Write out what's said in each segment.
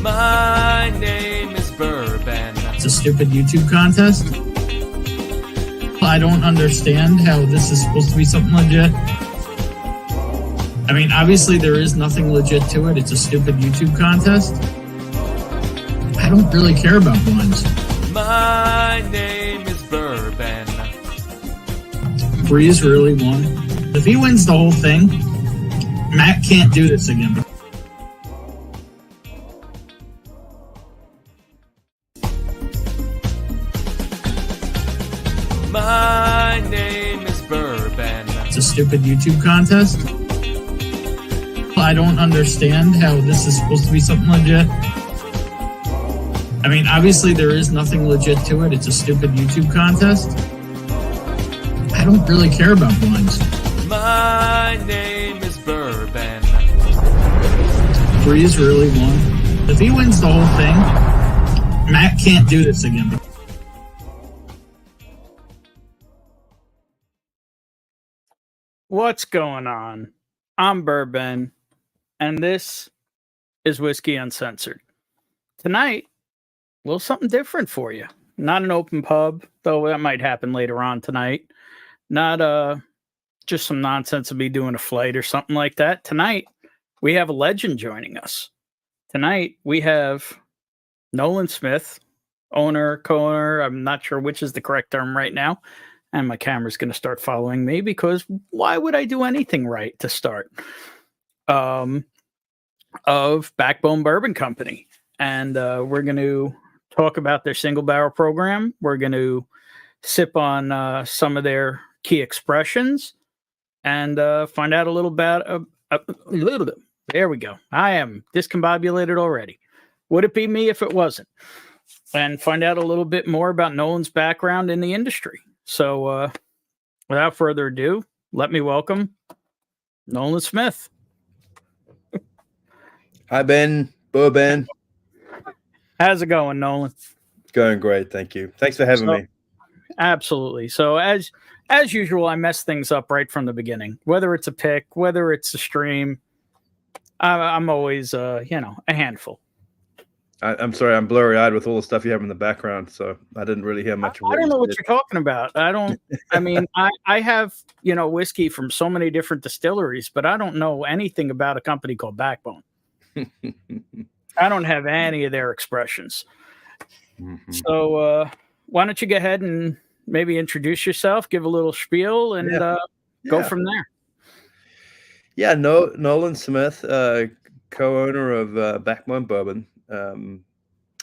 My name is Bourbon. It's a stupid YouTube contest. I don't understand how this is supposed to be something legit. I mean, obviously there is nothing legit to it. It's a stupid YouTube contest. I don't really care about blinds. My name is Bourbon. Breeze really won. If he wins the whole thing, Matt can't do this again. My name is Bourbon. It's a stupid YouTube contest. I don't understand how this is supposed to be something legit. I mean, obviously there is nothing legit to it. It's a stupid YouTube contest. I don't really care about blinds. My name is Bourbon. Breeze really won. If he wins the whole thing, Matt can't do this again. What's going on? I'm Bourbon, and this is Whiskey Uncensored. Tonight, a little something different for you. Not an open pub, though that might happen later on tonight. Not just some nonsense of me doing a flight or something like that. Tonight, we have a legend joining us. Tonight, we have Nolan Smith, owner, co-owner. I'm not sure which is the correct term right now. And my camera's going to start following me because why would I do anything right to start? Of Backbone Bourbon Company. And we're going to talk about their single barrel program. We're going to sip on some of their key expressions and find out a little bit. There we go. I am discombobulated already. Would it be me if it wasn't? And find out a little bit more about Nolan's background in the industry. So, without further ado, let me welcome Nolan Smith. Hi, Ben. Bourbon. How's it going, Nolan? Going great, thank you. Thanks for having me. Absolutely. So, as usual, I mess things up right from the beginning. Whether it's a pick, whether it's a stream, I'm always, a handful. I'm sorry, I'm blurry-eyed with all the stuff you have in the background, so I didn't really hear much of what I don't know you what did. you're talking about. I have, whiskey from so many different distilleries, but I don't know anything about a company called Backbone. I don't have any of their expressions. Mm-hmm. So why don't you go ahead and maybe introduce yourself, give a little spiel, and go from there. Yeah, Nolan Smith, co-owner of Backbone Bourbon.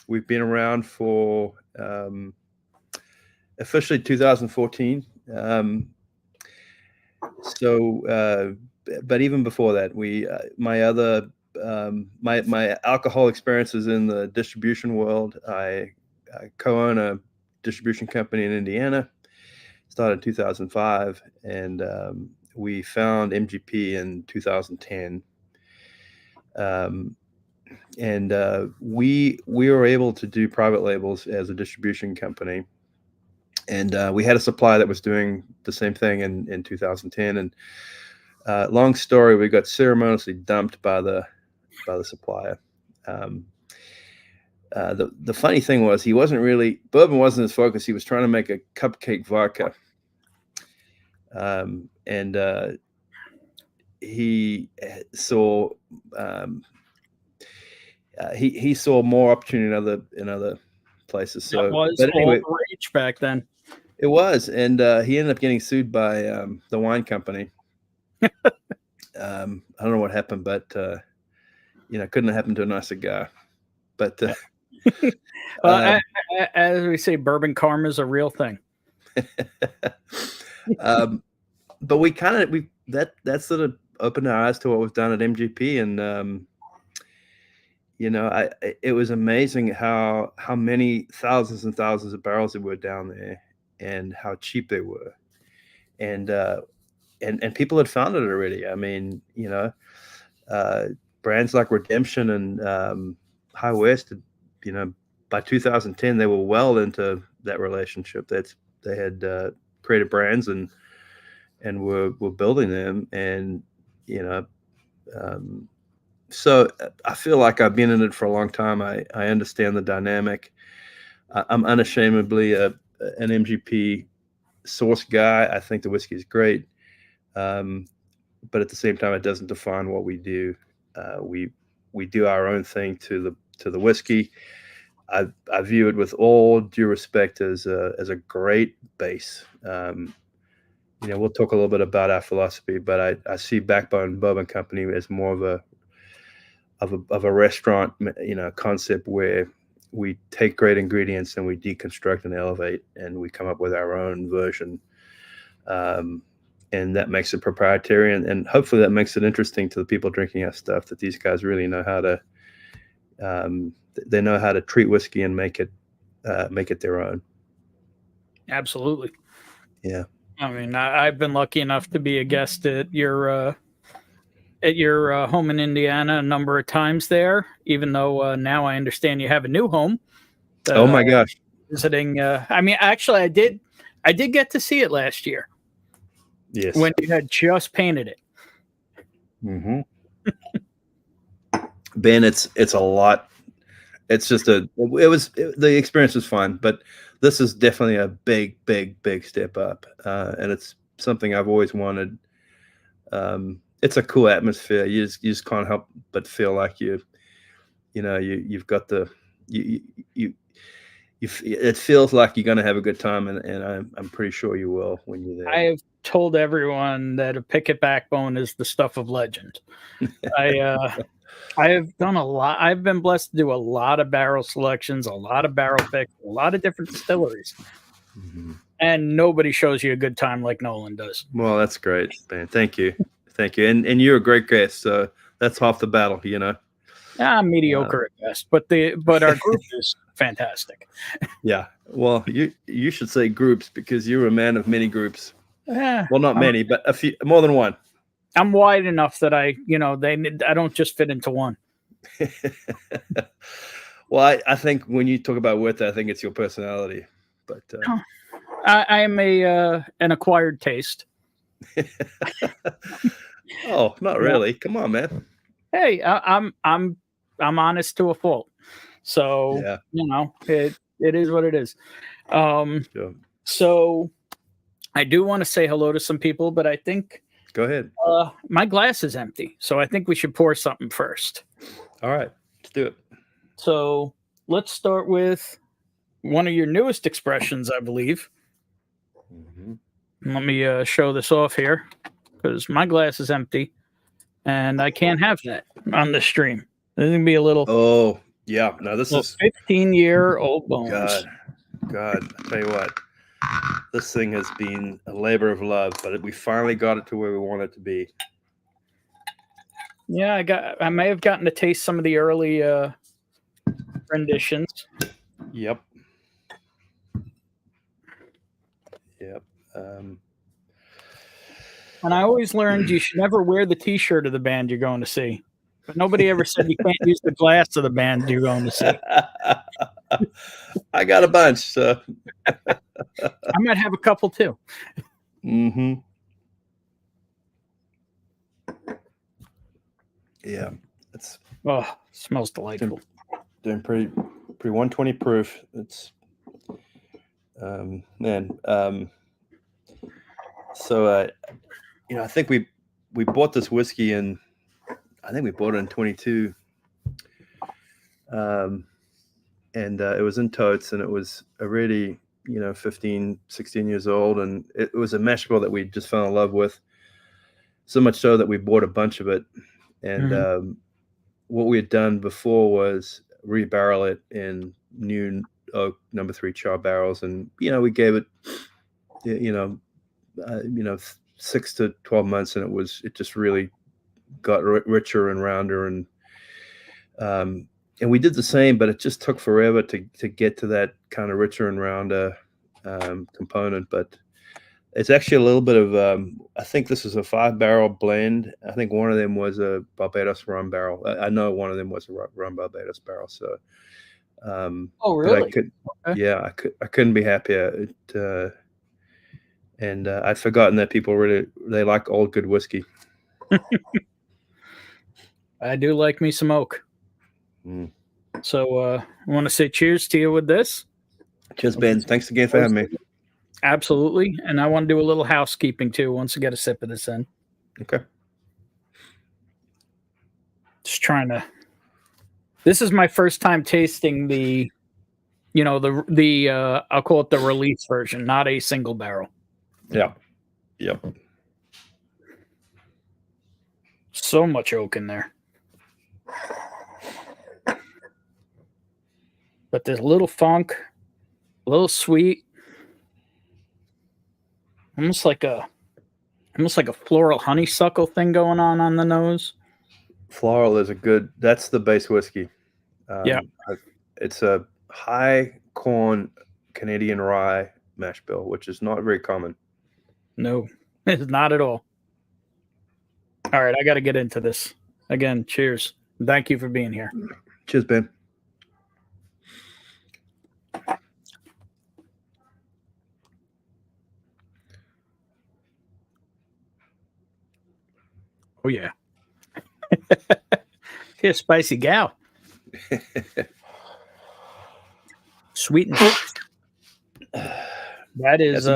We've been around for officially 2014. But even before that, my alcohol experience is in the distribution world. I co-own a distribution company in Indiana. Started in 2005, and we found MGP in 2010. We were able to do private labels as a distribution company, and we had a supplier that was doing the same thing in 2010. And long story, we got ceremoniously dumped by the supplier. The funny thing was, bourbon wasn't his focus. He was trying to make a cupcake vodka, and he saw. He saw more opportunity in other places. So that was all the rage back then. It was, and he ended up getting sued by the wine company. I don't know what happened, but couldn't have happened to a nicer guy. But as we say, bourbon karma is a real thing. But that sort of opened our eyes to what was done at MGP, and it was amazing how many thousands and thousands of barrels there were down there, and how cheap they were, and people had found it already. I mean, brands like Redemption and High West, by 2010 they were well into that relationship. They had created brands and were building them, and So I feel like I've been in it for a long time. I understand the dynamic. I'm unashamedly an MGP source guy. I think the whiskey is great, but at the same time, it doesn't define what we do. We do our own thing to the whiskey. I view it with all due respect as a great base. We'll talk a little bit about our philosophy, but I see Backbone Bourbon Company as more of a restaurant, concept where we take great ingredients and we deconstruct and elevate, and we come up with our own version. And that makes it proprietary, and hopefully that makes it interesting to the people drinking our stuff, that these guys really know how to, they know how to treat whiskey and make it their own. Absolutely. Yeah. I mean, I've been lucky enough to be a guest at your home in Indiana a number of times there, even though now I understand you have a new home. Oh my gosh. Visiting. I mean, actually, I did get to see it last year. Yes. When you had just painted it. Mm-hmm. Ben, it's a lot. It's just the experience was fun, but this is definitely a big step up. And it's something I've always wanted. It's a cool atmosphere. You just can't help but feel like you've got it feels like you're going to have a good time, and I'm pretty sure you will when you're there. I have told everyone that a picket backbone is the stuff of legend. I have done a lot. I've been blessed to do a lot of barrel selections, a lot of barrel picks, a lot of different distilleries. Mm-hmm. And nobody shows you a good time like Nolan does. Well, that's great, man. Thank you. And you're a great guest. So that's half the battle, I'm mediocre at best, but our group is fantastic. Yeah. Well, you should say groups, because you're a man of many groups. Well, not many, but a few, more than one. I'm wide enough that I don't just fit into one. Well, I think when you talk about width, I think it's your personality. But I am an acquired taste. Oh, not really. Come on, man. Hey, I'm honest to a fault. So yeah. It is what it is. Sure. So I do want to say hello to some people, but I think go ahead. My glass is empty, so I think we should pour something first. All right, let's do it. So let's start with one of your newest expressions, I believe. Mm-hmm. Let me show this off here, because my glass is empty and I can't have that on the stream. There's going to be a little. Oh, yeah. No, this is 15-year-old bones. God, I tell you what, this thing has been a labor of love, but we finally got it to where we want it to be. Yeah, I may have gotten to taste some of the early renditions. Yep. And I always learned you should never wear the T-shirt of the band you're going to see. But nobody ever said you can't use the glass of the band you're going to see. I got a bunch, so I might have a couple too. Mm-hmm. Yeah, it smells delightful. Doing pretty 120 proof. It's So I think we bought this whiskey in. I think we bought it in 22. And it was in totes, and it was already 15, 16 years old, and it was a mash bill that we just fell in love with. So much so that we bought a bunch of it, and what we had done before was rebarrel it in new oak No. 3 char barrels, and we gave it 6 to 12 months, and it just really got richer and rounder, and we did the same, but it just took forever to get to that kind of richer and rounder component. But it's actually a little bit of I think this is a 5-barrel blend. I think one of them was a Barbados rum barrel. I know one of them was a rum Barbados barrel. So oh really? I couldn't be happier. And I'd forgotten that people they like old good whiskey. I do like me some oak. Mm. So I want to say cheers to you with this. Cheers, Ben. Thanks again for having me. Absolutely. And I want to do a little housekeeping too once we get a sip of this in. Okay. Just trying to. This is my first time tasting the, I'll call it the release version, not a single barrel. Yeah. Yep. So much oak in there. But there's a little funk, a little sweet, almost like a floral honeysuckle thing going on the nose. Floral is that's the base whiskey. Yeah. It's a high corn Canadian rye mash bill, which is not very common. No, it's not at all. All right, I got to get into this. Again, cheers. Thank you for being here. Cheers, Ben. Oh, yeah. She's a spicy gal. Sweet and that is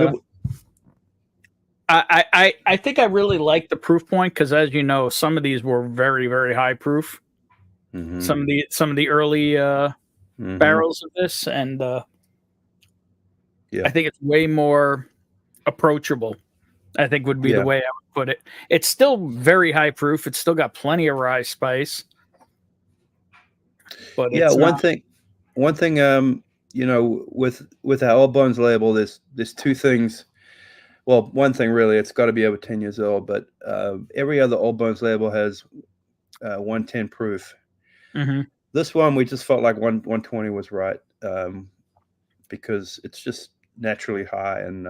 I think I really like the proof point because, as you know, some of these were very, very high proof. Mm-hmm. Some of the early barrels of this, and I think it's way more approachable. I think would be the way I would put it. It's still very high proof. It's still got plenty of rye spice. But one thing, with our Old Bones label, there's two things. Well, one thing really, it's got to be over 10 years old, but every other Old Bones label has 110 proof. Mm-hmm. This one, we just felt like 120 was right because it's just naturally high. And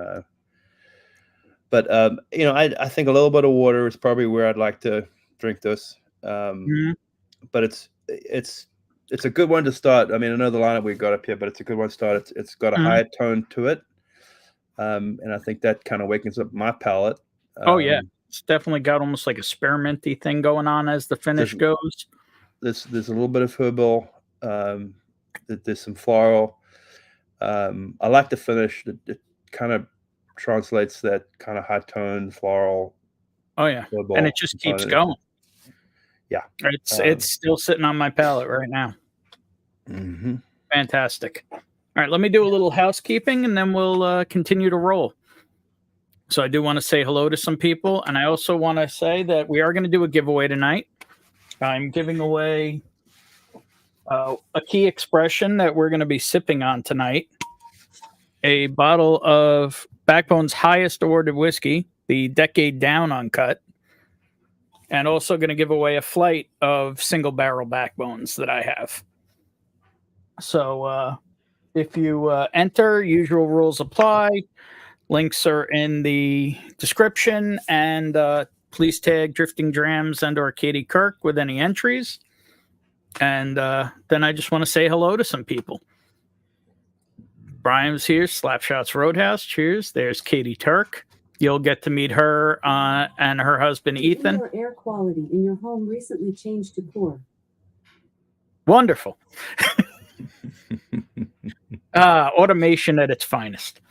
but I think a little bit of water is probably where I'd like to drink this. But it's a good one to start. I mean, I know the lineup we've got up here, but it's a good one to start. It's got a higher tone to it. And I think that kind of wakens up my palate. Oh yeah, it's definitely got almost like a spearminty thing going on as the finish goes. There's a little bit of herbal. There's some floral. I like the finish. It kind of translates that kind of high tone floral. Oh yeah, and it just keeps going. Yeah, it's still sitting on my palate right now. Mm-hmm. Fantastic. All right, let me do a little housekeeping, and then we'll continue to roll. So I do want to say hello to some people, and I also want to say that we are going to do a giveaway tonight. I'm giving away a key expression that we're going to be sipping on tonight, a bottle of Backbone's highest awarded whiskey, the Decade Down Uncut, and also going to give away a flight of single barrel Backbones that I have. So if you enter, usual rules apply. Links are in the description, and please tag Drifting Drams and or Katie Kirk with any entries. And then I just want to say hello to some people. Brian's here, Slapshots Roadhouse. Cheers. There's Katie Turk. You'll get to meet her and her husband, Ethan. Your air quality in your home recently changed to poor. Wonderful. Automation at its finest.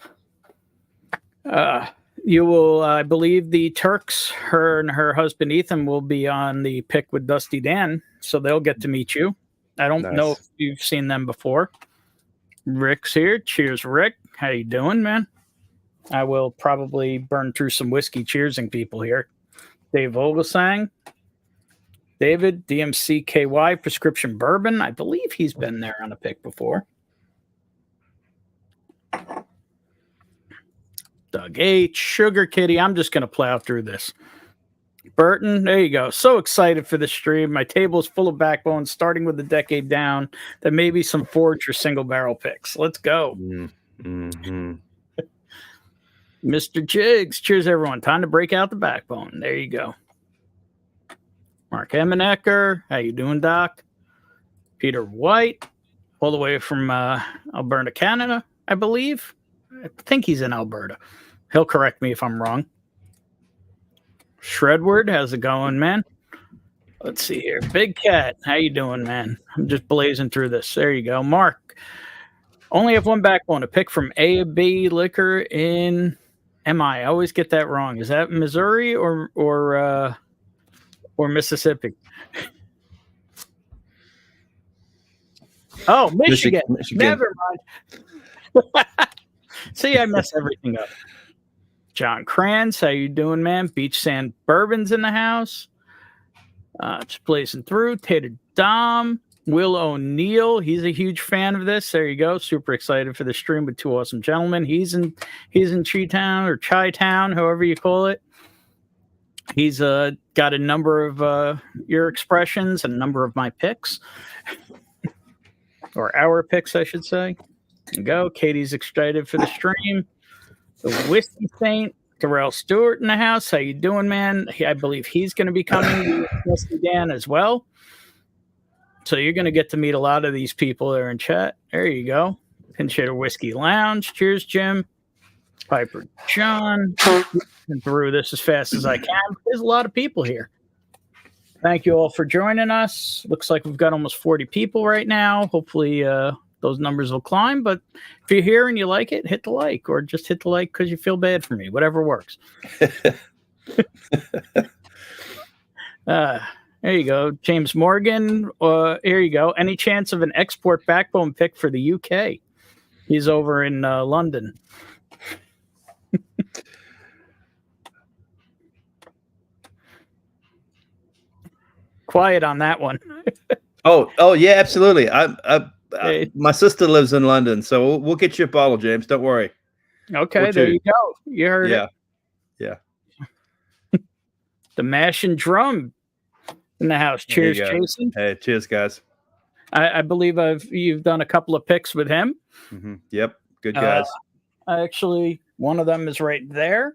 You will, I believe, the Turks, her and her husband Ethan, will be on the pick with Dusty Dan, so they'll get to meet you. I don't know if you've seen them before. Rick's here. Cheers, Rick. How you doing, man? I will probably burn through some whiskey cheersing people here. Dave Vogelsang. David, DMCKY Prescription Bourbon. I believe he's been there on a pick before. Doug H. Sugar Kitty. I'm just going to plow through this. Burton, there you go. So excited for the stream. My table is full of Backbones, starting with the Decade Down. Then maybe some Forge or single barrel picks. Let's go. Mm-hmm. Mr. Jiggs. Cheers, everyone. Time to break out the Backbone. There you go. Mark Emenecker. How you doing, Doc? Peter White. All the way from Alberta, Canada, I believe. I think he's in Alberta. He'll correct me if I'm wrong. Shredward, how's it going, man? Let's see here. Big Cat, how you doing, man? I'm just blazing through this. There you go. Mark, only have one backbone. A pick from A&B Liquor in MI. I always get that wrong. Is that Missouri or Mississippi? Oh, Michigan. Never mind. See, I mess everything up. John Kranz, how you doing, man? Beach Sand Bourbon's in the house. Just blazing through. Tater Dom. Will O'Neill, he's a huge fan of this. There you go. Super excited for the stream with two awesome gentlemen. He's in Chi-Town or Chi-Town, however you call it. He's got a number of your expressions and a number of my picks. Or our picks, I should say. There you go. Katie's excited for the stream. The Whiskey Saint, Darrell Stewart in the house. How you doing, man? I believe he's going to be coming. Whiskey Dan as well. So you're going to get to meet a lot of these people there in chat. There you go. Pinch-Hitter Whiskey Lounge. Cheers, Jim. Piper John. And through this as fast as I can. There's a lot of people here. Thank you all for joining us. Looks like we've got almost 40 people right now. Hopefully those numbers will climb. But if you're here and you like it, hit the like. Or just hit the like because you feel bad for me. Whatever works. There you go. James Morgan. Here you go. Any chance of an export backbone pick for the UK? He's over in London. Quiet on that one. Oh yeah, absolutely. My sister lives in London, so we'll get you a bottle, James. Don't worry. Okay, there you go. You heard it. Yeah. The Mash and Drum in the house. Cheers, Jason. Hey, cheers, guys. I believe you've done a couple of picks with him. Mm-hmm. Yep, good guys. Actually, one of them is right there.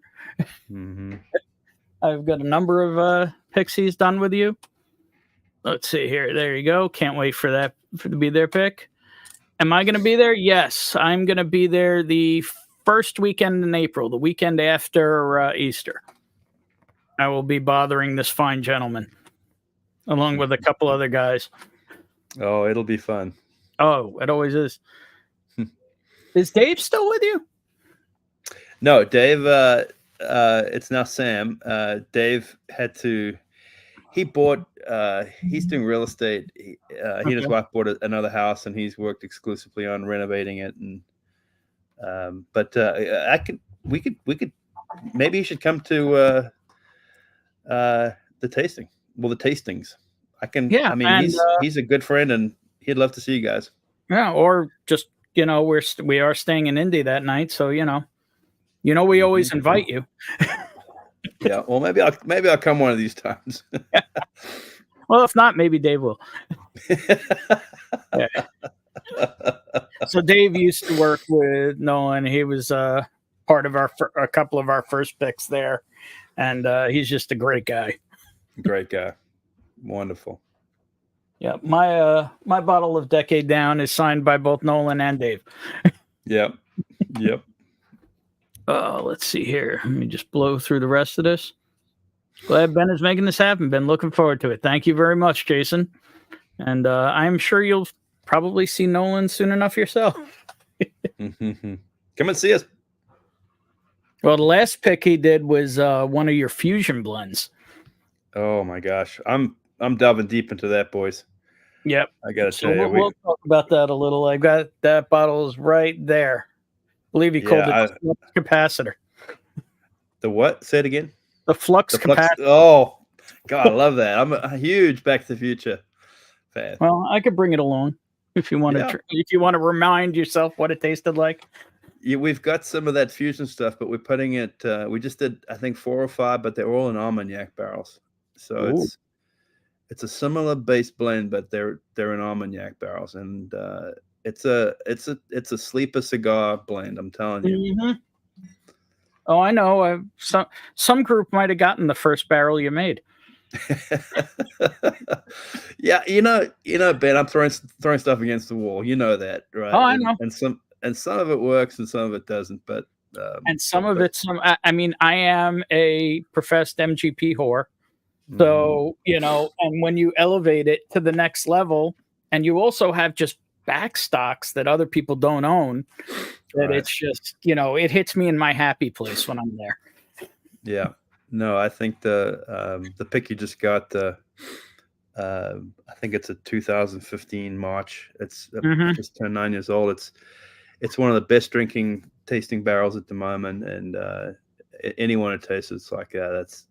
Mm-hmm. I've got a number of picks he's done with you. Let's see here. There you go. Can't wait for that to be their pick. Am I going to be there? Yes, I'm going to be there the first weekend in April, the weekend after Easter. I will be bothering this fine gentleman along with a couple other guys. Oh, it'll be fun. Oh, it always is. Is Dave still with you? No, Dave. It's now Sam. Dave had to. He bought. He's doing real estate. He and his wife bought another house, and he's worked exclusively on renovating it. And we could. Maybe you should come to the tasting. Well, the tastings. I can. Yeah. I mean, he's a good friend, and he'd love to see you guys. Yeah, or just we are staying in Indy that night, so we always invite you. Yeah, well, maybe I'll come one of these times. Well, if not, maybe Dave will. Yeah. So Dave used to work with Nolan. He was part of a couple of our first picks there, and he's just a great guy. Great guy, wonderful. Yeah, my bottle of Decade Down is signed by both Nolan and Dave. Yep. Let's see here. Let me just blow through the rest of this. Glad Ben is making this happen. Ben, looking forward to it. Thank you very much, Jason. And I'm sure you'll probably see Nolan soon enough yourself. Come and see us. Well, the last pick he did was one of your fusion blends. Oh my gosh, I'm delving deep into that, boys. Yep, I gotta tell you, we'll talk about that a little. I got that bottle is right there. I believe he called it the flux capacitor. The what? Say it again. The flux capacitor. Oh, God, I love that. I'm a huge Back to the Future fan. Well, I could bring it along if you want to. If you want to remind yourself what it tasted like. Yeah, we've got some of that fusion stuff, but we're putting it. We just did, I think, 4 or 5, but they're all in Armagnac barrels. So it's a similar base blend, but they're in Armagnac barrels, and it's a sleeper cigar blend. I'm telling you. Mm-hmm. Oh, I know. Some group might have gotten the first barrel you made. Yeah, Ben, I'm throwing stuff against the wall. You know that, right? Oh, I know. And some of it works, and some of it doesn't. But and some of it's. I mean, I am a professed MGP whore. So, and when you elevate it to the next level, and you also have just back stocks that other people don't own, that it's just, it hits me in my happy place when I'm there. Yeah. No, I think the pick you just got, I think it's a 2015 March. It's just turned 9 years old. It's one of the best tasting barrels at the moment, and anyone who tastes it's like, that's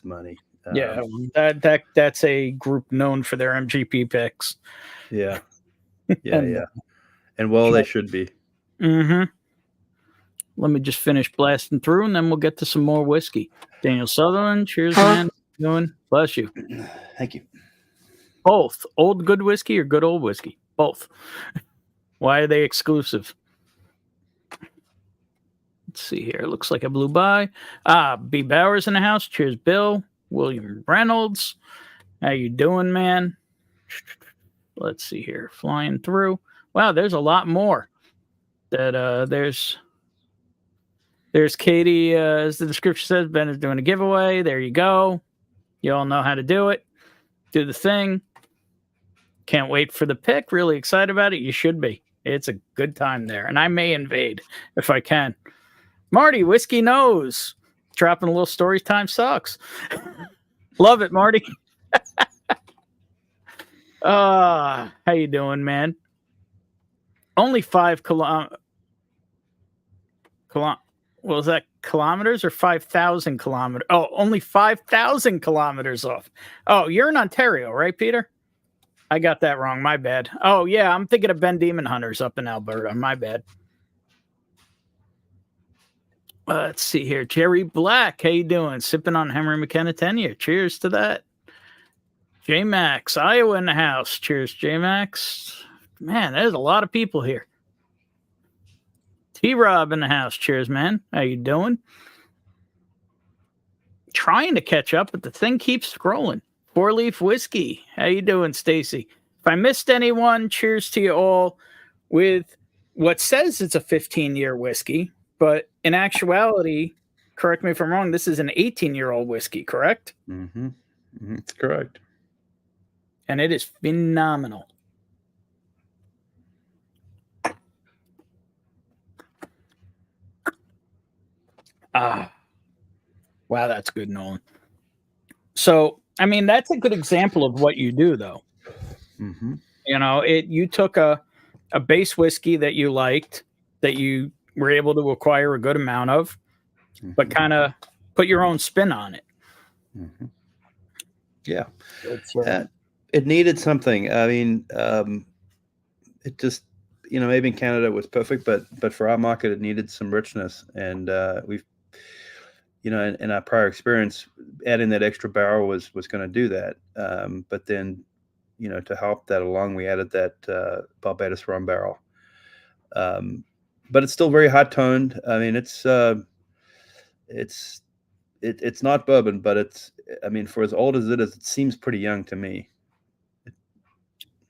money. That's a group known for their MGP picks. Yeah. Yeah. And they should be. Mm-hmm. Let me just finish blasting through, and then we'll get to some more whiskey. Daniel Sutherland, cheers, man. Doing? Bless you. Thank you. Both old good whiskey or good old whiskey? Both. Why are they exclusive? Let's see here. Looks like I blew by. B. Bowers in the house. Cheers, Bill. William Reynolds. How you doing, man? Let's see here. Flying through. Wow, there's a lot more. There's Katie, as the description says, Ben is doing a giveaway. There you go. You all know how to do it. Do the thing. Can't wait for the pick. Really excited about it. You should be. It's a good time there. And I may invade if I can. Marty, Whiskey Knows. Dropping a little story time sucks. Love it, Marty. How you doing, man? Only 5 kilometers. Was that kilometers or 5,000 kilometers? Oh, only 5,000 kilometers off. Oh, you're in Ontario, right, Peter? I got that wrong. My bad. Oh, yeah, I'm thinking of Ben Demon Hunters up in Alberta. My bad. Let's see here. Jerry Black, how you doing? Sipping on Henry McKenna 10-year. Cheers to that. J-Max, Iowa in the house. Cheers, J-Max. Man, there's a lot of people here. T-Rob in the house. Cheers, man. How you doing? Trying to catch up, but the thing keeps scrolling. 4-Leaf Whiskey. How you doing, Stacy? If I missed anyone, cheers to you all with what says it's a 15-year whiskey, but in actuality, correct me if I'm wrong, this is an 18-year-old whiskey, correct? Mm-hmm. It's correct. And it is phenomenal. Wow, that's good, Nolan. So, I mean, that's a good example of what you do, though. Mm-hmm. You took a base whiskey that you liked, that you were able to acquire a good amount of, but kind of put your own spin on it. Mm-hmm. Yeah. It needed something. I mean, it just, maybe in Canada it was perfect, but for our market, it needed some richness. And we've, in our prior experience, adding that extra barrel was going to do that. But then, to help that along, we added that Barbados rum barrel. But it's still very hot toned. I mean, it's not bourbon, but for as old as it is, it seems pretty young to me.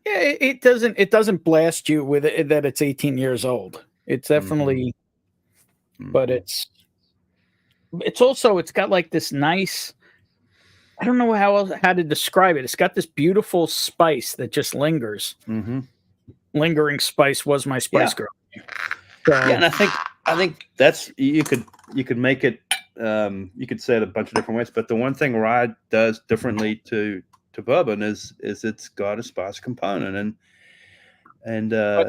Yeah, it doesn't blast you with it that it's 18 years old. It's definitely, but it's got like this nice, I don't know how to describe it. It's got this beautiful spice that just lingers. Mm-hmm. Lingering spice was my spice girl. So, yeah, and I think that's you could make it. You could say it a bunch of different ways, but the one thing rye does differently to bourbon is it's got a spice component, but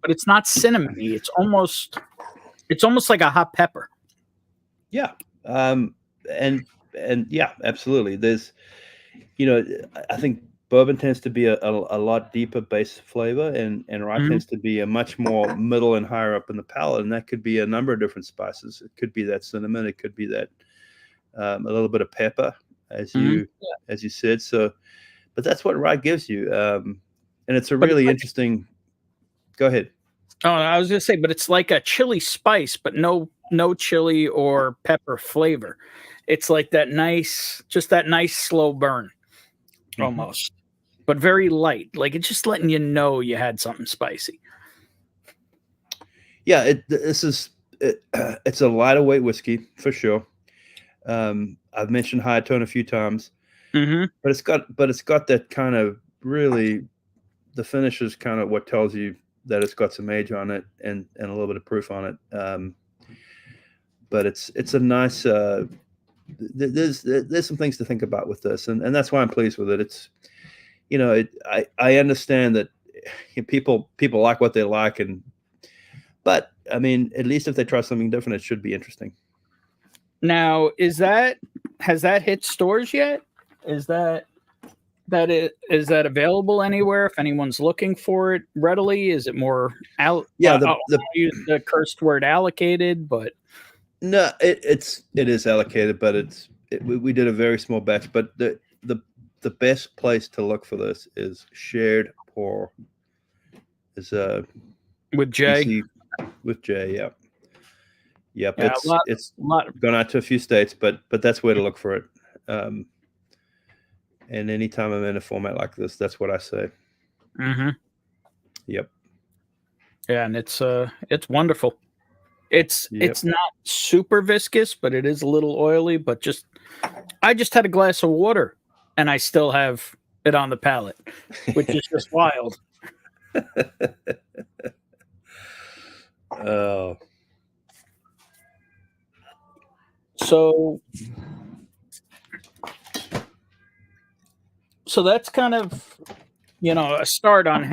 it's not cinnamony. It's almost like a hot pepper. Yeah. And yeah, absolutely. There's, I think bourbon tends to be a lot deeper base flavor, and rye tends to be a much more middle and higher up in the palate. And that could be a number of different spices. It could be that cinnamon. It could be that a little bit of pepper, as you said. So, but that's what rye gives you. And it's a really interesting. Go ahead. Oh, I was going to say, but it's like a chili spice, but no chili or pepper flavor. It's like that nice slow burn almost, but very light. Like it's just letting you know you had something spicy. Yeah, it's a lighter weight whiskey for sure. I've mentioned high tone a few times, Mm-hmm. but it's got that kind of really, the finish is kind of what tells you that it's got some age on it and a little bit of proof on it. But it's a nice. There's some things to think about with this, and that's why I'm pleased with it. It's, I understand that people like what they like, but I mean, at least if they try something different, it should be interesting. Now, has that hit stores yet? Is that available anywhere if anyone's looking for it readily? Is it more out? Yeah, I use the cursed word allocated, but no, it is allocated, but we did a very small batch. But the best place to look for this is shared pour. Is with Jay. PC with Jay, yeah. Yep, Yeah, it's gone out to a few states, but that's where to look for it. And anytime I'm in a format like this, that's what I say. Mm-hmm. Yep. Yeah, and it's wonderful. It's not super viscous, but it is a little oily. But I just had a glass of water, and I still have it on the palate, which is just wild. Oh. So that's kind of, a start on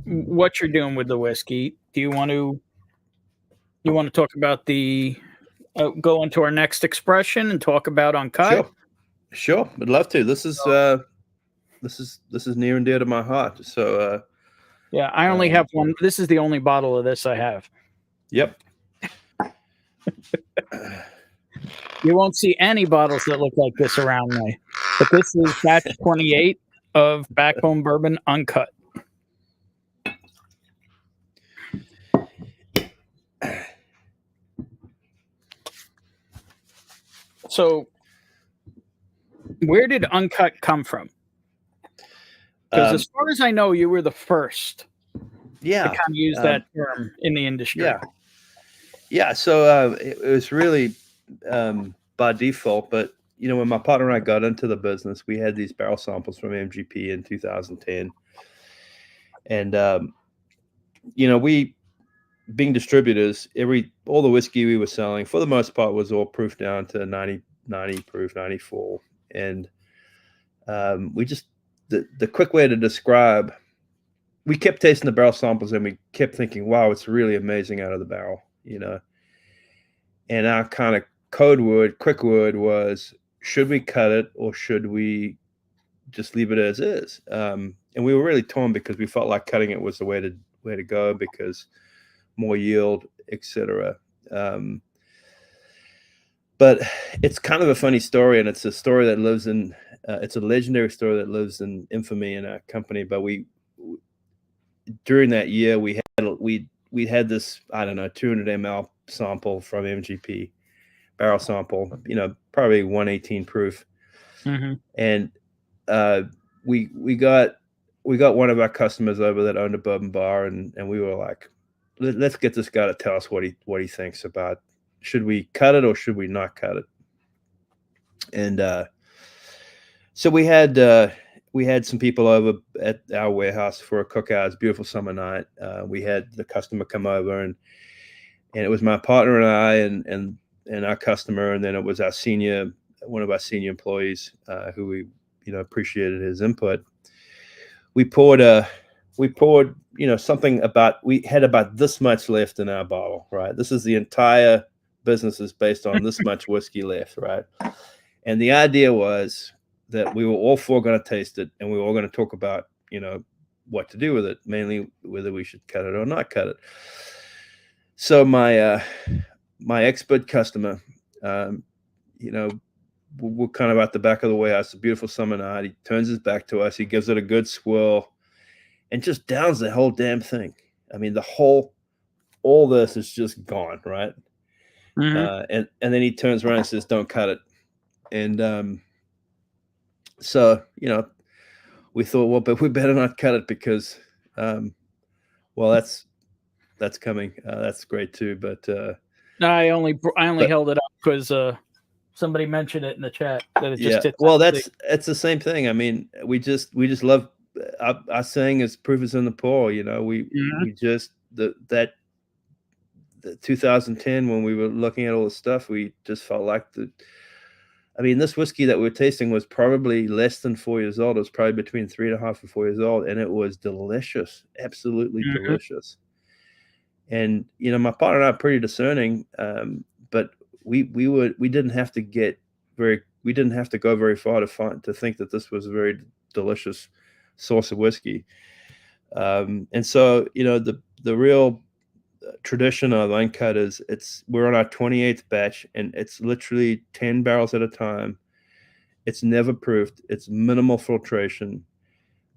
what you're doing with the whiskey. Do you want to talk about go into our next expression and talk about Uncut? Sure. I'd love to. This is near and dear to my heart. So, yeah, I only have one. This is the only bottle of this I have. Yep. You won't see any bottles that look like this around me. But this is batch 28 of Backbone Bourbon Uncut. So, where did Uncut come from? Because as far as I know, you were the first to kind of use that term in the industry. Yeah. So it was really by default, but when my partner and I got into the business, we had these barrel samples from MGP in 2010, and we, being distributors, all the whiskey we were selling for the most part was all proof down to 90 proof, 94, and we just the quick way to describe. We kept tasting the barrel samples and we kept thinking, wow, it's really amazing out of the barrel, And our kind of quick word was, should we cut it or should we just leave it as is? And we were really torn because we felt like cutting it was the way to go because more yield, etc. But it's kind of a funny story, and it's a story that lives in. It's a legendary story that lives in infamy in our company. But during that year, we had this, I don't know, 200 ml sample from MGP, barrel sample, probably 118 proof. Mm-hmm. And we got one of our customers over that owned a bourbon bar, and we were like, let's get this guy to tell us what he thinks about, should we cut it or should we not cut it? And so we had some people over at our warehouse for a cookout. It's a beautiful summer night. We had the customer come over, and it was my partner and I and our customer, and then it was one of our senior employees who we appreciated his input. We poured something we had about this much left in our bottle, right? This is the entire business is based on this much whiskey left, right? And the idea was that we were all four going to taste it, and we were all going to talk about, what to do with it, mainly whether we should cut it or not cut it. So my expert customer, we're kind of at the back of the warehouse, a beautiful summer night. He turns his back to us. He gives it a good swirl and just downs the whole damn thing. I mean, all this is just gone, right? Mm-hmm. And then he turns around and says, "Don't cut it." And so we thought, well, but we better not cut it because, that's coming. That's great too. But I only held it up because Somebody mentioned it in the chat that it just Yeah. hits. Well, it's the same thing. I mean, we just love our saying is proof is in the pour. You know, we just the 2010 when we were looking at all the stuff, we just felt like I mean, this whiskey that we were tasting was probably less than 4 years old. It was probably between 3.5 and 4 years old, and it was delicious, absolutely delicious. And you know, my partner and I are pretty discerning, but we didn't have to go very far to think that this was a very delicious source of whiskey. And so, you know, the real tradition of Uncut is we're on our 28th batch, and it's literally 10 barrels at a time. It's never proofed. It's minimal filtration.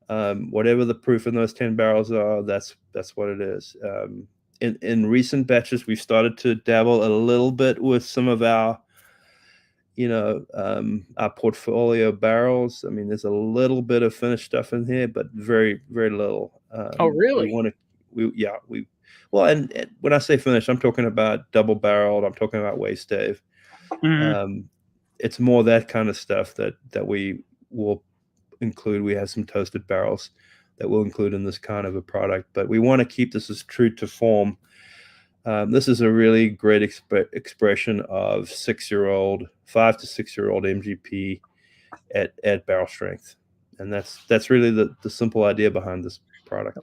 Whatever the proof in those 10 barrels are, that's what it is. In recent batches, we've started to dabble a little bit with some of our, you know, our portfolio barrels. I mean, there's a little bit of finished stuff in here, but very, very little. Oh, really? Well, and when I say finished, I'm talking about double barreled. I'm talking about waste stave. It's more that kind of stuff that we will include. We have some toasted barrels that we'll include in this kind of a product, but we want to keep this as true to form. This is a really great expression of 5 to 6 year old MGP at barrel strength, and that's really the simple idea behind this product.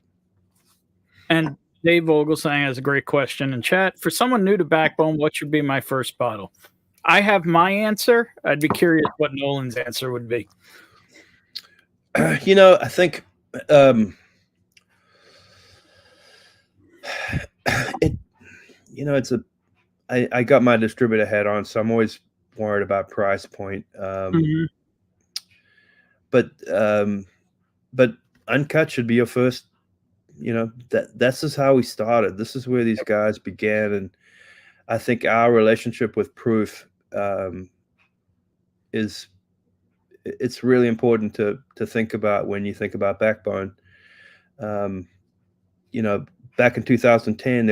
And Dave Vogelsang has a great question in chat. For someone new to Backbone, what should be my first bottle? I have my answer. I'd be curious what Nolan's answer would be. You know, I think I got my distributor hat on, so I'm always worried about price point. But Uncut should be your first. You know, this is how we started. This is where these guys began, and I think our relationship with proof it's really important to think about when you think about Backbone. You know, back in 2010,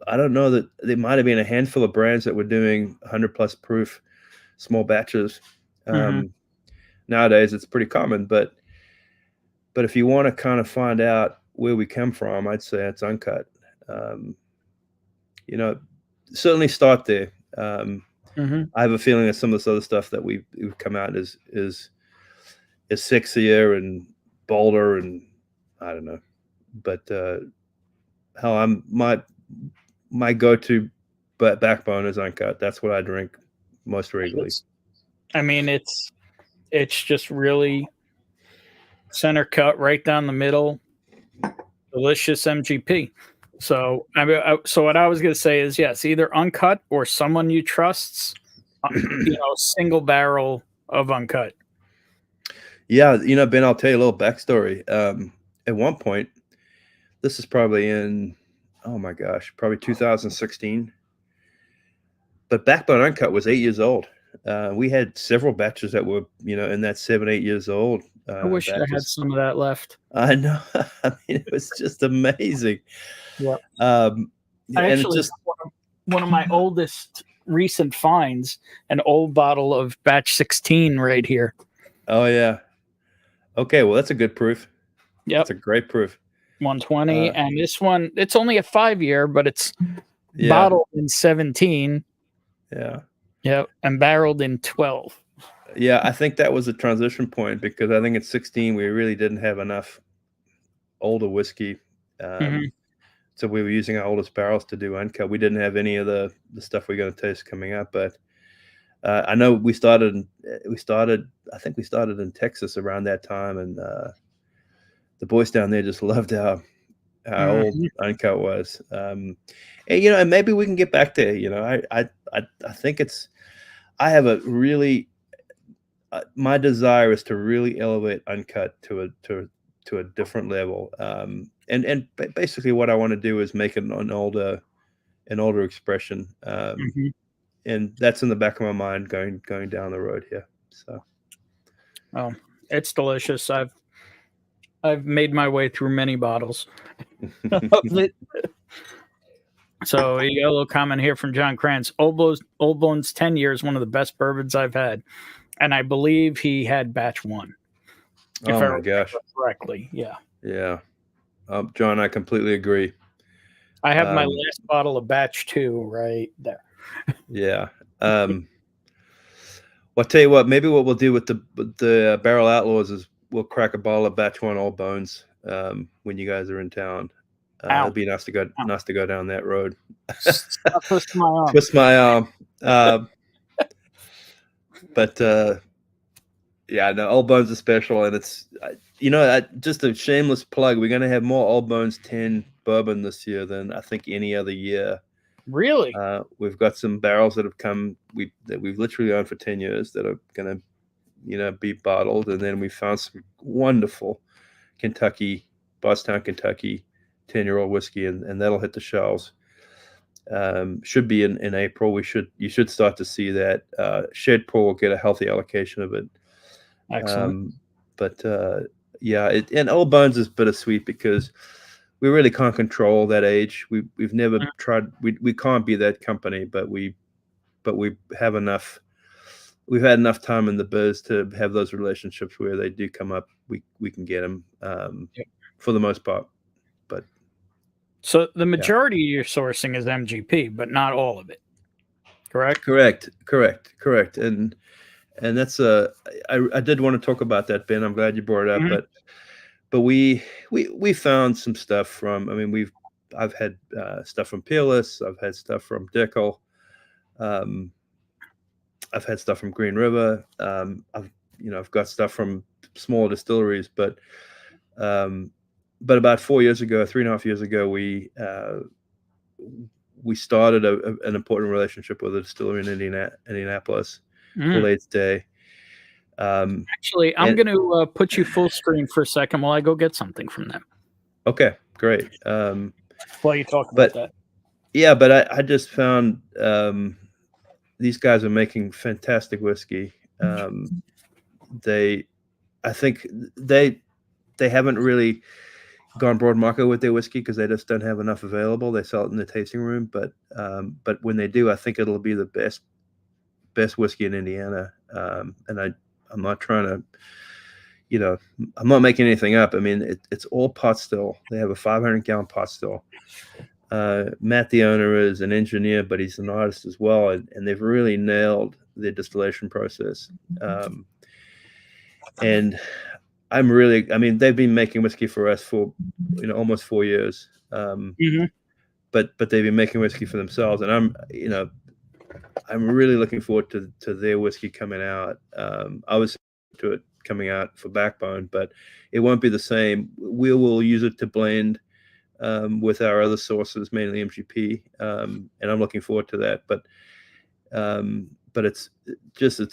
I don't know that there might have been a handful of brands that were doing 100+ proof small batches. Nowadays, it's pretty common, but if you want to kind of find out where we come from, I'd say it's Uncut. You know, certainly start there. I have a feeling that some of this other stuff that we've come out is sexier and bolder, and I don't know. But hell, my go-to Backbone is Uncut. That's what I drink most regularly. I mean, it's just really center cut, right down the middle, delicious MGP. So so what I was going to say is, yes, either Uncut or someone you trust's, single barrel of Uncut. Yeah, you know, Ben, I'll tell you a little backstory. At one point, this is probably in, oh my gosh, probably 2016. But Backbone Uncut was 8 years old. We had several batches that were, in that 7-8 years old. I wish I had some of that left. I know. I mean, it was just amazing. Yeah. And actually, just one of my oldest recent finds, an old bottle of batch 16 right here. Oh yeah. Okay, well that's a good proof. Yep. That's a great proof. 120, and this one, it's only a 5-year, but it's bottled in 17. Yeah. Yep, and barreled in 12. Yeah, I think that was a transition point, because I think at 16 we really didn't have enough older whiskey. So we were using our oldest barrels to do Uncut. We didn't have any of the stuff we're going to taste coming up, but I know we started in Texas around that time, and the boys down there just loved how old Uncut was. And and maybe we can get back there. I think I have a really my desire is to really elevate Uncut to a different level. And basically what I want to do is make it an older expression. And that's in the back of my mind going down the road here. So, oh, it's delicious. I've made my way through many bottles of it. So you got a little comment here from John Krantz. Old Bones 10 years, one of the best bourbons I've had. And I believe he had batch 1. Oh my gosh. Correctly. Yeah. Yeah. John, I completely agree. I have my last bottle of batch 2 right there. Yeah. Well, I'll tell you what, maybe what we'll do with the Barrel Outlaws is we'll crack a bottle of batch 1 Old Bones when you guys are in town. It'd be nice to go down that road. Twist my arm. Twist my arm. But yeah, no, Old Bones is special, and it's just a shameless plug. We're going to have more Old Bones 10 bourbon this year than I think any other year. Really? We've got some barrels that have come that we've literally owned for 10 years that are going to be bottled, and then we found some wonderful Boston, Kentucky 10-year-old whiskey, and that'll hit the shelves. Should be in April. You should start to see that. Shed Pool will get a healthy allocation of it. Excellent. Yeah, and Old Bones is bittersweet because we really can't control that age. We've never tried. We can't be that company, but we have enough. We've had enough time in the biz to have those relationships where they do come up. We can get them for the most part. But so the majority of your sourcing is MGP, but not all of it. Correct. Correct. And that's I did want to talk about that, Ben. I'm glad you brought it up, but we found some stuff from. I mean, I've had stuff from Peerless. I've had stuff from Dickel. I've had stuff from Green River. I've got stuff from small distilleries, but about 4 years ago, 3.5 years ago, we started an important relationship with a distillery in Indianapolis. Late day. Actually, I'm going to put you full screen for a second while I go get something from them. Okay, great. While you talk about that. Yeah, but I just found these guys are making fantastic whiskey. I think they haven't really gone broad market with their whiskey because they just don't have enough available. They sell it in the tasting room, but when they do, I think it'll be the best whiskey in Indiana. And I'm not trying to, I'm not making anything up. I mean, it's all pot still. They have a 500-gallon pot still. Matt, the owner, is an engineer, but he's an artist as well. And they've really nailed their distillation process. And they've been making whiskey for us for, almost 4 years. But they've been making whiskey for themselves. And I'm really looking forward to their whiskey coming out. I was to it coming out for Backbone, but it won't be the same. We will use it to blend with our other sources, mainly MGP, and I'm looking forward to that. But it's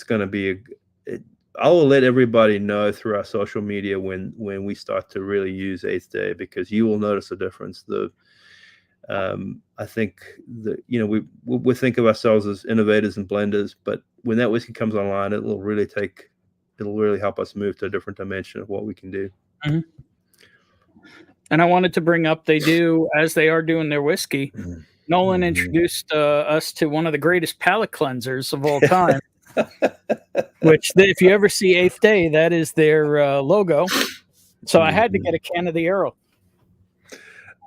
going to be I will let everybody know through our social media when we start to really use 8th Day, because you will notice a difference. I think that we think of ourselves as innovators and blenders, but when that whiskey comes online, it'll really help us move to a different dimension of what we can do. And I wanted to bring up, they do, as they are doing their whiskey, Nolan introduced us to one of the greatest palate cleansers of all time, which if you ever see 8th Day, that is their logo. So I had to get a can of the Arrow.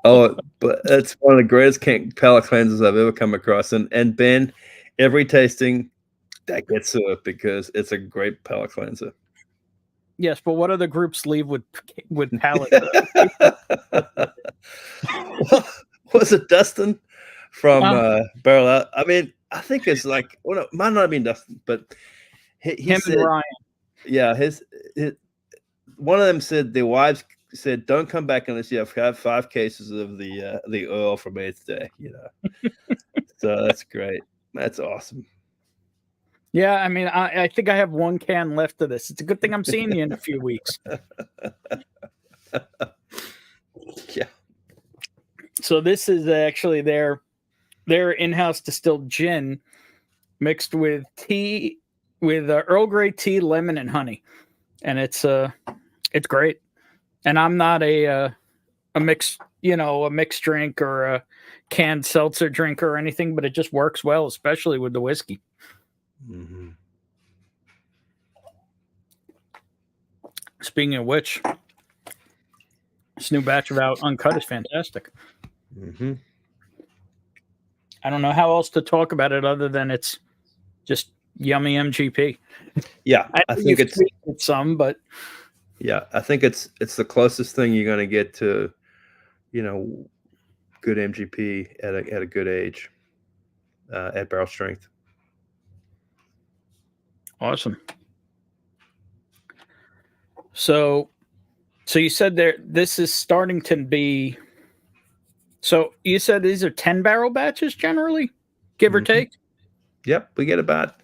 Oh, but it's one of the greatest palate cleansers I've ever come across. And Ben, every tasting that gets to it because it's a great palate cleanser. Yes, but what other groups leave with palate? Was it Dustin from Barrel Out? I mean, I think it's like, well, no, might not have been Dustin, but he said, and Ryan. Yeah, his one of them said their wives said, "Don't come back unless you have 5 cases of the Earl from 8th Day." So that's great. That's awesome. Yeah, I mean, I think I have 1 can left of this. It's a good thing I'm seeing you in a few weeks. Yeah. So this is actually their in-house distilled gin mixed with tea, with Earl Grey tea, lemon, and honey, and it's great. And I'm not a mixed a mixed drink or a canned seltzer drink or anything, but it just works well, especially with the whiskey. Mm-hmm. Speaking of which, this new batch of Uncut is fantastic. Mm-hmm. I don't know how else to talk about it other than it's just yummy MGP. Yeah, I think it's some, but yeah, I think it's the closest thing you're going to get to, good MGP at a good age, at barrel strength. Awesome. So you said this is starting to be. So you said these are 10 barrel batches generally, give or take. Yep, we get about,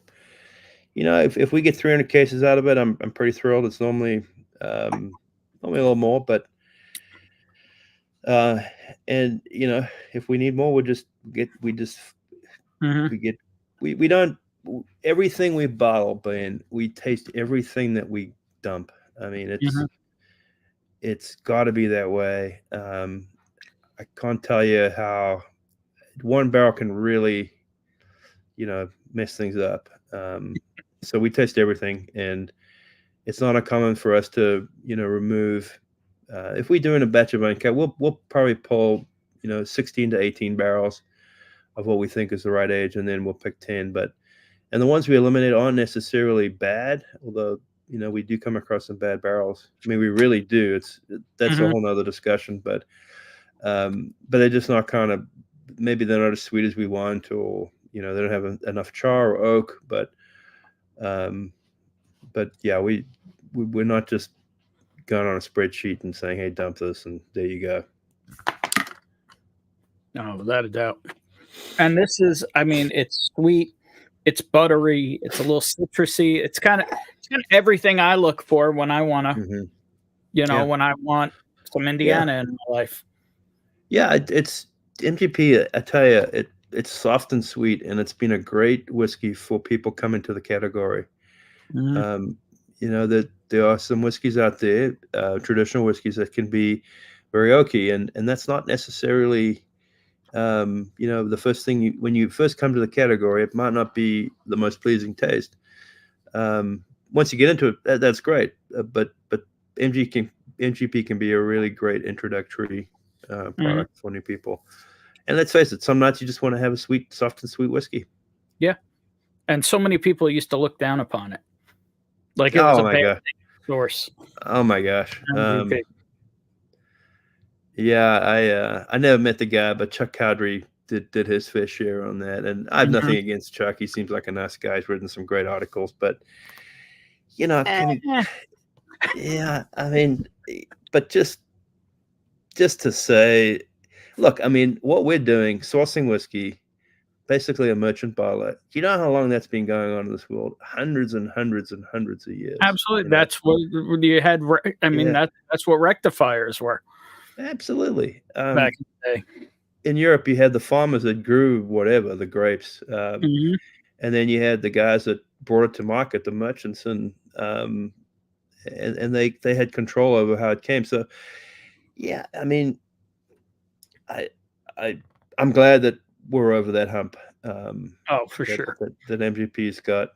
if we get 300 cases out of it, I'm pretty thrilled. It's normally a little more, but and if we need more, we don't, everything we bottle, Ben, we taste everything that we dump. I mean, it's got to be that way. I can't tell you how one barrel can really, mess things up. So we taste everything, and it's not uncommon for us to, remove. If we're doing a batch of Uncut, we'll probably pull, 16 to 18 barrels of what we think is the right age, and then we'll pick 10. And the ones we eliminate aren't necessarily bad, although we do come across some bad barrels. I mean, we really do. That's a whole nother discussion, but they're just not maybe they're not as sweet as we want, or they don't have enough char or oak. But yeah, we're not just going on a spreadsheet and saying, hey, dump this, and there you go. No, without a doubt. And this is, I mean, it's sweet, it's buttery, it's a little citrusy. It's kind of everything I look for when I want to, when I want some Indiana in my life. Yeah, it's MGP. I tell you, it's soft and sweet, and it's been a great whiskey for people coming to the category. That there are some whiskeys out there, traditional whiskeys, that can be very oaky, and that's not necessarily, the first thing when you first come to the category, it might not be the most pleasing taste. Once you get into it, that's great. But MGP can be a really great introductory product for new people. And let's face it, some nights you just want to have a soft and sweet whiskey. Yeah. And so many people used to look down upon it. Like it was a bad source. Oh my gosh. Yeah, I never met the guy, but Chuck Cowdery did his fair share on that. And I have nothing against Chuck. He seems like a nice guy. He's written some great articles, but I mean, but just to say, look, I mean, what we're doing, sourcing whiskey, basically a merchant bottler. You know how long that's been going on in this world? Hundreds and hundreds and hundreds of years. Absolutely. That's what you had. I mean, that's what rectifiers were. Absolutely. Back in the day. In Europe, you had the farmers that grew the grapes. And then you had the guys that brought it to market, the merchants, and they had control over how it came. So, yeah, I mean, I'm glad that we're over that hump. For sure. That MGP's got.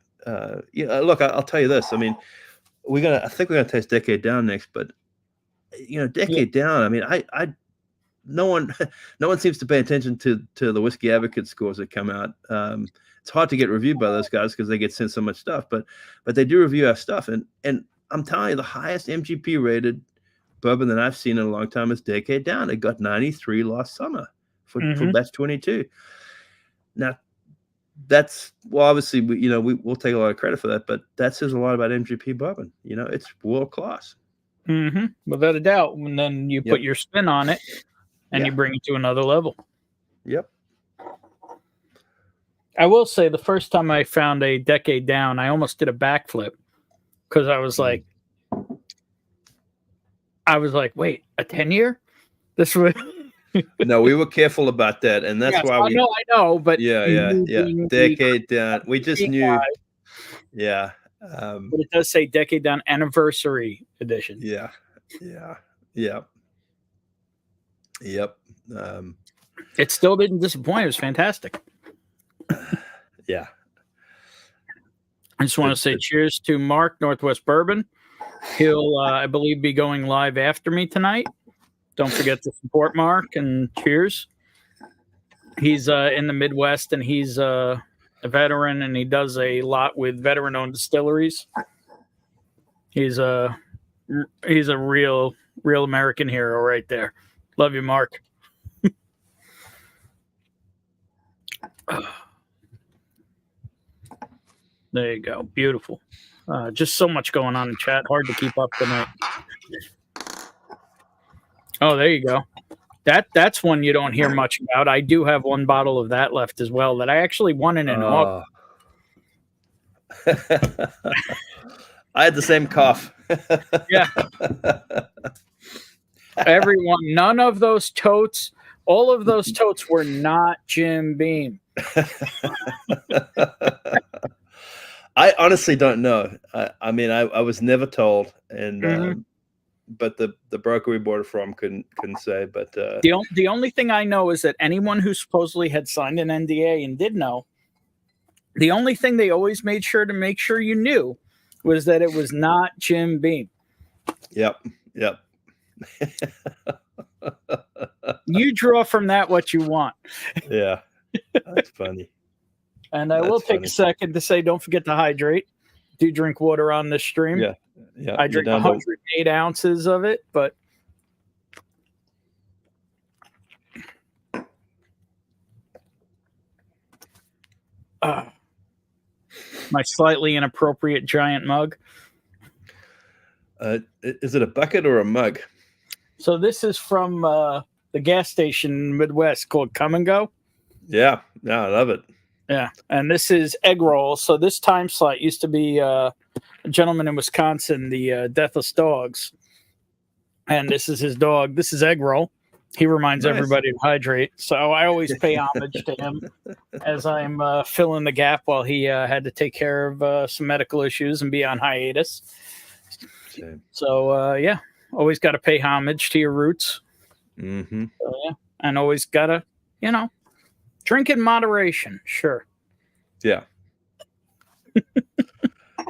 Look, I'll tell you this. I mean, I think we're gonna taste Decade Down next, but Decade Down. I mean, no one seems to pay attention to the Whiskey Advocate scores that come out. It's hard to get reviewed by those guys because they get sent so much stuff, but they do review our stuff, and I'm telling you, the highest MGP rated bourbon that I've seen in a long time is Decade Down. It got 93 last summer for batch 22. Now, that's obviously we'll take a lot of credit for that, but that says a lot about MGP bourbon. It's world class. Without a doubt. And then you put your spin on it, and you bring it to another level. Yep. I will say, the first time I found a Decade Down, I almost did a backflip because I was like, wait, a 10-year? This was. No, we were careful about that, and that's why we. I know, but Decade Down. We just knew. Yeah. But it does say Decade Down Anniversary Edition. Yeah. Yep. It still didn't disappoint. It was fantastic. Yeah. I just want to say cheers to Mark, Northwest Bourbon. He'll, I believe, be going live after me tonight. Don't forget to support Mark, and cheers. He's in the Midwest, and he's a veteran, and he does a lot with veteran-owned distilleries. He's a real American hero right there. Love you, Mark. There you go. Beautiful. Just so much going on in chat. Hard to keep up tonight. Oh, there you go. That's one you don't hear much about. I do have one bottle of that left as well that I actually won in an auction. I had the same cough. Yeah. Everyone, none of those totes, all of those totes were not Jim Beam. I honestly don't know. I mean, I was never told, and but the broker we bought it from couldn't say. But the only thing I know is that anyone who supposedly had signed an NDA and did know, the only thing they always made sure to make sure you knew was that it was not Jim Beam. Yep. You draw from that what you want. Yeah, that's funny. And I will take a second to say, don't forget to hydrate. Do drink water on this stream. Yeah. I drink 108 ounces of it, but my slightly inappropriate giant mug. Is it a bucket or a mug? So this is from the gas station in the Midwest called Come and Go. Yeah, I love it. Yeah, and this is egg roll. So this time slot used to be a gentleman in Wisconsin, the Deathless Dogs. And this is his dog. This is egg roll. He reminds everybody to hydrate. So I always pay homage to him as I'm filling the gap while he had to take care of some medical issues and be on hiatus. Same. So, yeah, always got to pay homage to your roots. Mm-hmm. So, yeah, and always got to, drink in moderation. Sure. Yeah.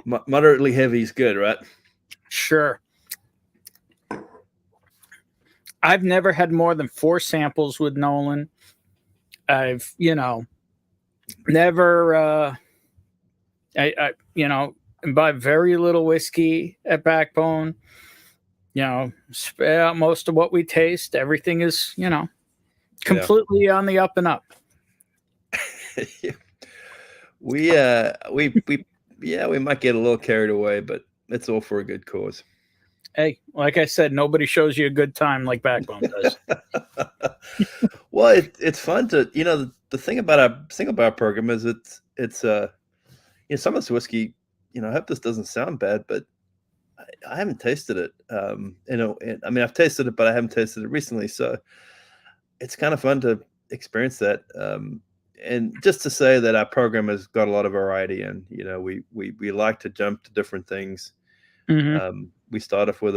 Moderately heavy is good, right? Sure. I've never had more than 4 samples with Nolan. I've, never, I buy very little whiskey at Backbone. Spit out most of what we taste. Everything is, completely on the up and up. We might get a little carried away, but it's all for a good cause. Hey, like I said, nobody shows you a good time like Backbone does. Well, it's fun to, the thing about our program is it's some of this whiskey, I hope this doesn't sound bad, but I haven't tasted it. I've tasted it, but I haven't tasted it recently. So it's kind of fun to experience that. And just to say that our program has got a lot of variety, and we like to jump to different things. Mm-hmm. We start off with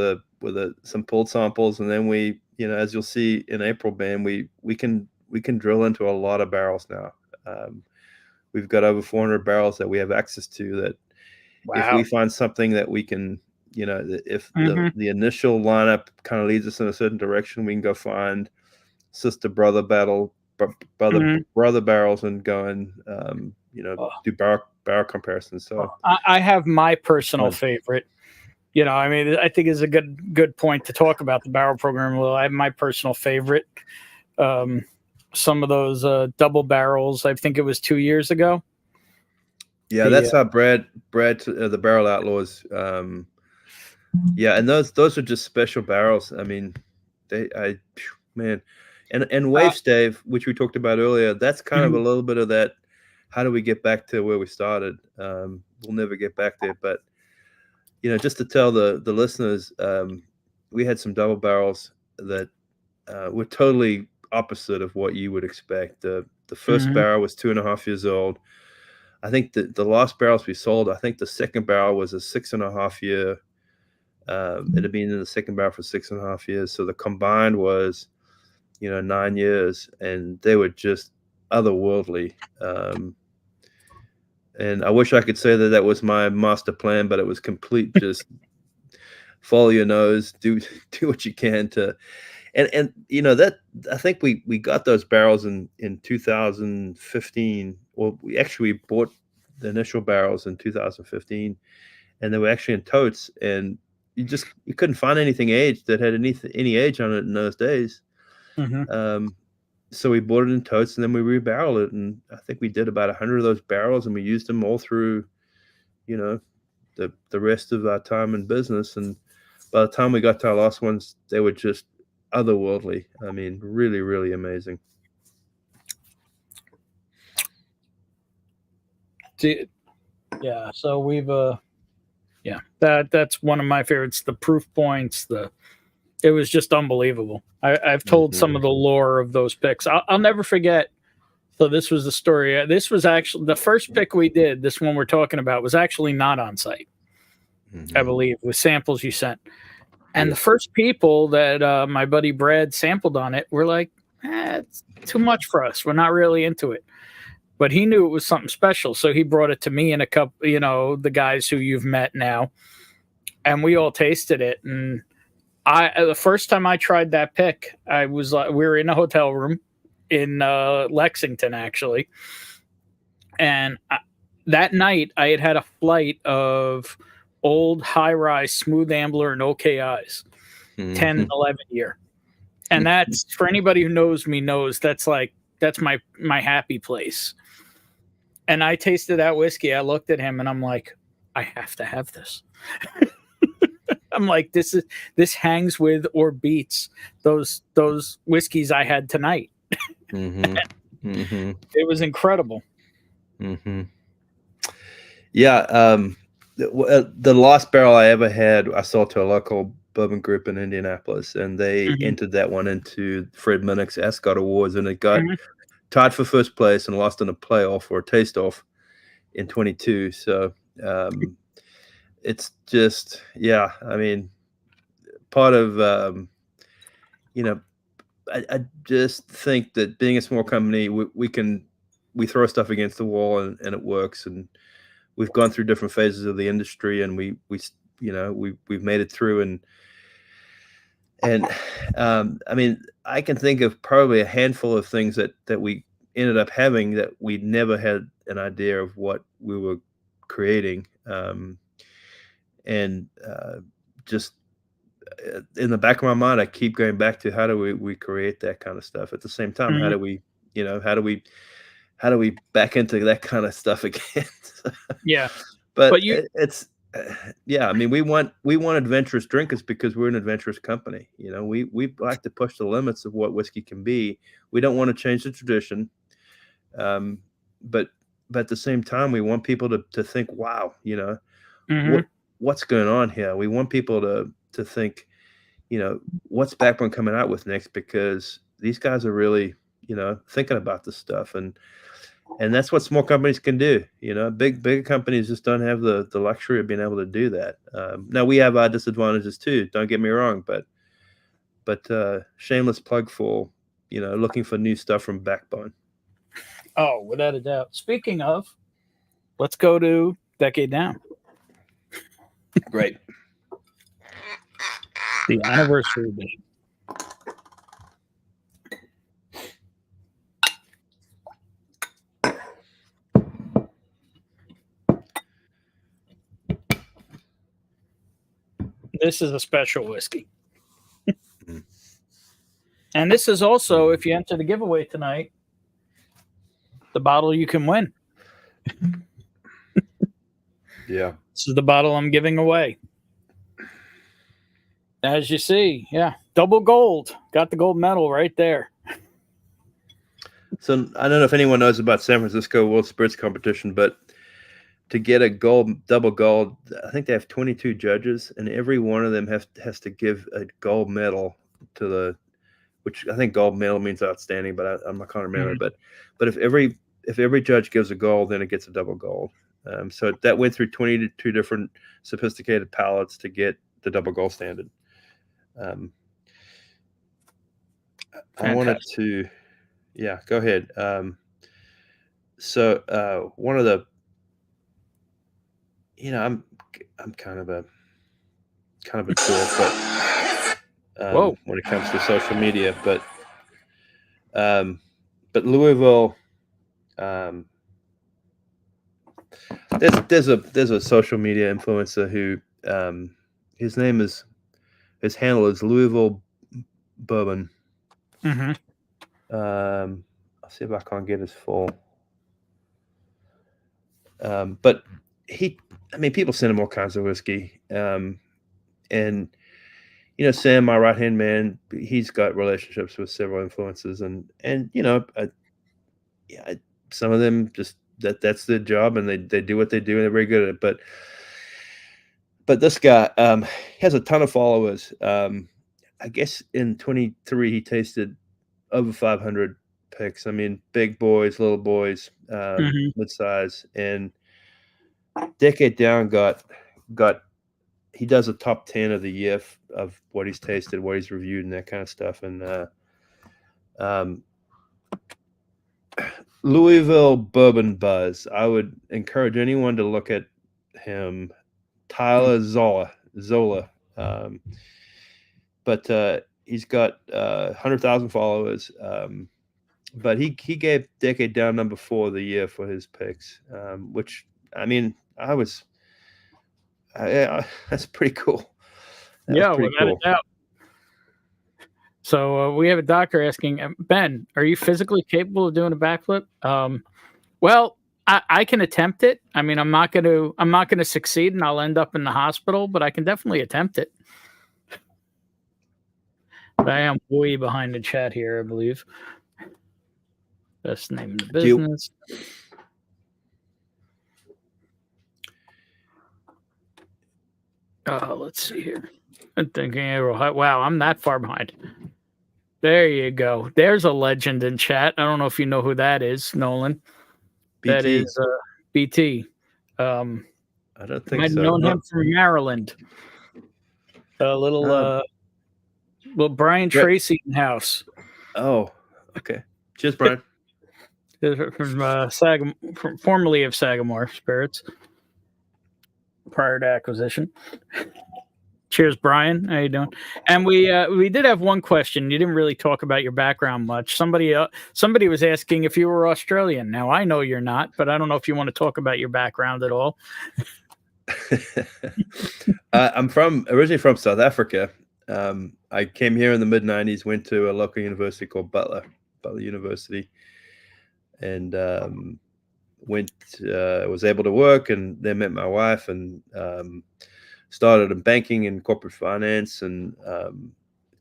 some pulled samples, and then we, as you'll see in April, Ben, we can drill into a lot of barrels now. We've got over 400 barrels that we have access to. That if we find something that we can, if the initial lineup kind of leads us in a certain direction, we can go find sister brother barrels and go and do barrel comparisons. So I have my personal favorite. I think is a good point to talk about the barrel program. Well, I have my personal favorite. Some of those double barrels, I think it was 2 years ago. Yeah, that's how Brad, the Barrel Outlaws. And those are just special barrels. I mean, and Wave Stave, which we talked about earlier, that's kind of a little bit of that. How do we get back to where we started? We'll never get back there, but just to tell the listeners, we had some double barrels that were totally opposite of what you would expect. The first barrel was 2.5 years old. I think the last barrels we sold, I think the second barrel was a 6.5 year. It had been in the second barrel for 6.5 years. So the combined was 9 years, and they were just otherworldly. And I wish I could say that was my master plan, but it was complete just follow your nose, do what you can to, and that I think we got those barrels in 2015. Well, we bought the initial barrels in 2015, and they were actually in totes, and you couldn't find anything aged that had any age on it in those days. So we bought it in totes, and then we rebarreled it, and I think we did about 100 of those barrels, and we used them all through, the rest of our time in business. And by the time we got to our last ones, they were just otherworldly. I mean, really, really amazing. Yeah. So we've, that's one of my favorites. The proof points, it was just unbelievable. I've told some of the lore of those picks. I'll never forget. So this was the story. This was actually the first pick we did. This one we're talking about was actually not on site, I believe, with samples you sent. And the first people that my buddy Brad sampled on it were like, it's too much for us. We're not really into it. But he knew it was something special. So he brought it to me and a couple, the guys who you've met now. And we all tasted it. And the first time I tried that pick, I was we were in a hotel room in Lexington, actually. And that night I had a flight of old high-rise Smooth Ambler and OKIs, 10, 11 year. And that's, for anybody who knows me knows, that's my happy place. And I tasted that whiskey. I looked at him and I'm like, I have to have this. I'm like, this hangs with or beats those whiskeys I had tonight. It was incredible. Yeah. The last barrel I ever had, I sold to a local bourbon group in Indianapolis, and they entered that one into Fred Minnick's Ascot Awards, and it got tied for first place and lost in a playoff or a taste-off in 22. So it's just, I mean, part of, I just think that being a small company, we throw stuff against the wall and it works. And we've gone through different phases of the industry, and we've made it through. And I mean, I can think of probably a handful of things that we ended up having that we never had an idea of what we were creating. Just in the back of my mind, I keep going back to how do we create that kind of stuff. At the same time, how do we back into that kind of stuff again? but it's I mean, we want adventurous drinkers because we're an adventurous company. We like to push the limits of what whiskey can be. We don't want to change the tradition, but at the same time, we want people to think, wow, what's going on here? We want people to think, what's Backbone coming out with next, because these guys are really, thinking about this stuff. And that's what small companies can do. Big companies just don't have the luxury of being able to do that. Now we have our disadvantages too. Don't get me wrong, but shameless plug for, looking for new stuff from Backbone. Oh, without a doubt. Speaking of, let's go to Decade Down. Great. The anniversary edition. This is a special whiskey. And this is also, if you enter the giveaway tonight, the bottle you can win. Yeah. This is the bottle I'm giving away. As you see, double gold. Got the gold medal right there. So I don't know if anyone knows about San Francisco World Spirits Competition, but to get a double gold, I think they have 22 judges, and every one of them has to give a gold medal to which I think gold medal means outstanding, but I can't remember. But if every judge gives a gold, then it gets a double gold. So that went through 22 different sophisticated palates to get the double gold standard. I wanted Fantastic. to, yeah, go ahead. So one of the, I'm kind of a dork, Whoa. when it comes to social media, um, but Louisville, um, there's a social media influencer who, his handle is Louisville Bourbon. Mm-hmm. I'll see if I can't get his full. But people send him all kinds of whiskey. And Sam, my right hand man, he's got relationships with several influencers, and some of them just that's their job, and they do what they do, and they're very good at it. But this guy has a ton of followers. I guess in 23 he tasted over 500 picks. I mean, big boys, little boys, Mm-hmm. mid-size, and Decade Down got he does a top 10 of the year of what he's tasted, what he's reviewed, and that kind of stuff. And Louisville Bourbon Buzz. I would encourage anyone to look at him. Tyler Zola. But he's got 100,000 followers. But he gave Decade Down number 4 of the year for his picks, which that's pretty cool. Yeah, pretty without cool. a doubt. So we have a doctor asking, Ben, are you physically capable of doing a backflip? Well, I can attempt it. I mean, I'm not going to succeed, and I'll end up in the hospital, but I can definitely attempt it. But I am way behind the chat here, I believe. Best name in the business. Let's see here. I'm thinking, wow, I'm that far behind. There you go. There's a legend in chat. I don't know if you know who that is, Nolan. BT. That is BT. I don't think I've so. known him from Maryland. A little Brian Tracy in house. Oh, okay. Cheers, Brian. From formerly of Sagamore Spirits, prior to acquisition. Cheers, Brian. How you doing? And we did have one question. You didn't really talk about your background much. Somebody was asking if you were Australian. Now I know you're not, but I don't know if you want to talk about your background at all. I'm originally from South Africa. I came here in the mid '90s. Went to a local university called Butler University, and was able to work, and then met my wife, and started in banking and corporate finance, and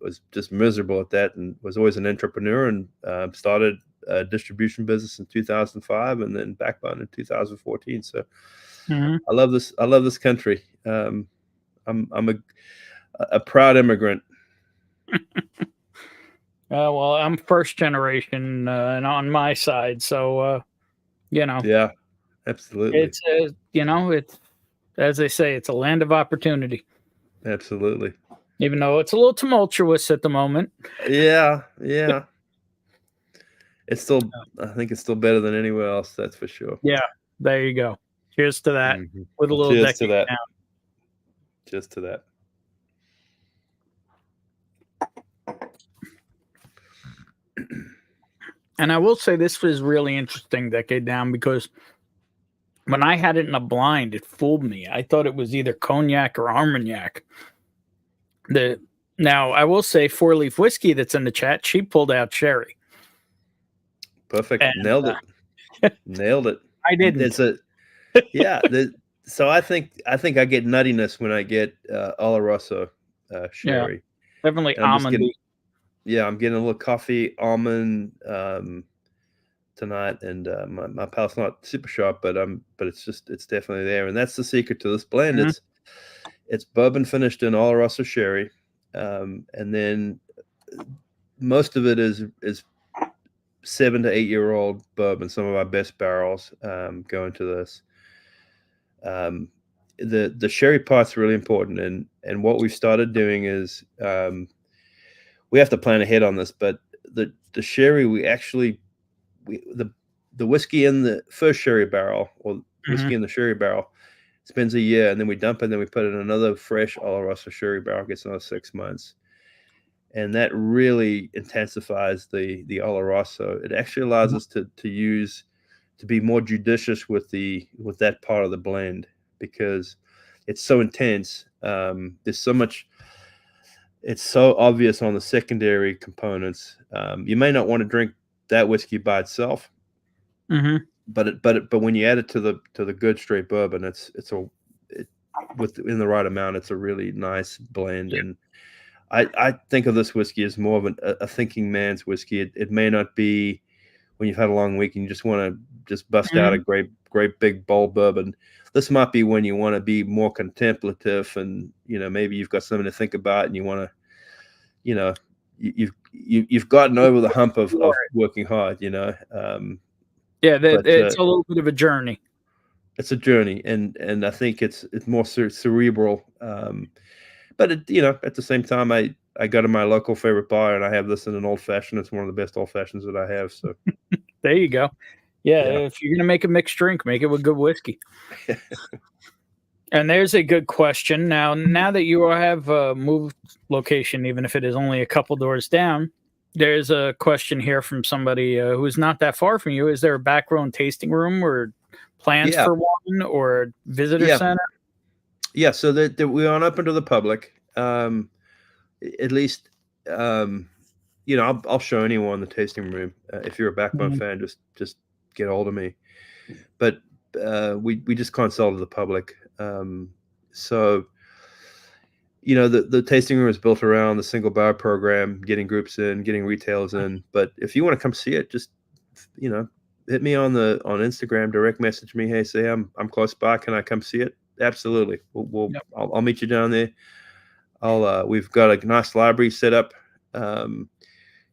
was just miserable at that, and was always an entrepreneur, and started a distribution business in 2005, and then Backbone in 2014. So I love this country. I'm a proud immigrant. Well, I'm first generation and on my side, so Yeah, absolutely. It's it's, as they say, it's a land of opportunity. Absolutely. Even though it's a little tumultuous at the moment. Yeah. It's still, I think it's still better than anywhere else. That's for sure. Yeah, there you go. Cheers to that. Mm-hmm. With a little Cheers to that. down. Cheers to that. And I will say this was really interesting, Decade Down, because when I had it in a blind, it fooled me. I thought it was either cognac or Armagnac. Now, I will say 4 Leaf Whiskey that's in the chat, she pulled out sherry. Perfect. And, Nailed it. Nailed it. I didn't. So I think I get nuttiness when I get Oloroso sherry. Yeah, definitely almondy. I'm getting a little coffee, almond tonight, and my palate's not super sharp, but it's definitely there, and that's the secret to this blend. Mm-hmm. It's bourbon finished in Oloroso sherry, and then most of it is 7 to 8 year old bourbon. Some of our best barrels go into this. The sherry part's really important, and what we've started doing is we have to plan ahead on this, but the sherry, the whiskey in the first sherry barrel, or whiskey in the sherry barrel, spends a year, and then we dump it, and then we put it in another fresh Oloroso sherry barrel, gets another 6 months. And that really intensifies the Oloroso. It actually allows us to be more judicious with that part of the blend, because it's so intense. There's so much. It's so obvious on the secondary components. You may not want to drink that whiskey by itself, but when you add it to the good straight bourbon, within the right amount, it's a really nice blend. And I think of this whiskey as more of a thinking man's whiskey. It may not be when you've had a long week and you just want to just bust out a great big bold bourbon. This might be when you want to be more contemplative, and maybe you've got something to think about, and you want to, you've gotten over the hump of working hard. It's a little bit of a journey. It's a journey, and I think it's more cerebral. But at the same time, I go to my local favorite bar, and I have this in an old fashioned. It's one of the best old fashions that I have. So there you go. Yeah, if you're gonna make a mixed drink, make it with good whiskey. And there's a good question. Now that you have moved location, even if it is only a couple doors down, there's a question here from somebody who's not that far from you. Is there a background tasting room or plans for one, or visitor center? Yeah, so that we aren't open to the public. At least, I'll show anyone the tasting room. If you're a Backbone fan, just get hold of me. But we just can't sell to the public. So the tasting room is built around the single bar program, getting groups in, getting retailers in. But if you want to come see it, just hit me on Instagram, direct message me. Hey, say I'm close by. Can I come see it? Absolutely. I'll meet you down there. We've got a nice library set up, and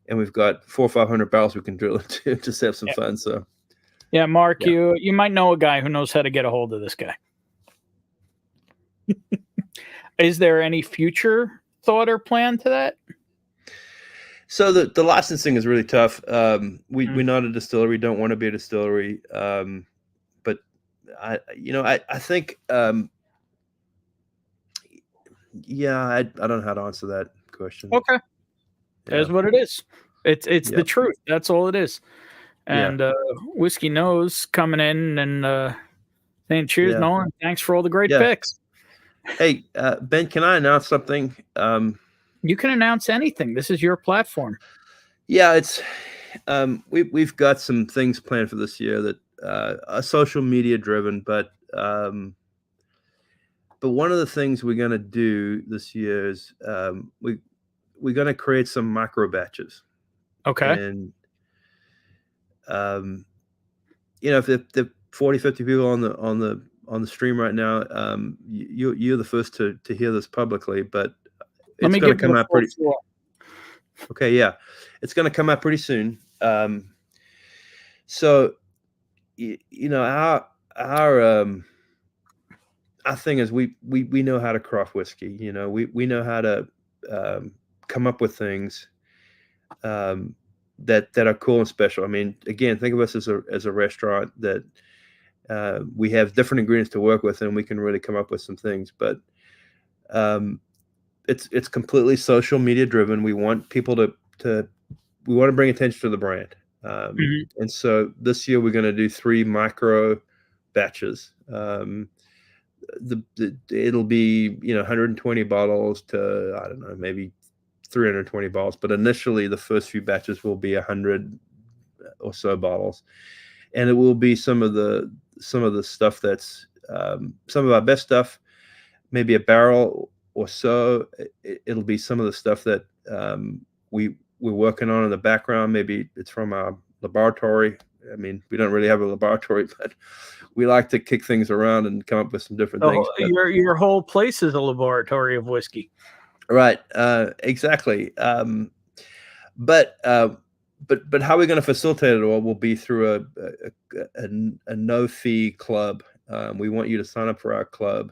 we've got 400 or 500 barrels we can drill into. Just have some fun. So, Mark, you might know a guy who knows how to get a hold of this guy. Is there any future thought or plan to that? So the licensing is really tough. We're not a distillery. Don't want to be a distillery. But I think, I don't know how to answer that question. Okay. That's what it is. It's the truth. That's all it is. And Whiskey Nose coming in and saying, cheers, Nolan. Thanks for all the great picks. Hey, Ben, can I announce something? You can announce anything. This is your platform. Yeah, it's we've got some things planned for this year that are social media driven, but one of the things we're going to do this year is we're going to create some micro batches. Okay. And if the 40, 50 people on the stream right now, you're the first to hear this publicly, but it's going to come out pretty. Okay, yeah, it's going to come out pretty soon. So, our thing is we know how to craft whiskey. We know how to come up with things that are cool and special. I mean, again, think of us as a restaurant that we have different ingredients to work with, and we can really come up with some things. But it's completely social media driven. We want people to bring attention to the brand. And so this year we're going to do 3 micro batches. It'll be 120 bottles to, I don't know, maybe 320 bottles. But initially the first few batches will be 100 or so bottles, and it will be some of the stuff that's some of our best stuff, maybe a barrel or so. It'll be some of the stuff that we're working on in the background. Maybe it's from our laboratory. I mean, we don't really have a laboratory, but we like to kick things around and come up with some different things. Your whole place is a laboratory of whiskey. Right. Exactly. But how we're going to facilitate it all will be through a no-fee club. We want you to sign up for our club.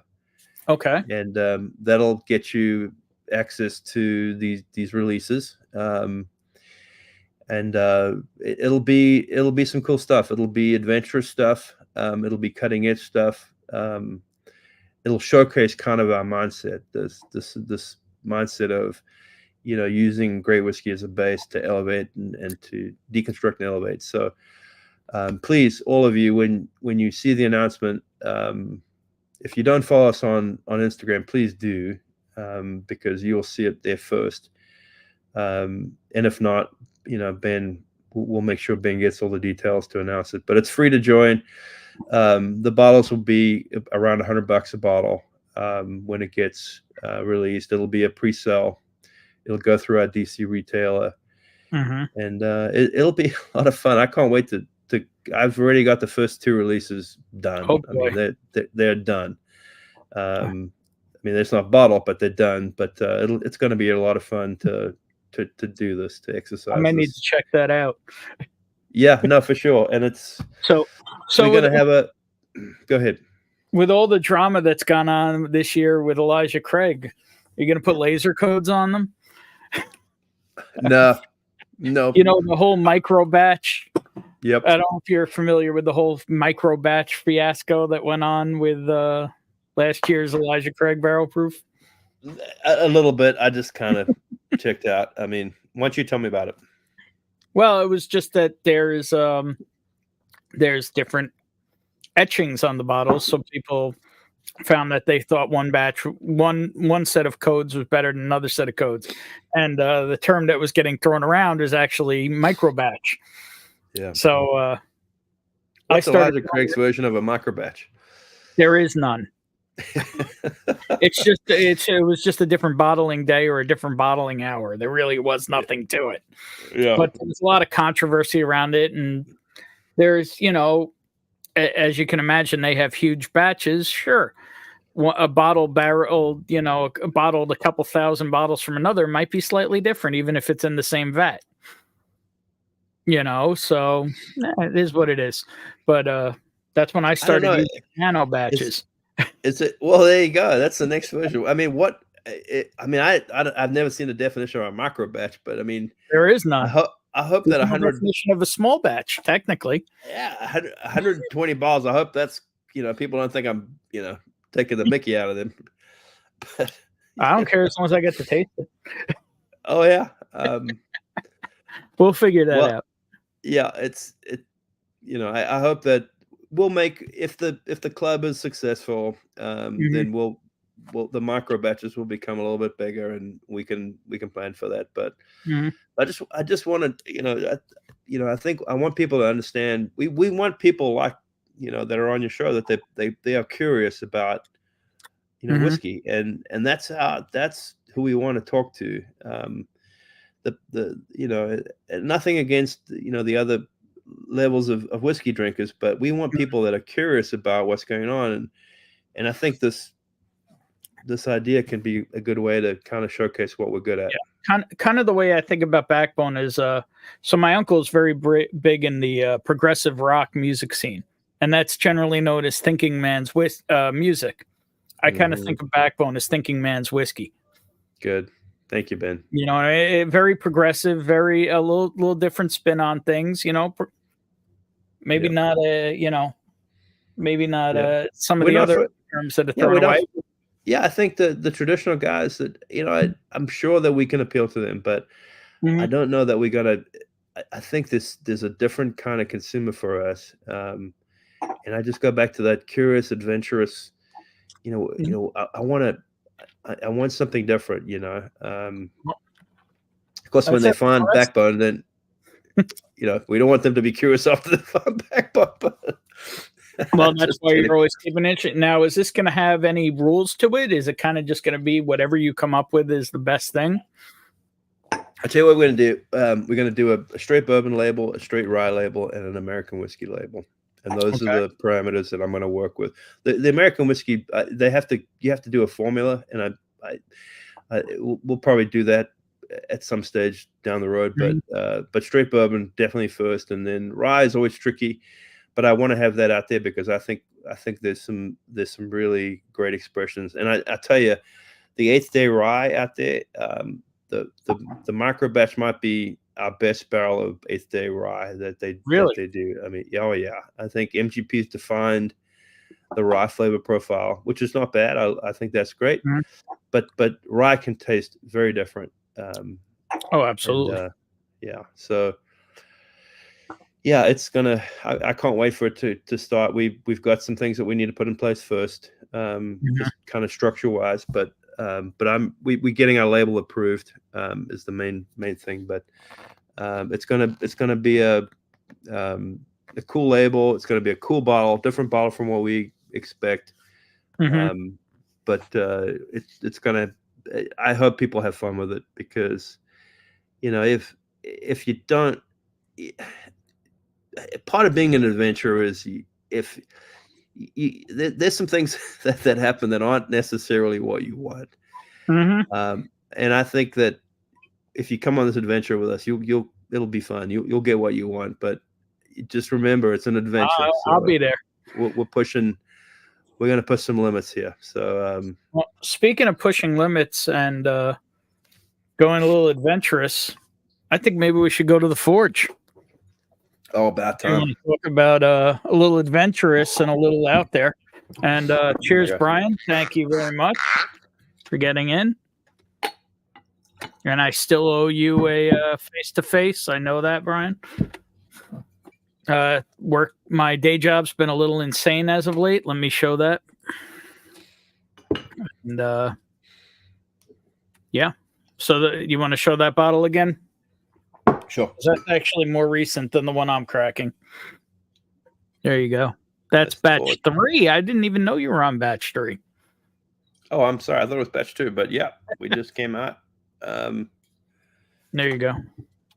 Okay. And that'll get you access to these releases. and it'll be some cool stuff. It'll be adventurous stuff. It'll be cutting edge stuff. It'll showcase kind of our mindset. This mindset of, using great whiskey as a base to elevate and to deconstruct and elevate. So please, all of you, when you see the announcement, if you don't follow us on Instagram, please do, because you'll see it there first. And if not, Ben, we'll make sure Ben gets all the details to announce it. But it's free to join. The bottles will be around $100 a bottle when it gets released. It'll be a pre-sale. It'll go through our DC retailer, and it'll be a lot of fun. I can't wait to. I've already got the first 2 releases done. Oh, I mean, they're done. I mean, it's not bottled, but they're done. But it's going to be a lot of fun to do this, to exercise. I may need to check that out. Yeah, no, for sure. And it's so we're going to have a. Go ahead. With all the drama that's gone on this year with Elijah Craig, are you going to put laser codes on them? No. The whole micro batch. Yep. I don't know if you're familiar with the whole micro batch fiasco that went on with last year's Elijah Craig barrel proof. A little bit. I just kind of checked out. I mean, why don't you tell me about it? Well, it was just that there's different etchings on the bottles, so people found that they thought one set of codes was better than another set of codes, and the term that was getting thrown around is actually micro batch. Yeah. So what's Elijah Craig's version of a micro batch? There is none. It was just a different bottling day or a different bottling hour. There really was nothing to it. Yeah. But there's a lot of controversy around it, and there's, as you can imagine, they have huge batches. Sure, a bottled barrel, bottled a couple thousand bottles from another might be slightly different, even if it's in the same vat. So it is what it is. But that's when I started using nano batches. Is it? Well, there you go. That's the next version. I mean, I've never seen a definition of a micro batch, but I mean, there is none. I hope that 100 definition of a small batch, technically. Yeah, 120 balls. I hope that's people don't think I'm taking the Mickey out of them. But, I don't care as long as I get to taste it. Oh yeah. We'll figure that out. Yeah, I hope that we'll make, if the club is successful, then the micro batches will become a little bit bigger, and we can plan for that. But I just want to, I think I want people to understand. We want people like that are on your show, that they are curious about whiskey, and that's who we want to talk to. Nothing against the other levels of whiskey drinkers, but we want people that are curious about what's going on, and I think this idea can be a good way to kind of showcase what we're good at. Yeah. Kind of the way I think about Backbone is so my uncle is very big in the progressive rock music scene, and that's generally known as thinking man's music. I kind of think of Backbone as thinking man's whiskey. Good. Thank you, Ben. Very progressive, very a little different spin on things. Maybe not some of the other terms that are thrown away. Yeah, I think the traditional guys that I'm sure that we can appeal to them, but I don't know that we gotta. I think there's a different kind of consumer for us, and I just go back to that curious, adventurous. I want something different, Of course, when they find Backbone, then we don't want them to be curious after they find Backbone. But well, that's why you're always keeping it. Now, is this going to have any rules to it? Is it kind of just going to be whatever you come up with is the best thing? I tell you what we're going to do. We're going to do a straight bourbon label, a straight rye label, and an American whiskey label. And those are the parameters that I'm going to work with. The American whiskey, you have to do a formula, and we'll probably do that at some stage down the road. But straight bourbon definitely first, and then rye is always tricky. But I want to have that out there because I think there's some really great expressions. And I tell you, the 8th Day rye out there, the micro batch might be our best barrel of 8th Day rye that they do. I mean, oh yeah, I think MGP's defined the rye flavor profile, which is not bad. I think that's great, but rye can taste very different. Oh, absolutely. Yeah. So yeah, it's gonna. I can't wait for it to start. We've got some things that we need to put in place first, just kind of structure wise. But we getting our label approved is the main thing. But it's gonna be a cool label. It's gonna be a cool bottle, different bottle from what we expect. But it's gonna. I hope people have fun with it because, if you don't. Part of being an adventurer is there's some things that happen that aren't necessarily what you want. And I think that if you come on this adventure with us, it'll be fun. You'll get what you want, but just remember it's an adventure. I'll be there. We're going to push some limits here. So, well, speaking of pushing limits and going a little adventurous, I think maybe we should go to the forge. Oh, about time. I want to talk about a little adventurous and a little out there. And cheers, Brian. Thank you very much for getting in. And I still owe you a face-to-face. I know that, Brian. My day job's been a little insane as of late. Let me show that. And yeah. So you want to show that bottle again? Sure. That's actually more recent than the one I'm cracking. There you go. That's batch 3. I didn't even know you were on batch 3. Oh, I'm sorry. I thought it was batch 2, but yeah, we just came out. There you go.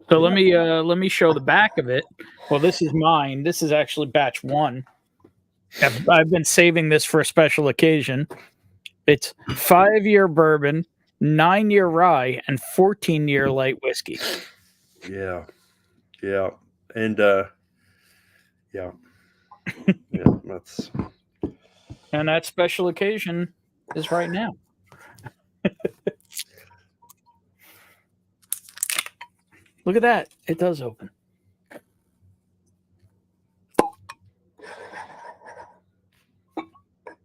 So let me show the back of it. Well, this is mine. This is actually batch 1. I've been saving this for a special occasion. It's 5-year bourbon, 9-year rye, and 14-year light whiskey. Yeah. And yeah. And that special occasion is right now. Look at that. It does open.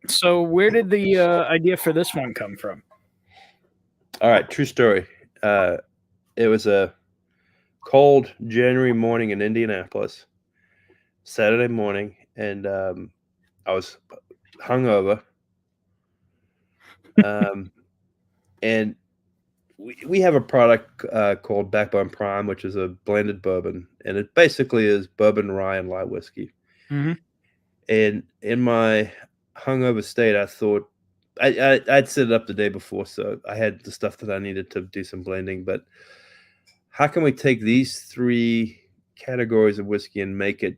So where did the idea for this one come from? All right, true story. It was a cold January morning in Indianapolis, Saturday morning, and I was hungover. And we have a product called Backbone Prime, which is a blended bourbon, and it basically is bourbon, rye, and light whiskey. And in my hungover state, I thought I'd set it up the day before, so I had the stuff that I needed to do some blending. But how can we take these 3 categories of whiskey and make it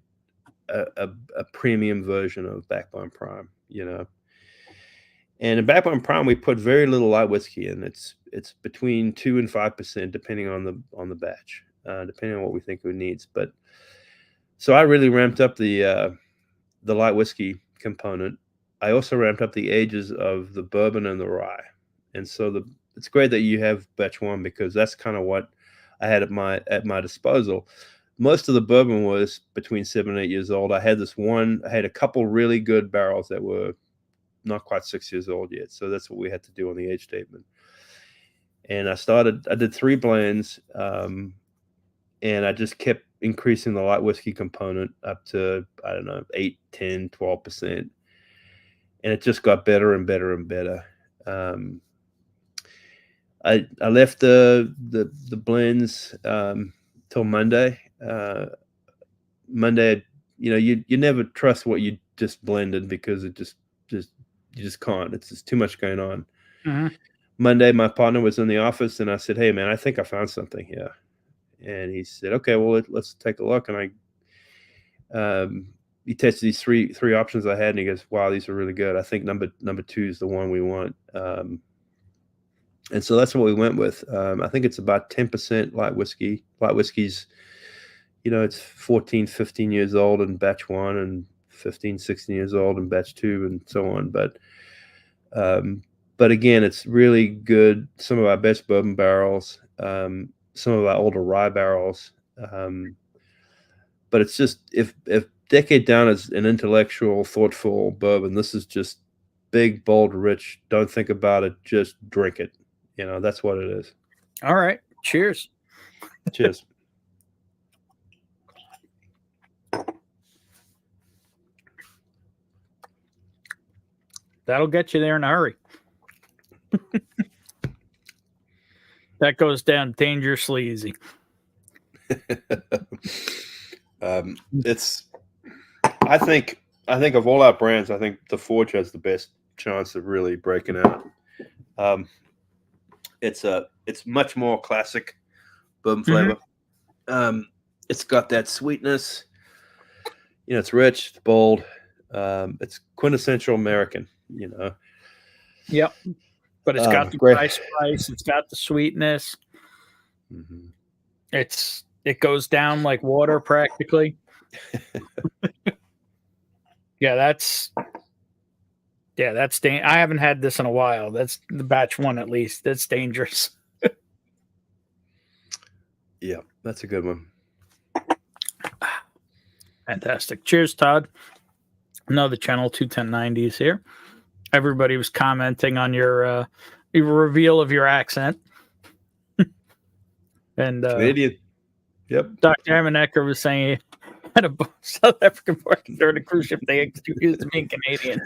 a premium version of Backbone Prime? And in Backbone Prime, we put very little light whiskey in. It's between 2 and 5%, depending on the batch, depending on what we think it needs. But so I really ramped up the light whiskey component. I also ramped up the ages of the bourbon and the rye. And so it's great that you have batch 1 because that's kind of what I had at my disposal. Most of the bourbon was between 7 and 8 years old. I had a couple really good barrels that were not quite 6 years old yet. So that's what we had to do on the age statement. And I did 3 blends, and I just kept increasing the light whiskey component up to, 8, 10, 12%. And it just got better and better and better. I left the blends till Monday. Monday, you never trust what you just blended because it you just can't. It's just too much going on. Monday, my partner was in the office, and I said, "Hey, man, I think I found something here." And he said, "Okay, well, let's take a look." And he tested these three options I had, and he goes, "Wow, these are really good. I think number 2 is the one we want." And so that's what we went with. I think it's about 10% light whiskey. Light whiskey's, it's 14, 15 years old in batch 1 and 15, 16 years old in batch 2 and so on. But again, it's really good. Some of our best bourbon barrels. some of our older rye barrels. But it's just if Decade Down is an intellectual, thoughtful bourbon, this is just big, bold, rich. Don't think about it, just drink it. That's what it is. All right. Cheers. Cheers. That'll get you there in a hurry. That goes down dangerously easy. I think of all our brands, I think the Forge has the best chance of really breaking out. It's much more classic bourbon flavor. It's got that sweetness. It's rich, it's bold. It's quintessential American. Yep. But it's got the dry spice. It's got the sweetness. Mm-hmm. It goes down like water practically. That's I haven't had this in a while. That's the batch one at least. That's dangerous. Yeah, that's a good one. Fantastic. Cheers, Todd. Another channel 21090s here. Everybody was commenting on your reveal of your accent. And Canadian. Yep. Dr. Amenecker was saying he had a South African working during a cruise ship. They accused him of being Canadian.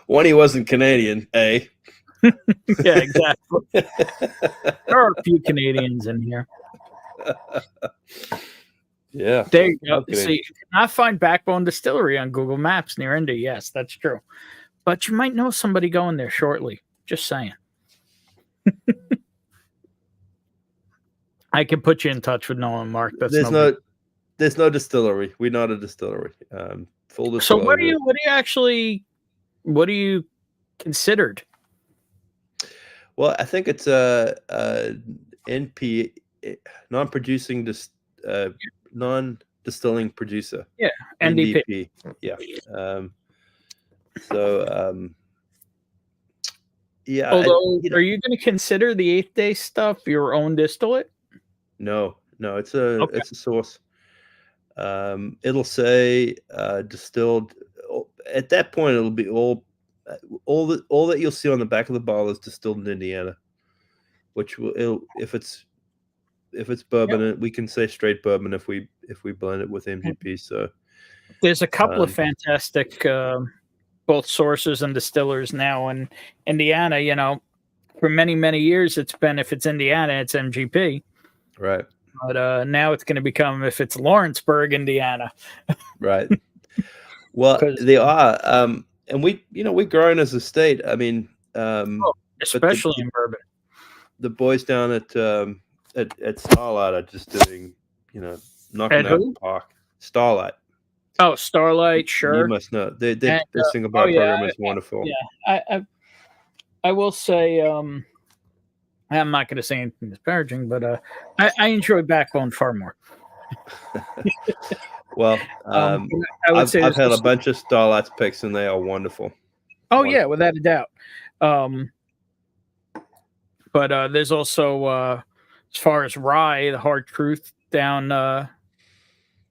One, he wasn't Canadian, eh? Yeah, exactly. There are a few Canadians in here. Yeah. There you go. Okay. See, you cannot find Backbone Distillery on Google Maps near Indy. Yes, that's true. But you might know somebody going there shortly. Just saying. I can put you in touch with Nolan, Mark. There's no distillery. We're not a distillery. Full disclosure. So what do you considered? Well, I think it's NP, non-producing, non-distilling producer. Yeah, NDP. Yeah. Yeah. Although, are you going to consider the 8th Day stuff your own distillate? No, it's a source. It'll say distilled. At that point, it'll be all that you'll see on the back of the bottle is distilled in Indiana, which will if it's bourbon, we can say straight bourbon if we blend it with MGP. So there's a couple of fantastic both sources and distillers now in Indiana. For many years it's been, if it's Indiana, it's MGP. Right. But now it's going to become, if it's Lawrenceburg, Indiana. Right. Well, they are, and we're growing as a state. I mean, especially in bourbon. The boys down at Starlight are just doing, knocking out the park. Starlight. Oh, Starlight, sure. You must know. Their single bar program is wonderful. Yeah, I will say, I'm not going to say anything disparaging, but I enjoy Backbone far more. Well, I would say I've had a bunch of Starlights picks, and they are wonderful. Oh, wonderful. Yeah, without a doubt. But there's also, as far as rye, the Hard Truth down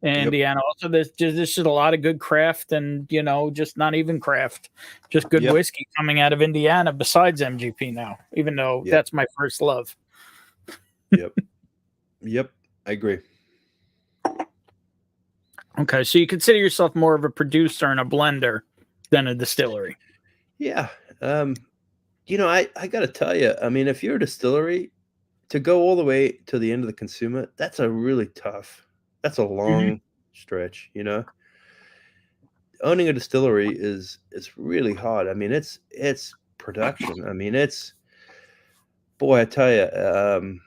in Indiana. Also, there's just a lot of good craft and, just not even craft, just good whiskey coming out of Indiana besides MGP now, even though that's my first love. Yep, I agree. Okay, so you consider yourself more of a producer and a blender than a distillery. Yeah. I got to tell you, I mean, if you're a distillery, to go all the way to the end of the consumer, that's a long stretch, Owning a distillery is really hard. I mean, it's production. I mean, I tell you,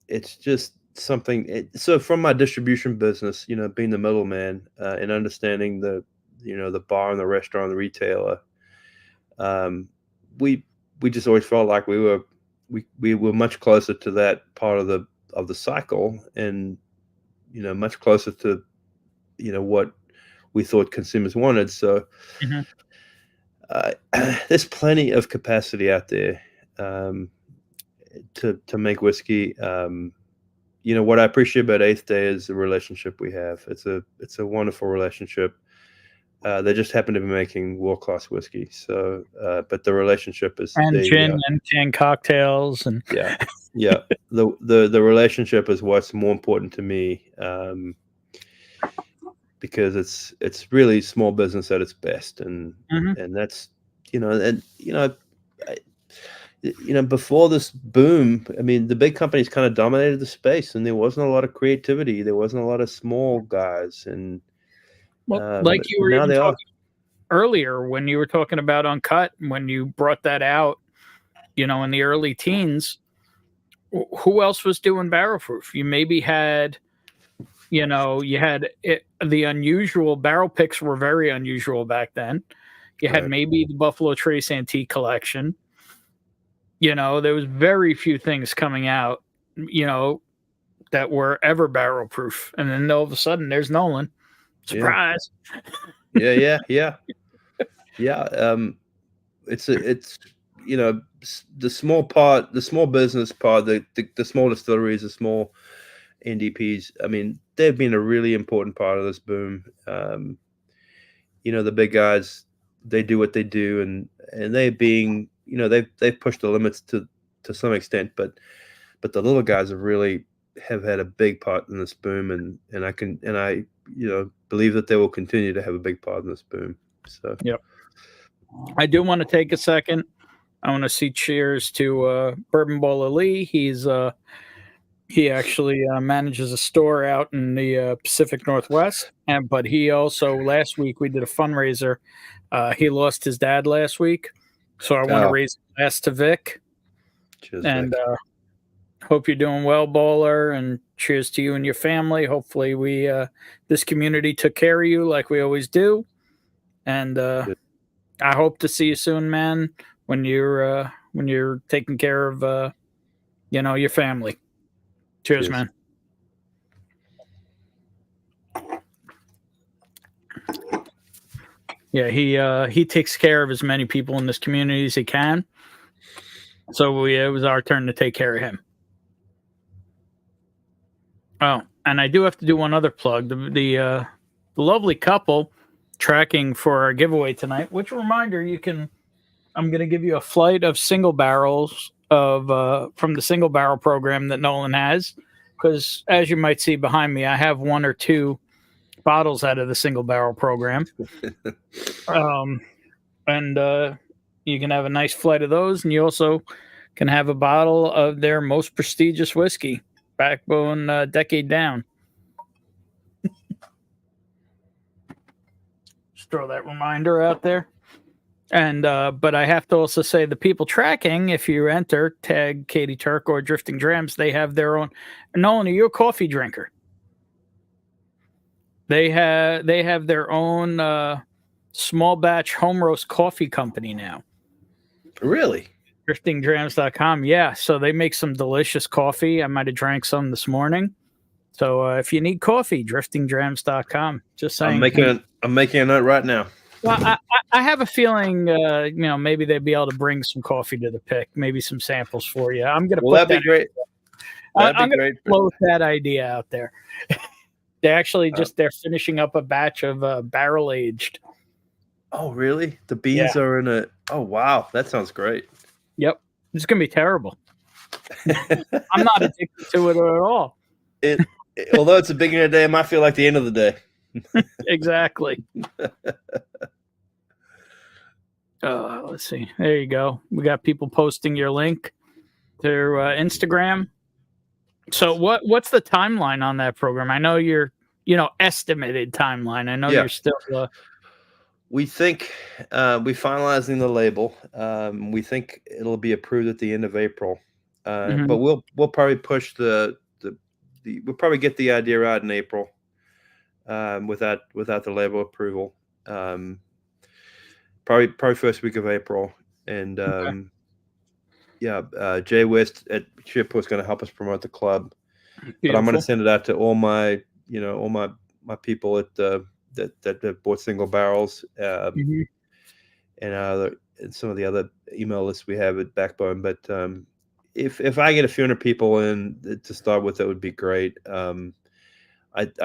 it's just something. So from my distribution business, being the middleman and understanding the bar and the restaurant, the retailer, we just always felt like we were much closer to that part of the cycle, and much closer to what we thought consumers wanted. So there's plenty of capacity out there. to make whiskey. What I appreciate about Eighth Day is the relationship we have. It's a wonderful relationship. They just happen to be making world-class whiskey. So, but the relationship is gin and canned cocktails and yeah. The relationship is what's more important to me, because it's really small business at its best, and that's before this boom, I mean, the big companies kind of dominated the space, and there wasn't a lot of creativity. There wasn't a lot of small guys, and like you were even talking earlier when you were talking about Uncut, when you brought that out, in the early teens, who else was doing barrel proof? You maybe had, you had the unusual barrel picks were very unusual back then. You had maybe the Buffalo Trace Antique Collection. There was very few things coming out, that were ever barrel proof. And then all of a sudden there's Nolan. Surprise. Yeah. It's the small business part, the small distilleries, the small NDPs. I mean, they've been a really important part of this boom. The big guys, they do what they do, and they being, they've pushed the limits to some extent, but the little guys have had a big part in this boom, and I believe that they will continue to have a big part in this boom. So I do want to take a second. I want to see cheers to Bourbon Bowler Lee. He actually manages a store out in the Pacific Northwest, but he also, last week we did a fundraiser. He lost his dad last week, so I want to raise a glass to Vic. Cheers, and Vic. Hope you're doing well, Bowler, and cheers to you and your family. Hopefully this community took care of you like we always do, and I hope to see you soon, man, when you're taking care of your family. Cheers, man. Yeah, he takes care of as many people in this community as he can. So it was our turn to take care of him. Oh, and I do have to do one other plug. The lovely couple tracking for our giveaway tonight, which, reminder, I'm going to give you a flight of single barrels from the single barrel program that Nolan has, because as you might see behind me, I have one or two bottles out of the single barrel program. And you can have a nice flight of those, and you also can have a bottle of their most prestigious whiskey, Backbone Decade Down. Just throw that reminder out there. And but I have to also say, the people tracking, if you enter, tag Katie Turk or Drifting Drams, they have their own. Nolan, are you a coffee drinker? They have their own small batch home roast coffee company now. Really? DriftingDrams.com. Yeah, so they make some delicious coffee. I might have drank some this morning. So if you need coffee, DriftingDrams.com. Just saying. I'm making a note right now. Well, I have a feeling, maybe they'd be able to bring some coffee to the pick, maybe some samples for you. I'm going to that'd be great. I'm going to float that idea out there. They actually they're finishing up a batch of barrel aged. Oh, really? The beans are in a. Oh, wow. That sounds great. Yep. It's going to be terrible. I'm not addicted to it at all. Although it's the beginning of the day, it might feel like the end of the day. Exactly. Let's see. There you go. We got people posting your link to Instagram. So what's the timeline on that program? I know you're, estimated timeline. I know you're still. We think we're finalizing the label. We think it'll be approved at the end of April. But we'll probably push we'll probably get the idea out in April. Without the label approval, probably first week of April, and Jay West at Chip was going to help us promote the club. Beautiful. But I'm going to send it out to all my people that bought single barrels, and some of the other email lists we have at Backbone. But if I get a few hundred people in to start with, that would be great. I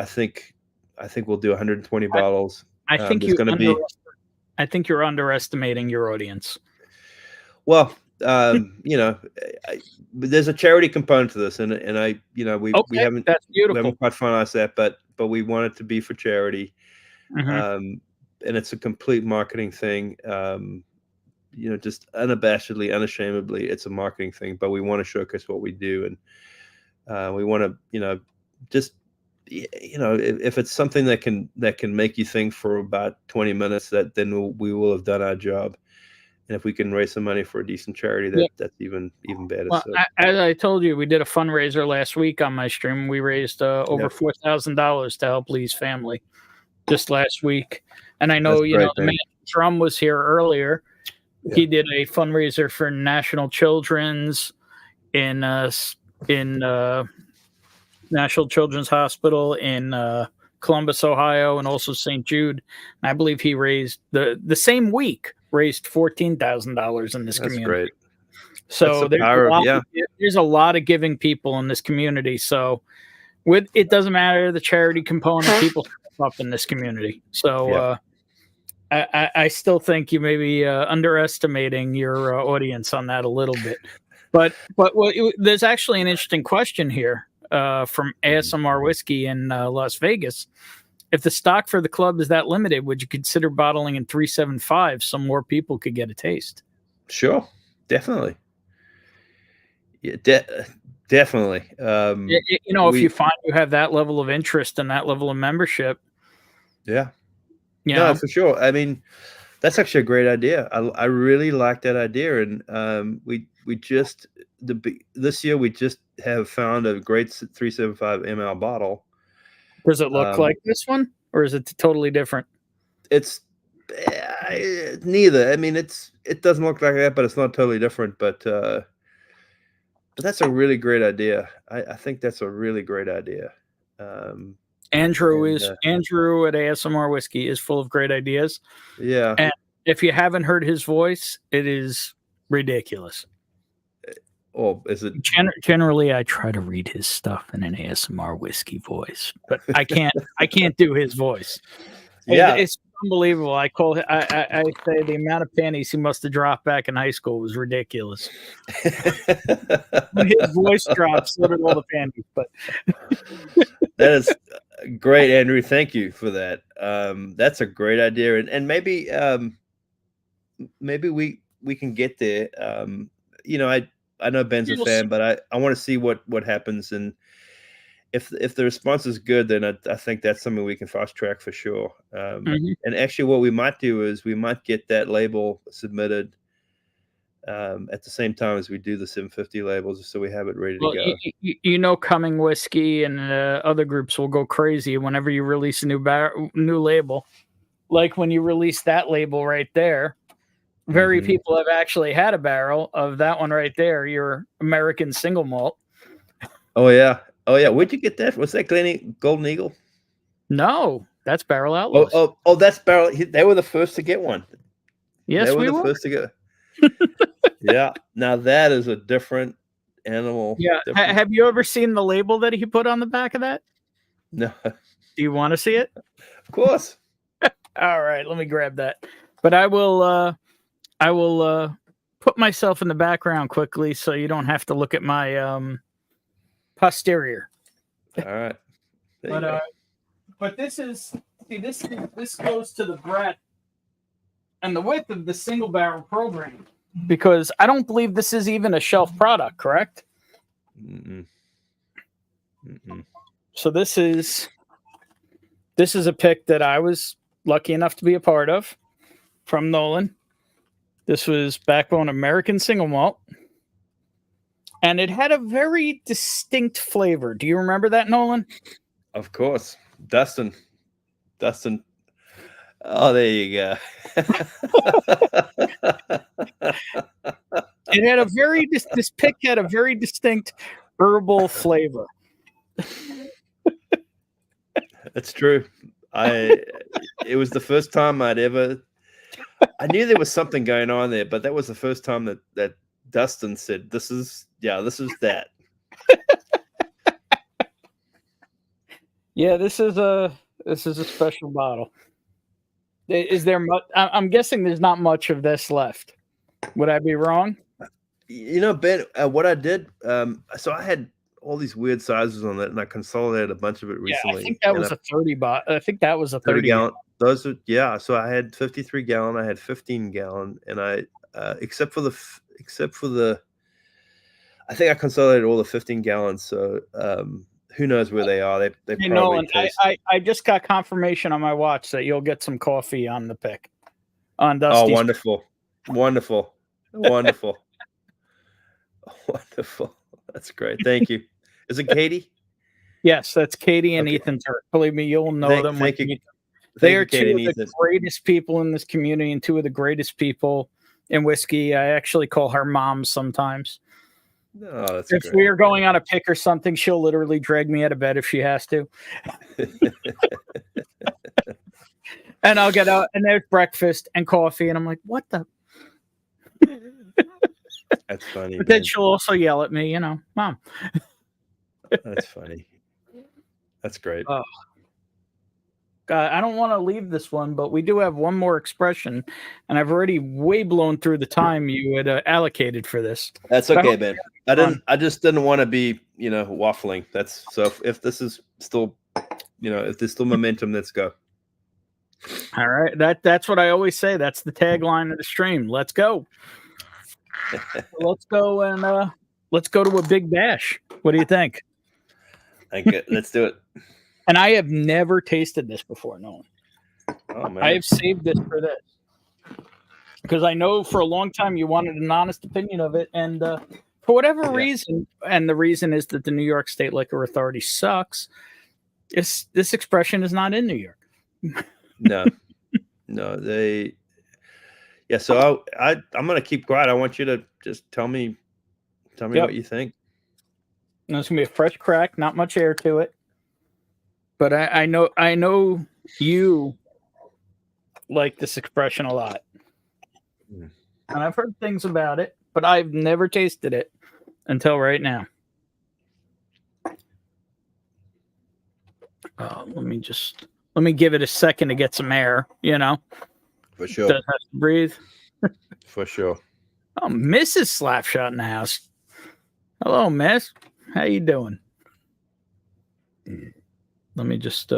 think we'll do 120 bottles. I think there's going to be. I think you're underestimating your audience. Well, there's a charity component to this, and we haven't that's beautiful. We haven't quite finalized that, but we want it to be for charity, Mm-hmm. and it's a complete marketing thing. Just unabashedly, unashamedly, it's a marketing thing. But we want to showcase what we do, and we want to, if it's something that can make you think for about 20 minutes, then we will have done our job. And if we can raise some money for a decent charity, that's even better. Well, so. As I told you, we did a fundraiser last week on my stream. We raised over $4,000 to help Lee's family just last week. And I know, the man Drum was here earlier. Yeah. He did a fundraiser for National Children's in National Children's Hospital in Columbus, Ohio, and also St. Jude. And I believe he raised the same week. Raised $14,000 in this community. Great. So there's a lot of giving people in this community. So it doesn't matter the charity component, people step up in this community. So I still think you may be underestimating your audience on that a little bit. But there's actually an interesting question here from ASMR Whiskey in Las Vegas. If the stock for the club is that limited, would you consider bottling in 375 so more people could get a taste? Sure, definitely. Yeah, definitely. If you find you have that level of interest and that level of membership. Yeah. No, for sure. I mean, that's actually a great idea. I really like that idea. And this year we just have found a great 375 ml bottle. Does it look like this one, or is it totally different? It's neither. I mean, it doesn't look like that, but it's not totally different. But that's a really great idea. I think that's a really great idea. Andrew at ASMR Whiskey is full of great ideas. Yeah. And if you haven't heard his voice, it is ridiculous. Oh, is it? Generally, I try to read his stuff in an ASMR Whiskey voice, but I can't. I can't do his voice. Yeah, it's unbelievable. I say the amount of panties he must have dropped back in high school was ridiculous. When his voice drops, so did all the panties. But that is great, Andrew. Thank you for that. That's a great idea, and maybe we can get there. I know Ben's a fan, but I want to see what happens, and if the response is good, then I think that's something we can fast track for sure. And actually, what we might do is we might get that label submitted at the same time as we do the 750 labels, so we have it ready to go. Cumming Whiskey and other groups will go crazy whenever you release a new label, like when you release that label right there. Very people have actually had a barrel of that one right there. Your American single malt. Oh yeah. Where'd you get that? Was that Golden Eagle? No, that's Barrel Outlaws. Oh, that's Barrel. They were the first to get one. Yes, we were the first to get. Yeah. Now that is a different animal. Yeah. Have you ever seen the label that he put on the back of that? No. Do you want to see it? Of course. All right. Let me grab that. But I will put myself in the background quickly so you don't have to look at my posterior. All right. But this goes to the breadth and the width of the single barrel program, because I don't believe this is even a shelf product, correct? So this is a pick that I was lucky enough to be a part of from Nolan. This was Backbone American Single Malt. And it had a very distinct flavor. Do you remember that, Nolan? Of course. Dustin. Oh, there you go. It had a this pick had a very distinct herbal flavor. That's true. It was the first time I knew there was something going on there, but that was the first time that Dustin said, this is that. Yeah, this is a special bottle. Is there much? I'm guessing there's not much of this left. Would I be wrong? You know, Ben, what I did, so I had all these weird sizes on that, and I consolidated a bunch of it recently. Yeah, I think that was a 30 I think that was a 30 gallon. Those are, yeah. So I had 53 gallon, I had 15 gallon, and I except for the, I think I consolidated all the 15 gallons. So who knows where they are? They Hey, probably Nolan, taste. I just got confirmation on my watch that you'll get some coffee on the pick. On Oh, Dusty's. wonderful, wonderful, wonderful, wonderful. That's great. Thank you. Is it Katie? Yes, that's Katie and Okay. Ethan Turk. Believe me, you'll know them. Thank when you. you meet them. They are Katie two and of the Ethan. greatest people in this community and two of the greatest people in whiskey. I actually call her mom sometimes. Oh, that's If great. we are going on a pick or something, she'll literally drag me out of bed if she has to. And I'll get out, and there's breakfast and coffee, and I'm like, what the? That's funny. But then man. she'll also yell at me, Mom. That's funny. That's great. Oh. I don't want to leave this one, but we do have one more expression, and I've already way blown through the time you had allocated for this. That's I okay, hope Ben. fun. I just didn't want to be, waffling. That's so. If this is still, if there's still momentum, let's go. All right, that's what I always say. That's the tagline of the stream. Let's go. Let's go and let's go to a big bash. What do you think? Let's do it. And I have never tasted this before, Nolan. Oh man. I have saved this for this because I know for a long time you wanted an honest opinion of it, and for whatever reason, and the reason is that the New York State Liquor Authority sucks. This expression is not in New York. No, they. Yeah, so I'm gonna keep quiet. I want you to just tell me what you think. And it's gonna be a fresh crack, not much air to it. But I know you like this expression a lot. Mm. And I've heard things about it, but I've never tasted it until right now. Let me give it a second to get some air, For sure. Does have to breathe. For sure. Oh, Mrs. Slapshot in the house. Hello, Miss. How you doing? Let me just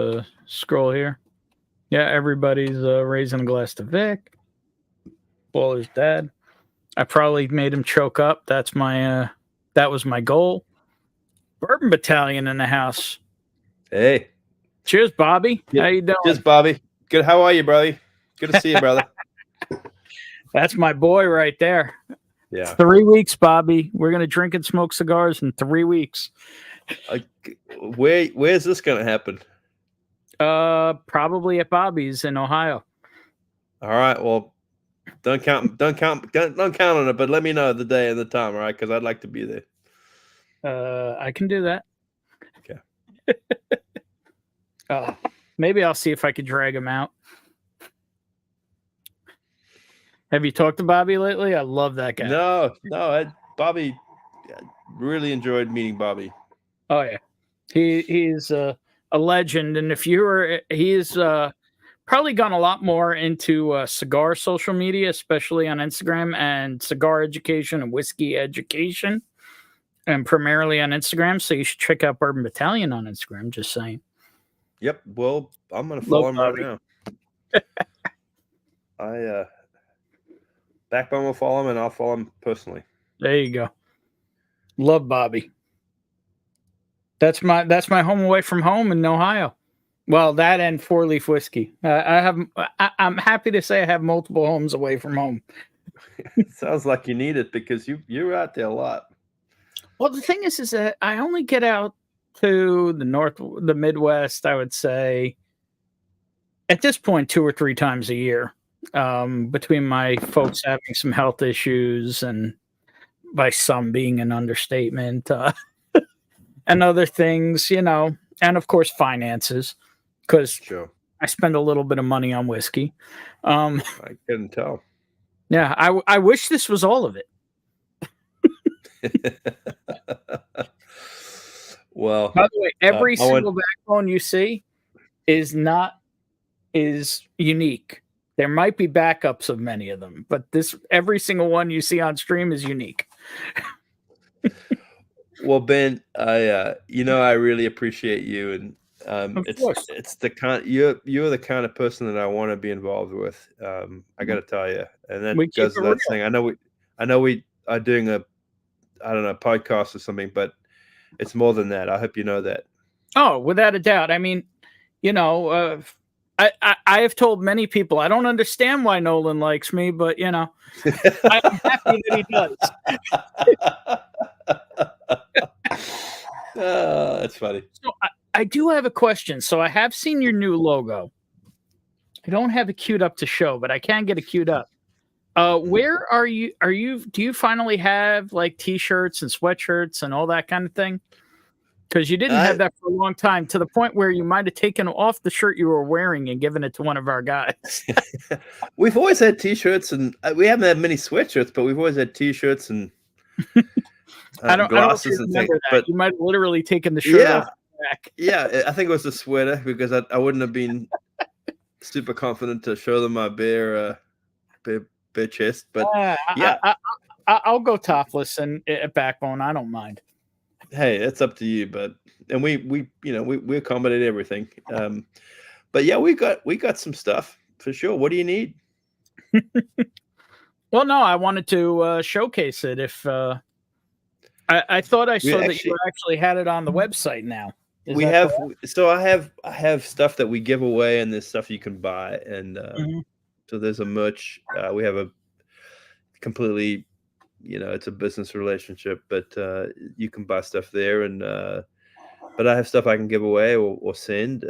scroll here. Yeah, everybody's raising a glass to Vic. Baller's dad. I probably made him choke up. That was my goal. Bourbon Battalion in the house. Hey. Cheers, Bobby. How you doing? Cheers, Bobby. Good. How are you, brother? Good to see you, brother. That's my boy right there. Yeah. 3 weeks, Bobby. We're gonna drink and smoke cigars in 3 weeks. Where's this gonna happen? Probably at Bobby's in Ohio. All right. Well, don't count on it, but let me know the day and the time, all right? Because I'd like to be there. I can do that. Okay. Maybe I'll see if I could drag him out. Have you talked to Bobby lately? I love that guy. No. Bobby, really enjoyed meeting Bobby. Oh yeah, he's a legend, and he's probably gone a lot more into cigar social media, especially on Instagram, and cigar education and whiskey education, and primarily on Instagram. So you should check out Bourbon Battalion on Instagram. Just saying. Yep. Well, I'm gonna follow him right now. Backbone will follow him, and I'll follow him personally. There you go. Love Bobby. That's my home away from home in Ohio. Well, that and 4-leaf whiskey. I'm happy to say I have multiple homes away from home. Sounds like you need it because you're out there a lot. Well, the thing is that I only get out to the Midwest, I would say, at this point, 2 or 3 times a year. Between my folks having some health issues and by some being an understatement, and other things, and of course finances, because Sure. I spend a little bit of money on whiskey. I couldn't tell. Yeah, I wish this was all of it. Well, By the way, every I want. single backbone you see is unique. There might be backups of many of them, but every single one you see on stream is unique. Well, Ben, I really appreciate you, and Of course. it's the kind you're the kind of person that I want to be involved with. I got to tell you, and that We keep goes it without real. saying. I know we are doing I don't know, podcast or something, but it's more than that. I hope you know that. Oh, without a doubt. I mean, I have told many people I don't understand why Nolan likes me, but I'm happy that he does. That's funny. So I do have a question. So I have seen your new logo. I don't have it queued up to show, but I can get it queued up. Where are you? Do you finally have like t-shirts and sweatshirts and all that kind of thing? Because you didn't have that for a long time, to the point where you might have taken off the shirt you were wearing and given it to one of our guys. We've always had t-shirts, and we haven't had many sweatshirts, but we've always had t-shirts and glasses and things. But you might have literally taken the shirt off the back. Yeah, I think it was a sweater, because I wouldn't have been super confident to show them my bare chest. But I'll go topless and at Backbone. I don't mind. Hey, it's up to you, and we accommodate everything. But yeah, we got some stuff for sure. What do you need? Well, no, I wanted to showcase it. If I thought I saw that you actually had it on the website now. We have correct? So I have stuff that we give away, and there's stuff you can buy, and so there's a merch. We have a completely, it's a business relationship, but you can buy stuff there, and but I have stuff I can give away or send.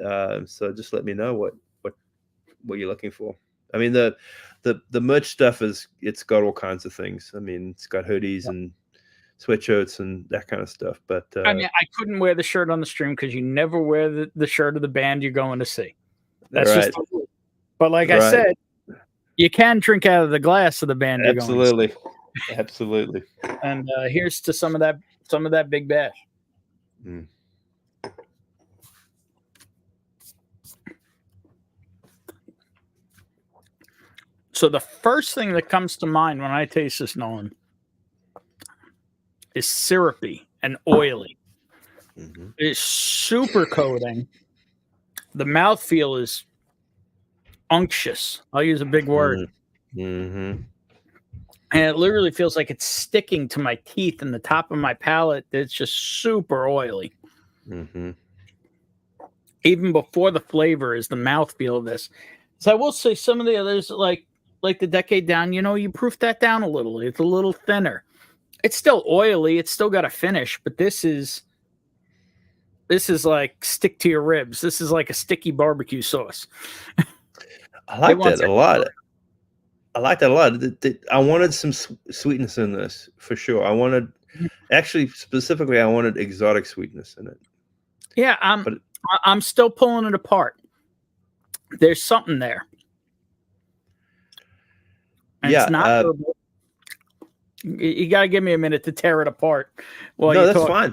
So just let me know what you're looking for. I mean, the merch stuff it's got all kinds of things. I mean, it's got hoodies and sweatshirts and that kind of stuff. But I mean, I couldn't wear the shirt on the stream because you never wear the shirt of the band you're going to see. That's right. Just. But like I said, you can drink out of the glass of the band you're going to see. Absolutely. And here's to some of that Big Bash. Mm. So the first thing that comes to mind when I taste this, Nolan, is syrupy and oily. Mm-hmm. It's super coating. The mouthfeel is unctuous. I'll use a big word. Mm-hmm. And it literally feels like it's sticking to my teeth and the top of my palate. It's just super oily. Mm-hmm. Even before the flavor is the mouthfeel of this. So I will say some of the others, like the Decade Down, you proof that down a little. It's a little thinner. It's still oily. It's still got a finish, but this is like stick to your ribs. This is like a sticky barbecue sauce. I like that a lot. I like that a lot. I wanted some sweetness in this for sure. I wanted exotic sweetness in it. Yeah, I'm still pulling it apart. There's something there. And it's not herbal. You got to give me a minute to tear it apart. No, that's fine.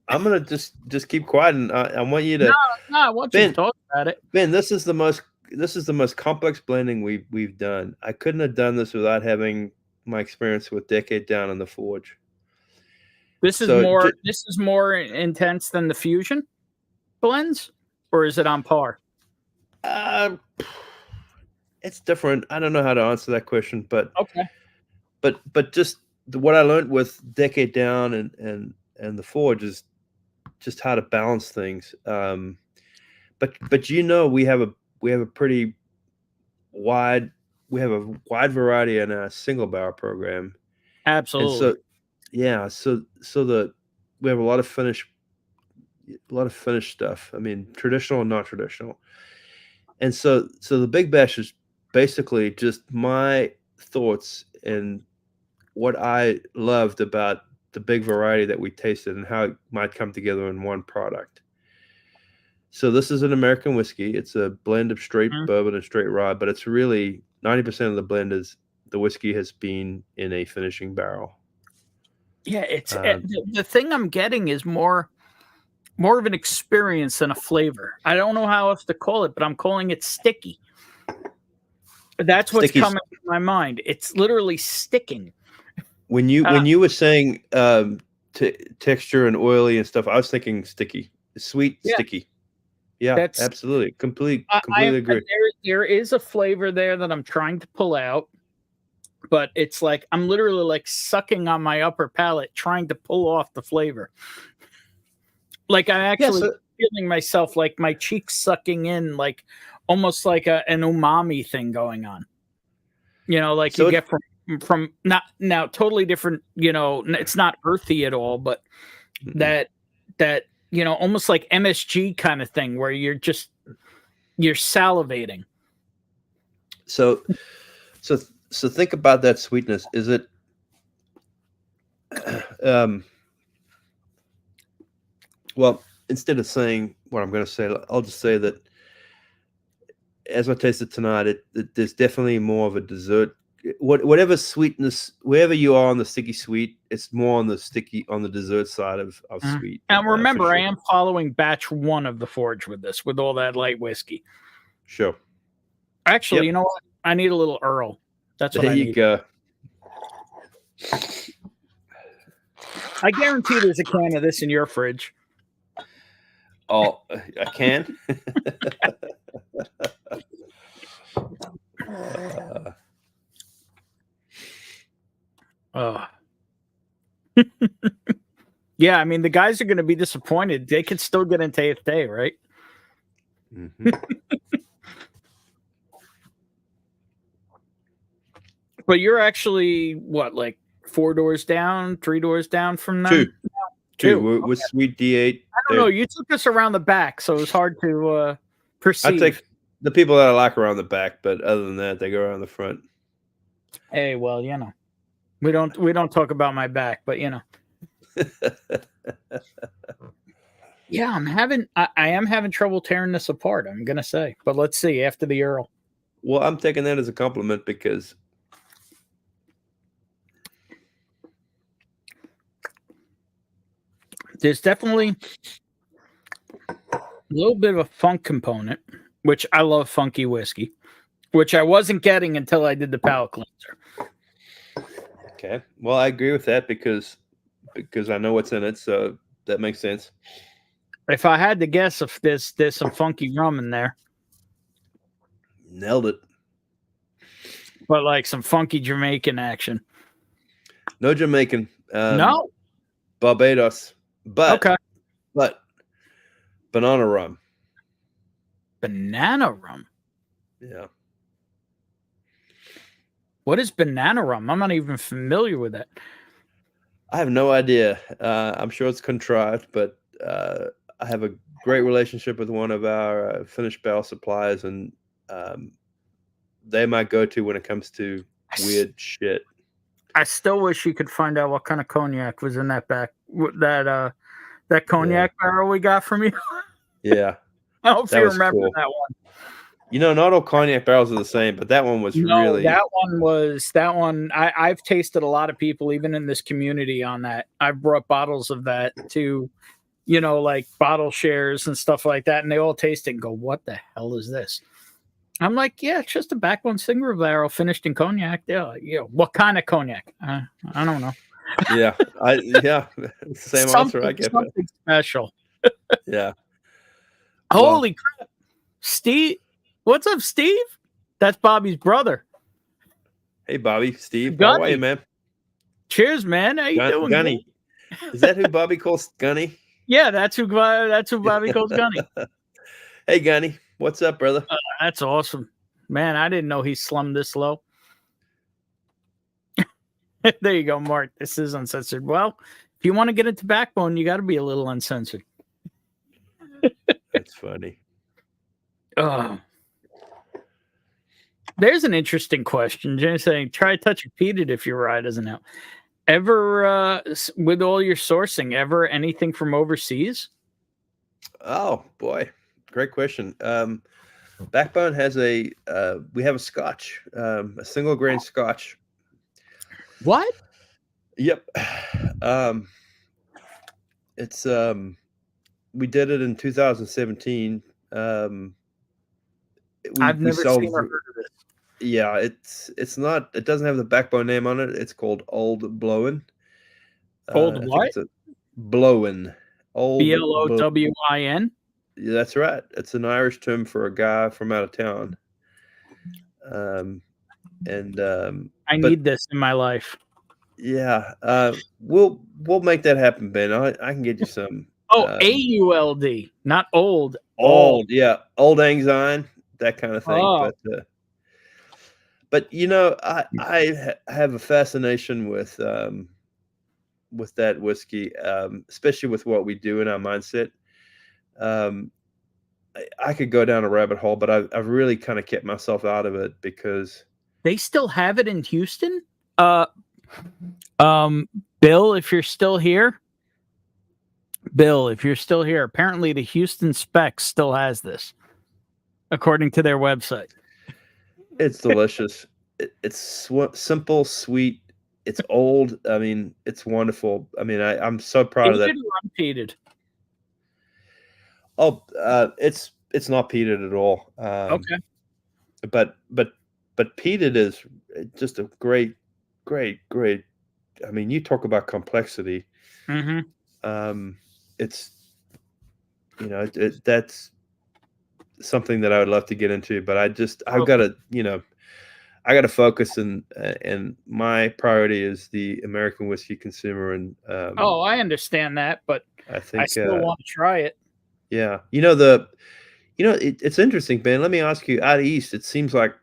I'm gonna just keep quiet, and I want you to. No, I want you to talk about it. Ben, this is the most complex blending we've done. I couldn't have done this without having my experience with Decade Down and the Forge. This is more intense than the Fusion blends, or is it on par? It's different. I don't know how to answer that question, but okay. But just what I learned with Decade Down and the Forge is just how to balance things. But we have a pretty wide variety in our single barrel program. Absolutely. And so we have a lot of finished stuff. I mean, traditional and not traditional. And so the Big Bash is basically just my thoughts and what I loved about the big variety that we tasted and how it might come together in one product. So this is an American whiskey. It's a blend of straight bourbon and straight rye, but it's really 90% of the blend is the whiskey has been in a finishing barrel. Yeah, it's Um, the thing I'm getting is more of an experience than a flavor. I don't know how else to call it, but I'm calling it sticky. That's what's Sticky. coming to my mind. It's literally sticking. When you were saying texture and oily and stuff, I was thinking sticky, sweet, Yeah. sticky. Yeah, That's- absolutely, completely I agree. there is a flavor there that I'm trying to pull out, but it's like I'm literally like sucking on my upper palate, trying to pull off the flavor. Like I'm actually feeling myself, like my cheeks sucking in, like almost like an umami thing going on. You know, like you get from not now totally different. You know, it's not earthy at all, but that you know, almost like MSG kind of thing where you're salivating. So think about that sweetness. Is it well, instead of saying what I'm going to say, I'll just say that as I tasted tonight, there's definitely more of a dessert. Whatever sweetness, wherever you are on the sticky sweet, it's more on the dessert side of sweet. And remember, sure. I am following batch 1 of the Forge with this, with all that light whiskey. Sure. Actually, you know what? I need a little Earl. That's what I need. There you go. I guarantee there's a can of this in your fridge. Oh, I can. Yeah, I mean, the guys are going to be disappointed. They could still get into 8th day, right? Mm-hmm. But you're actually, what, like 4 doors down, 3 doors down from them? Two. We're Sweet D8. I don't know. You took us around the back, so it was hard to perceive. I take the people that I like around the back, but other than that, they go around the front. Hey, well, you know, we don't talk about my back, but you know. Yeah, I am having trouble tearing this apart, I'm gonna say. But let's see after the Earl. Well, I'm taking that as a compliment because there's definitely a little bit of a funk component, which I love funky whiskey, which I wasn't getting until I did the palate cleanser. Okay. Well, I agree with that because I know what's in it, so that makes sense. If I had to guess, if there's some funky rum in there, nailed it. But like some funky Jamaican action. No Jamaican. No. Barbados. But okay. But banana rum. Banana rum. Yeah. What is banana rum? I'm not even familiar with that. I have no idea. I'm sure it's contrived, but I have a great relationship with one of our finished barrel suppliers, and they might go to when it comes to weird shit. I still wish you could find out what kind of cognac was in that that cognac barrel we got from you. Yeah. I hope you remember cool. That one. You know, not all cognac barrels are the same, but that one was really. That one. I've tasted a lot of people, even in this community, on that. I've brought bottles of that to, you know, like bottle shares and stuff like that, and they all taste it and go, "What the hell is this?" I'm like, "Yeah, it's just a Backbone single barrel finished in cognac." Yeah, what kind of cognac? I don't know. Yeah, same answer I get. Something special. Yeah. Holy crap, Steve! What's up, Steve? That's Bobby's brother. Hey, Bobby, Steve. Gunny. How are you, man? Cheers, man. How you doing? Gunny. Is that who Bobby calls Gunny? Yeah, that's who Bobby calls Gunny. Hey, Gunny. What's up, brother? That's awesome. Man, I didn't know he slummed this low. There you go, Mark. This is uncensored. Well, if you want to get into Backbone, you got to be a little uncensored. That's funny. There's an interesting question. Jenny saying, try to touch repeated if your rye doesn't help. Ever, with all your sourcing, ever anything from overseas? Oh, boy. Great question. Backbone has we have a scotch, a single grain scotch. What? Yep. It's we did it in 2017. I've We never sold. seen or heard of it. Yeah, it's not. It doesn't have the Backbone name on it. It's called Old Blowin. Old I think what? it's a Blowin. Old. Blowin. Yeah, that's right. It's an Irish term for a guy from out of town. I But need this in my life. yeah, we'll make that happen, Ben. I can get you some. Oh, AULD, not old. Old, yeah, old anxiety, that kind of thing. Oh. But you know, I have a fascination with that whiskey, especially with what we do in our mindset. I could go down a rabbit hole, but I've really kind of kept myself out of it because They still have it in Houston? Bill, if you're still here. Apparently the Houston Specs still has this, according to their website. it's delicious. It's simple, sweet. It's old. I mean, it's wonderful. I mean, I'm so proud of that. Peated or unpeated? Oh, it's not peated at all. Okay. But peated is just a great. I mean, you talk about complexity. Mm-hmm. It's, you know, that's something that I would love to get into, but I've got to, you know, I got to focus, and my priority is the American whiskey consumer. And I understand that, but I think I still want to try it. Yeah, it's interesting, Ben. Let me ask you. Out east, it seems like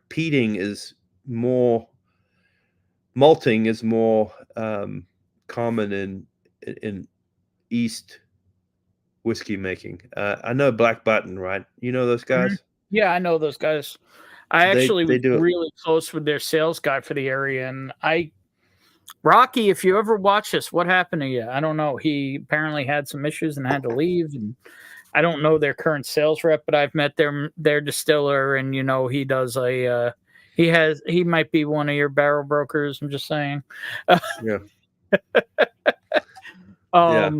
malting is more common in East whiskey making. I know Black Button, right? You know those guys? Mm-hmm. Yeah, I know those guys. I actually was do really close with their sales guy for the area, and Rocky, if you ever watch this, what happened to you? I don't know. He apparently had some issues and had to leave, and I don't know their current sales rep, but I've met their distiller, and he does he might be one of your barrel brokers. I'm just saying. Yeah. Yeah.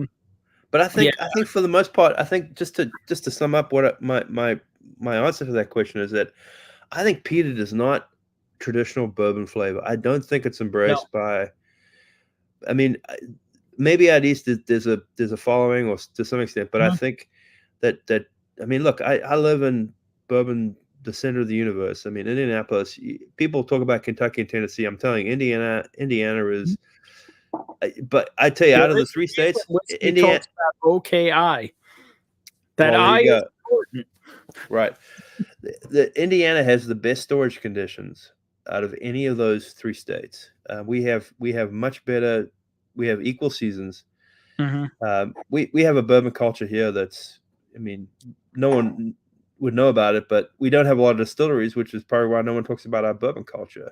But I think for the most part, I think just to sum up what my answer to that question is that I think peated is not traditional bourbon flavor. I don't think it's embraced by. I mean, maybe at least there's a following, or to some extent, but I think that I mean, look, I live in bourbon, the center of the universe. I mean, Indianapolis. People talk about Kentucky and Tennessee. I'm telling you, Indiana is. But I tell you, out of the three states, Indiana talks about OKI. That I is important. Right. The Indiana has the best storage conditions out of any of those three states. We have much better. We have equal seasons. Mm-hmm. We have a bourbon culture here that's. I mean, no one would know about it, but we don't have a lot of distilleries, which is probably why no one talks about our bourbon culture.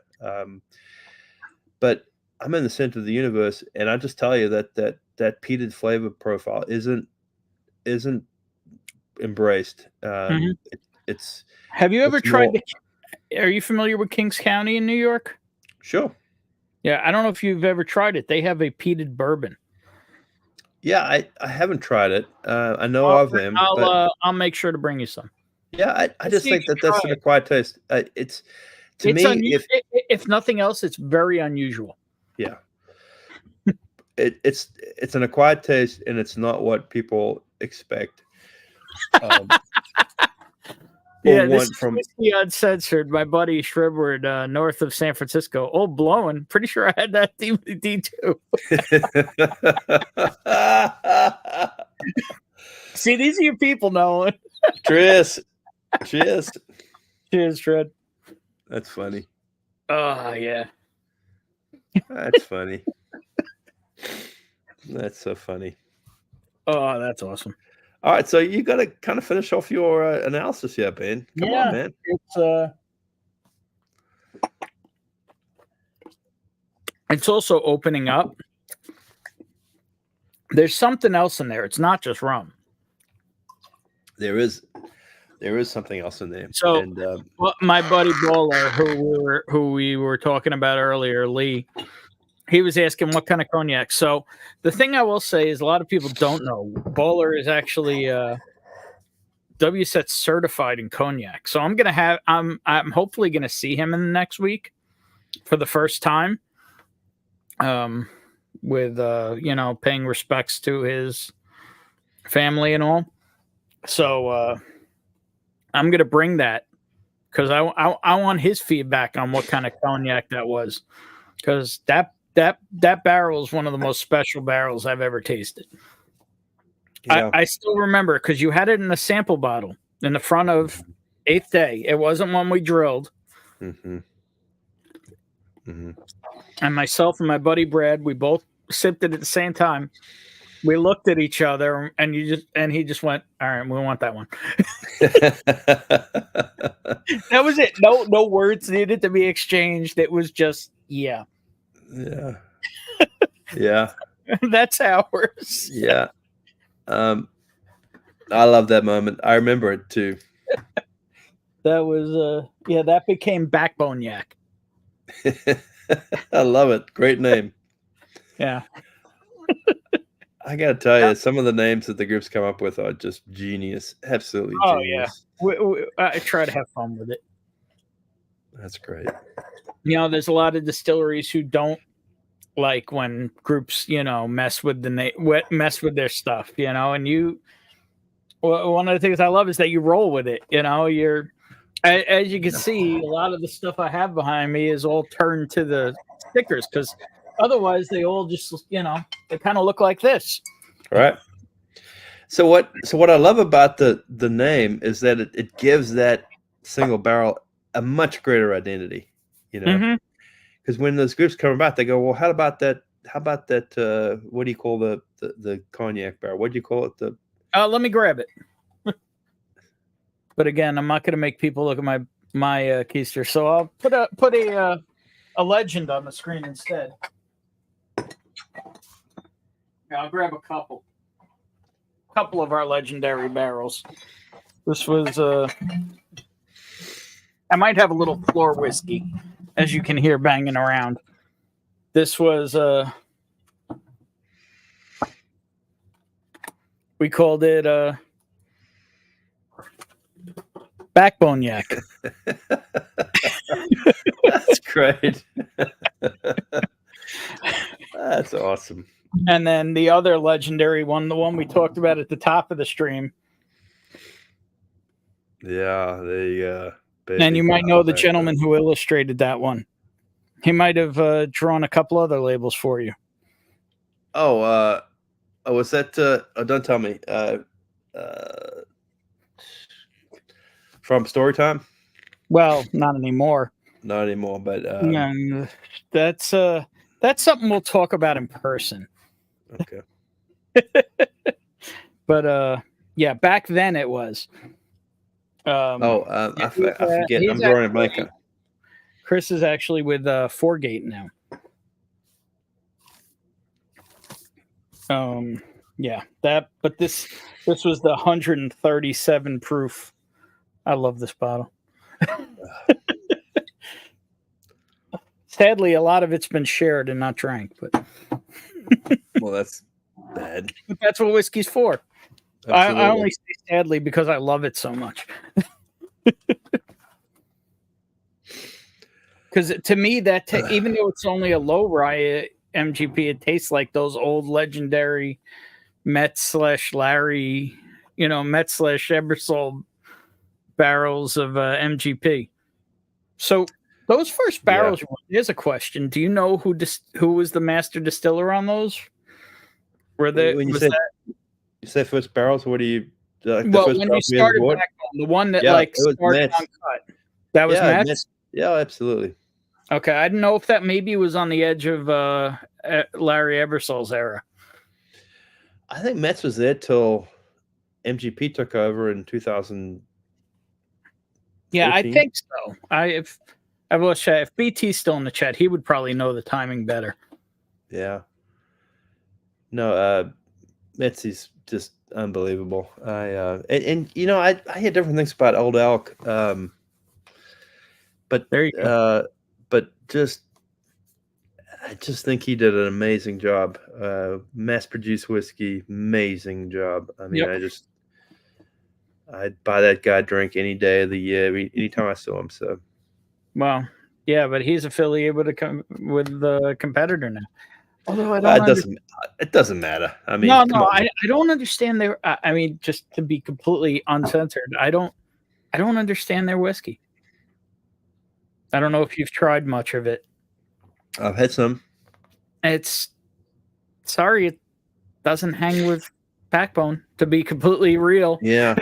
But I'm in the center of the universe, and I just tell you that peated flavor profile isn't embraced. It's. Have you ever tried? Are you familiar with Kings County in New York? Sure. Yeah, I don't know if you've ever tried it. They have a peated bourbon. Yeah, I haven't tried it. I know of them. I'll make sure to bring you some. Yeah, I just think that's an acquired taste. It's to me, if nothing else, it's very unusual. Yeah, it's an acquired taste, and it's not what people expect. This is Whiskey Uncensored. My buddy Shribward, north of San Francisco. Old Blowin'. Pretty sure I had that DVD too. See, these are your people, Nolan. Cheers. Cheers, Fred. That's funny. Oh, yeah. That's funny. That's so funny. Oh, that's awesome. All right, so you got to kind of finish off your analysis here, Ben. Come on, man. It's also opening up. There's something else in there. It's not just rum. There is something else in there. So, my buddy Bowler, who we were talking about earlier, Lee, he was asking what kind of cognac. So the thing I will say is a lot of people don't know Bowler is actually WSET certified in cognac. So I'm hopefully gonna see him in the next week for the first time. With paying respects to his family and all. So I'm gonna bring that because I want his feedback on what kind of cognac that was, because that barrel is one of the most special barrels I've ever tasted. Yeah. I still remember because you had it in a sample bottle in the front of 8th Day. It wasn't one we drilled. Mm-hmm. Mm-hmm. And myself and my buddy Brad, we both sipped it at the same time. We looked at each other, and he just went, "All right, we want that one." That was it. No words needed to be exchanged. It was just, yeah. Yeah. Yeah. That's ours. Yeah. I love that moment. I remember it too. That was that became Backbone Yak. I love it. Great name. Yeah. I gotta tell you, some of the names that the groups come up with are just genius. Absolutely genius. Yeah. I try to have fun with it. That's great. There's a lot of distilleries who don't like when groups, mess with their stuff, and one of the things I love is that you roll with it. As you can see, a lot of the stuff I have behind me is all turned to the stickers, because otherwise they all just, they kind of look like this. Right. So what I love about the name is that it gives that single barrel a much greater identity, because when those groups come about, they go, well, how about that? What do you call the cognac barrel? What do you call it? Let me grab it. But again, I'm not going to make people look at my keister, so I'll put a legend on the screen instead. Yeah, I'll grab a couple of our legendary barrels. This was I might have a little floor whiskey, as you can hear banging around. This was we called it Backbone Yak. That's great. That's awesome. And then the other legendary one, the one we talked about at the top of the stream. Yeah, and you might know the gentleman who illustrated that one. He might have drawn a couple other labels for you. Was that? Don't tell me. From Storytime? Well, not anymore. Not anymore, but that's something we'll talk about in person. Okay. But yeah, back then it was. I forget. I'm drawing a blank. Chris is actually with Foregate now. Yeah, but this was the 137 proof. I love this bottle. Sadly, a lot of it's been shared and not drank, but well, that's bad. But that's what whiskey's for. I only say sadly because I love it so much. Because to me, even though it's only a low rye MGP, it tastes like those old legendary Met/Larry, Met/Ebersol barrels of MGP. So those first barrels, here's a question: do you know who was the master distiller on those? When you say first barrels, what do you? When you started Backbone, the one that started Uncut, that was Metz? Yeah, absolutely. Okay, I didn't know if that maybe was on the edge of Larry Ebersol's era. I think Metz was there till MGP took over in 2000. Yeah, I think so. If BT's still in the chat, he would probably know the timing better. Yeah. No, Metz is just unbelievable. I hear different things about Old Elk, but there you go. But just I just think he did an amazing job. Mass-produced whiskey, amazing job. I mean, Yep. I'd buy that guy a drink any day of the year, anytime I saw him. So, Well, yeah, but he's affiliated with the competitor now. Although I don't it doesn't matter. I mean, no, come no, on. I don't understand their. I mean, just to be completely uncensored, I don't understand their whiskey. I don't know if you've tried much of it. I've had some. It doesn't hang with Backbone, to be completely real. Yeah.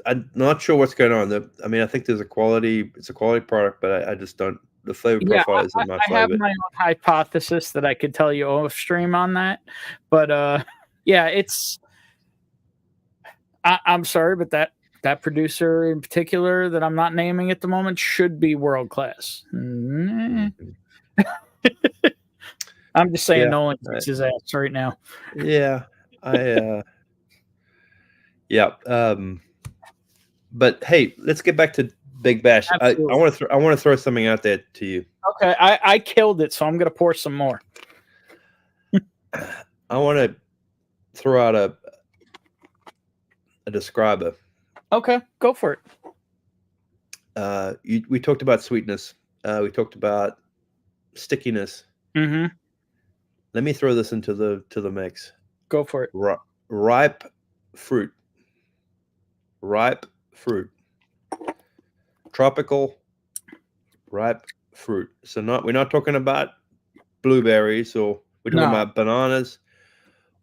I'm not sure what's going on. I mean, I think it's a quality product, but I just don't. The flavor profile isn't my I have favorite. my own hypothesis that I could tell you off stream on that, but yeah, it's. I'm sorry, but that producer in particular that I'm not naming at the moment should be world class. I'm just saying, Yeah, Nolan kicks his ass right now. Yeah, yeah. But hey, let's get back to Big Bash. I want to throw something out there to you. Okay, I killed it, so I'm gonna pour some more. I want to throw out a describer. Okay, go for it. We talked about sweetness. We talked about stickiness. Mm-hmm. Let me throw this into the mix. Go for it. Ripe fruit. Ripe fruit. Tropical ripe fruit. So we're not talking about blueberries, or we're talking about bananas.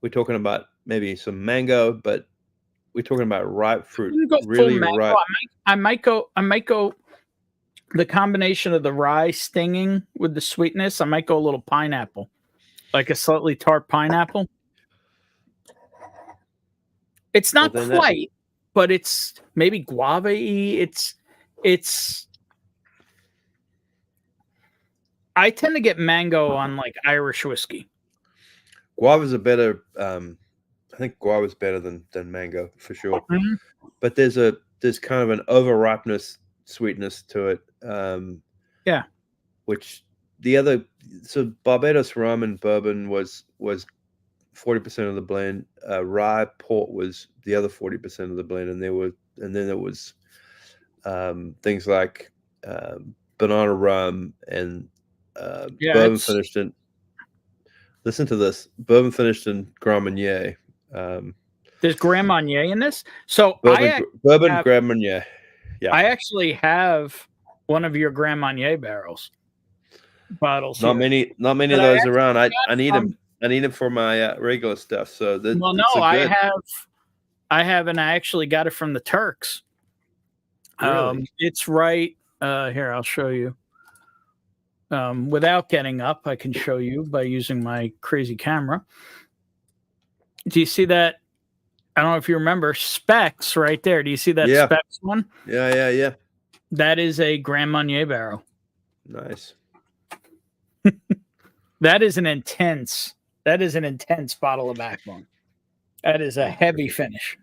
We're talking about maybe some mango, but we're talking about ripe fruit. Really ripe. I might go the combination of the rye stinging with the sweetness. I might go a little pineapple, like a slightly tart pineapple. It's not quite, but it's maybe guava-y. It's. I tend to get mango on like Irish whiskey. Guava's a better. I think guava's better than mango for sure. Mm-hmm. But there's kind of an over ripeness sweetness to it. Yeah. Which so Barbados rum and bourbon was 40% of the blend. Rye port was the other 40% of the blend, and then there was things like banana rum and bourbon finished in. Listen to this: bourbon finished in Grand Marnier. There's Grand Marnier in this, so bourbon Grand Marnier. Yeah, I actually have one of your Grand Marnier bottles. Not many of those around. I need them. I need them for my regular stuff. So I have, and I actually got it from the Turks. Really? It's right here. I'll show you. Without getting up, I can show you by using my crazy camera. Do you see that? I don't know if you remember Specs right there. Do you see that Specs one? Yeah. That is a Grand Marnier barrel. Nice. That is an intense bottle of Backbone. That is a heavy finish.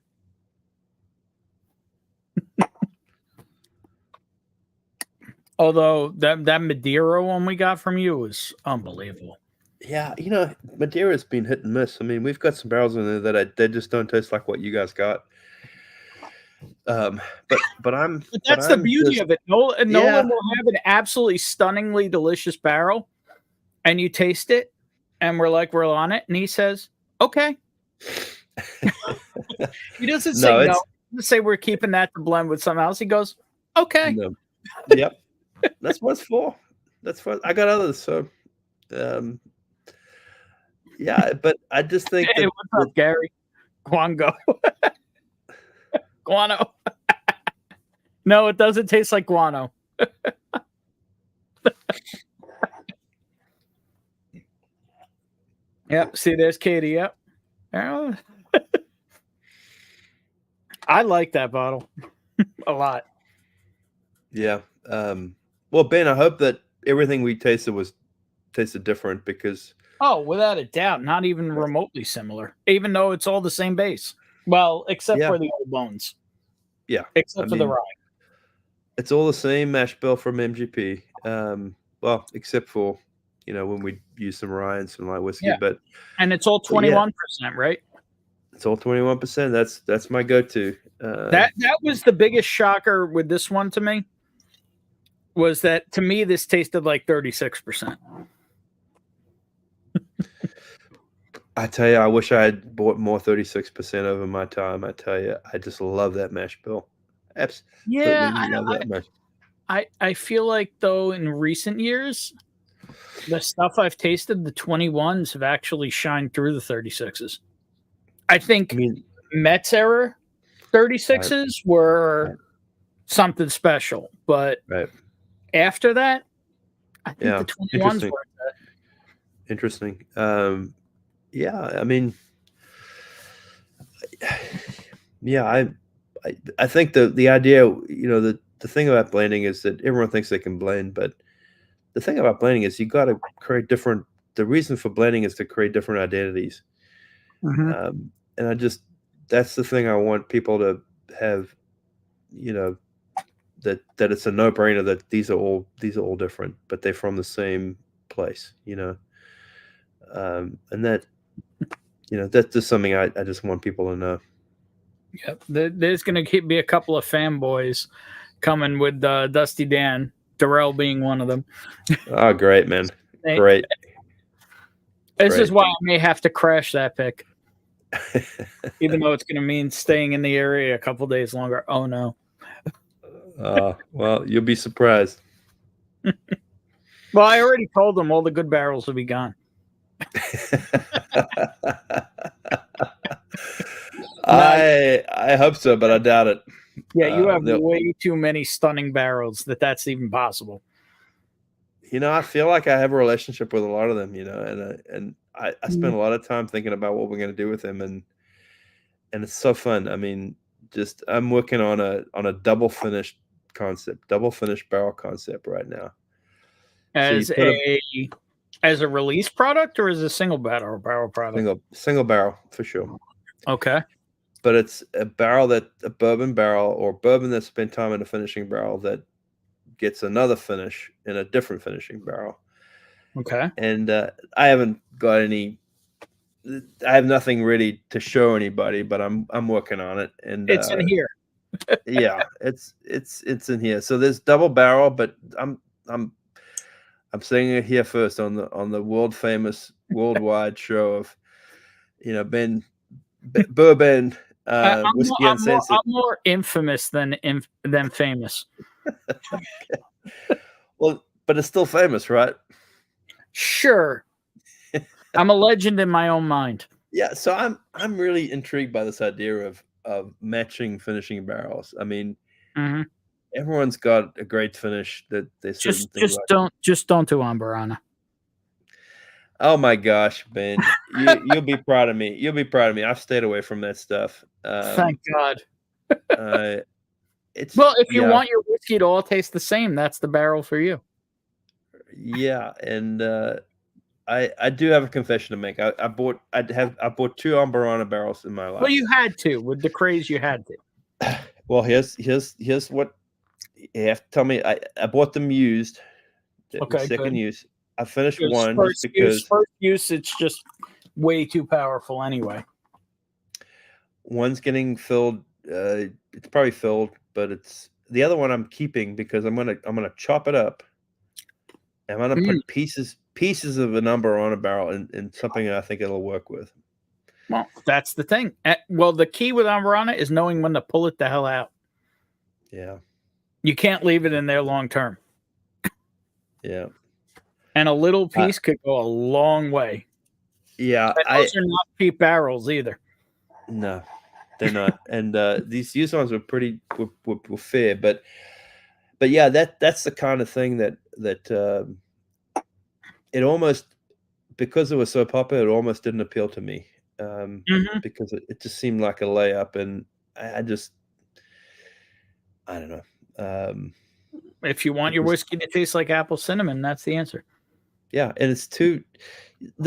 Although that Madeira one we got from you was unbelievable. Yeah, Madeira's been hit and miss. I mean, we've got some barrels in there that they just don't taste like what you guys got. But that's the beauty of it. Nolan will have an absolutely stunningly delicious barrel, and you taste it, and we're on it, and he says, "Okay." He doesn't say no. He doesn't say we're keeping that to blend with something else. He goes, "Okay." No. Yep. That's what it's for. I got others. So, yeah, but I just think. Hey, what's up, Gary? Guango. Guano. No, it doesn't taste like guano. Yep. See, there's Katie. Yep. I like that bottle a lot. Yeah. Well, Ben, I hope that everything we tasted different because. Oh, without a doubt, not even remotely similar. Even though it's all the same base. Well, except for the old bones. Yeah. Except for the rye. It's all the same mash bill from MGP. Well, except for when we use some rye and some light whiskey. Yeah. But And it's all 21%, right? it's all 21%. That's my go-to. That was the biggest shocker with this one to me. Was that to me this tasted like 36%. I tell you, I wish I had bought more 36% over my time. I tell you, I just love that mash bill. Absolutely love that mash. I feel like though in recent years, the stuff I've tasted, the 21s have actually shined through the 36s. I think Mets era 36s were something special, but after that, I think the 21s were that. Interesting. Yeah, I mean, I think the idea, the thing about blending is that everyone thinks they can blend, but the thing about blending is you got to create the reason for blending is to create different identities. Mm-hmm. And that's the thing I want people to have, that it's a no-brainer that these are all different, but they're from the same place, and that, that's just something I just want people to know. Yep. There's going to be a couple of fanboys coming with Dusty Dan, Darrell being one of them. Oh, great, man. Great. This is why I may have to crash that pick. Even though it's going to mean staying in the area a couple days longer. Oh, no. Well, you'll be surprised. Well, I already told them all the good barrels will be gone. I hope so, but I doubt it. Yeah, you have way too many stunning barrels that's even possible. I feel like I have a relationship with a lot of them, and I spend a lot of time thinking about what we're going to do with them, and it's so fun. I mean, I'm working on a double finished barrel concept right now. As a release product or as a single barrel product? Single barrel for sure. Okay. But it's a bourbon barrel or bourbon that spent time in a finishing barrel that gets another finish in a different finishing barrel. Okay. And I have nothing ready to show anybody, but I'm working on it. And it's in here. Yeah, it's in here. So there's double barrel, but I'm saying it here first on the world famous worldwide show of bourbon whiskey uncensored. I'm more infamous than famous. Okay. Well, but it's still famous, right? Sure. I'm a legend in my own mind. Yeah, so I'm really intrigued by this idea of matching finishing barrels. I mean, everyone's got a great finish that they just don't do Ambarana. Oh my gosh, Ben, you'll be proud of me. You'll be proud of me. I've stayed away from that stuff. Thank God. If you want your whiskey to all taste the same, that's the barrel for you. Yeah, and I do have a confession to make. I bought 2 Ambarana barrels in my life. Well, you had to with the craze. You had to. Well, here's what you have to tell me. I bought them used. Okay, second good. use. I finished one first just because first use it's just way too powerful anyway. One's getting filled. It's probably filled, but it's the other one I'm keeping because I'm gonna chop it up. I'm gonna put pieces of a number on a barrel and something that I think it'll work with. Well, that's the thing. Well, the key with Ambarana is knowing when to pull it the hell out. Yeah. You can't leave it in there long term. Yeah. And a little piece could go a long way. Yeah. And those are not cheap barrels either. No, they're not. And these used ones were pretty were fair, but yeah, that's the kind of thing that it almost, because it was so popular, it almost didn't appeal to me. Because it just seemed like a layup, and I don't know. If you want your whiskey to taste like apple cinnamon, that's the answer. Yeah, and it's the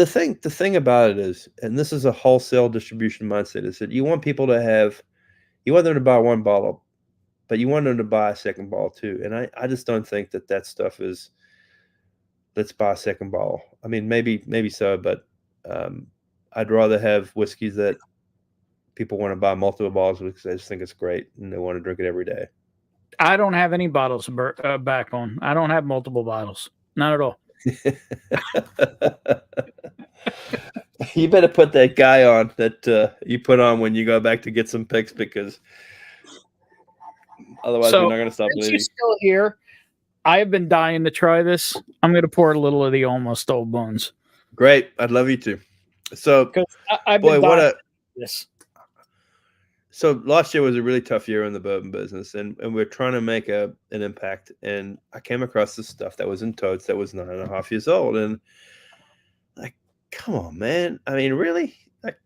thing about it is, and this is a wholesale distribution mindset, is that you want people to you want them to buy one bottle, but you want them to buy a second bottle too. And I just don't think that stuff is let's buy a second bottle. I mean, maybe so, but I'd rather have whiskeys that people want to buy multiple bottles because they just think it's great and they want to drink it every day. I don't have any bottles of Backbone. I don't have multiple bottles. Not at all. You better put that guy on that you put on when you go back to get some picks, because otherwise we're not going to stop since bleeding. you're still here, I have been dying to try this. I'm going to pour a little of the Almost Old Bones. Great. I'd love you to. So, Because I've been boy, dying to this. So last year was a really tough year in the bourbon business, and we're trying to make an impact. And I came across this stuff that was in totes that was 9.5 years old, and like, come on, man! I mean, really? Like,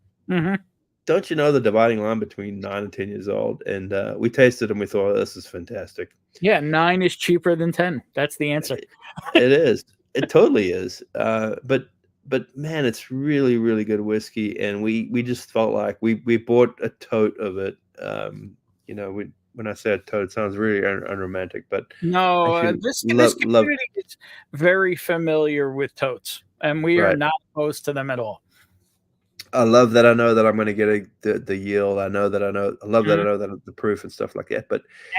don't you know the dividing line between 9 and 10 years old? And we tasted and we thought, oh, this is fantastic. Yeah, 9 is cheaper than 10. That's the answer. It is. It totally is. But man, it's really, really good whiskey, and we just felt like we bought a tote of it. When I say a tote, it sounds really unromantic, but no, this community is very familiar with totes, and we are not opposed to them at all. I love that. I know that I'm going to get the yield. I love that I know that the proof and stuff like that.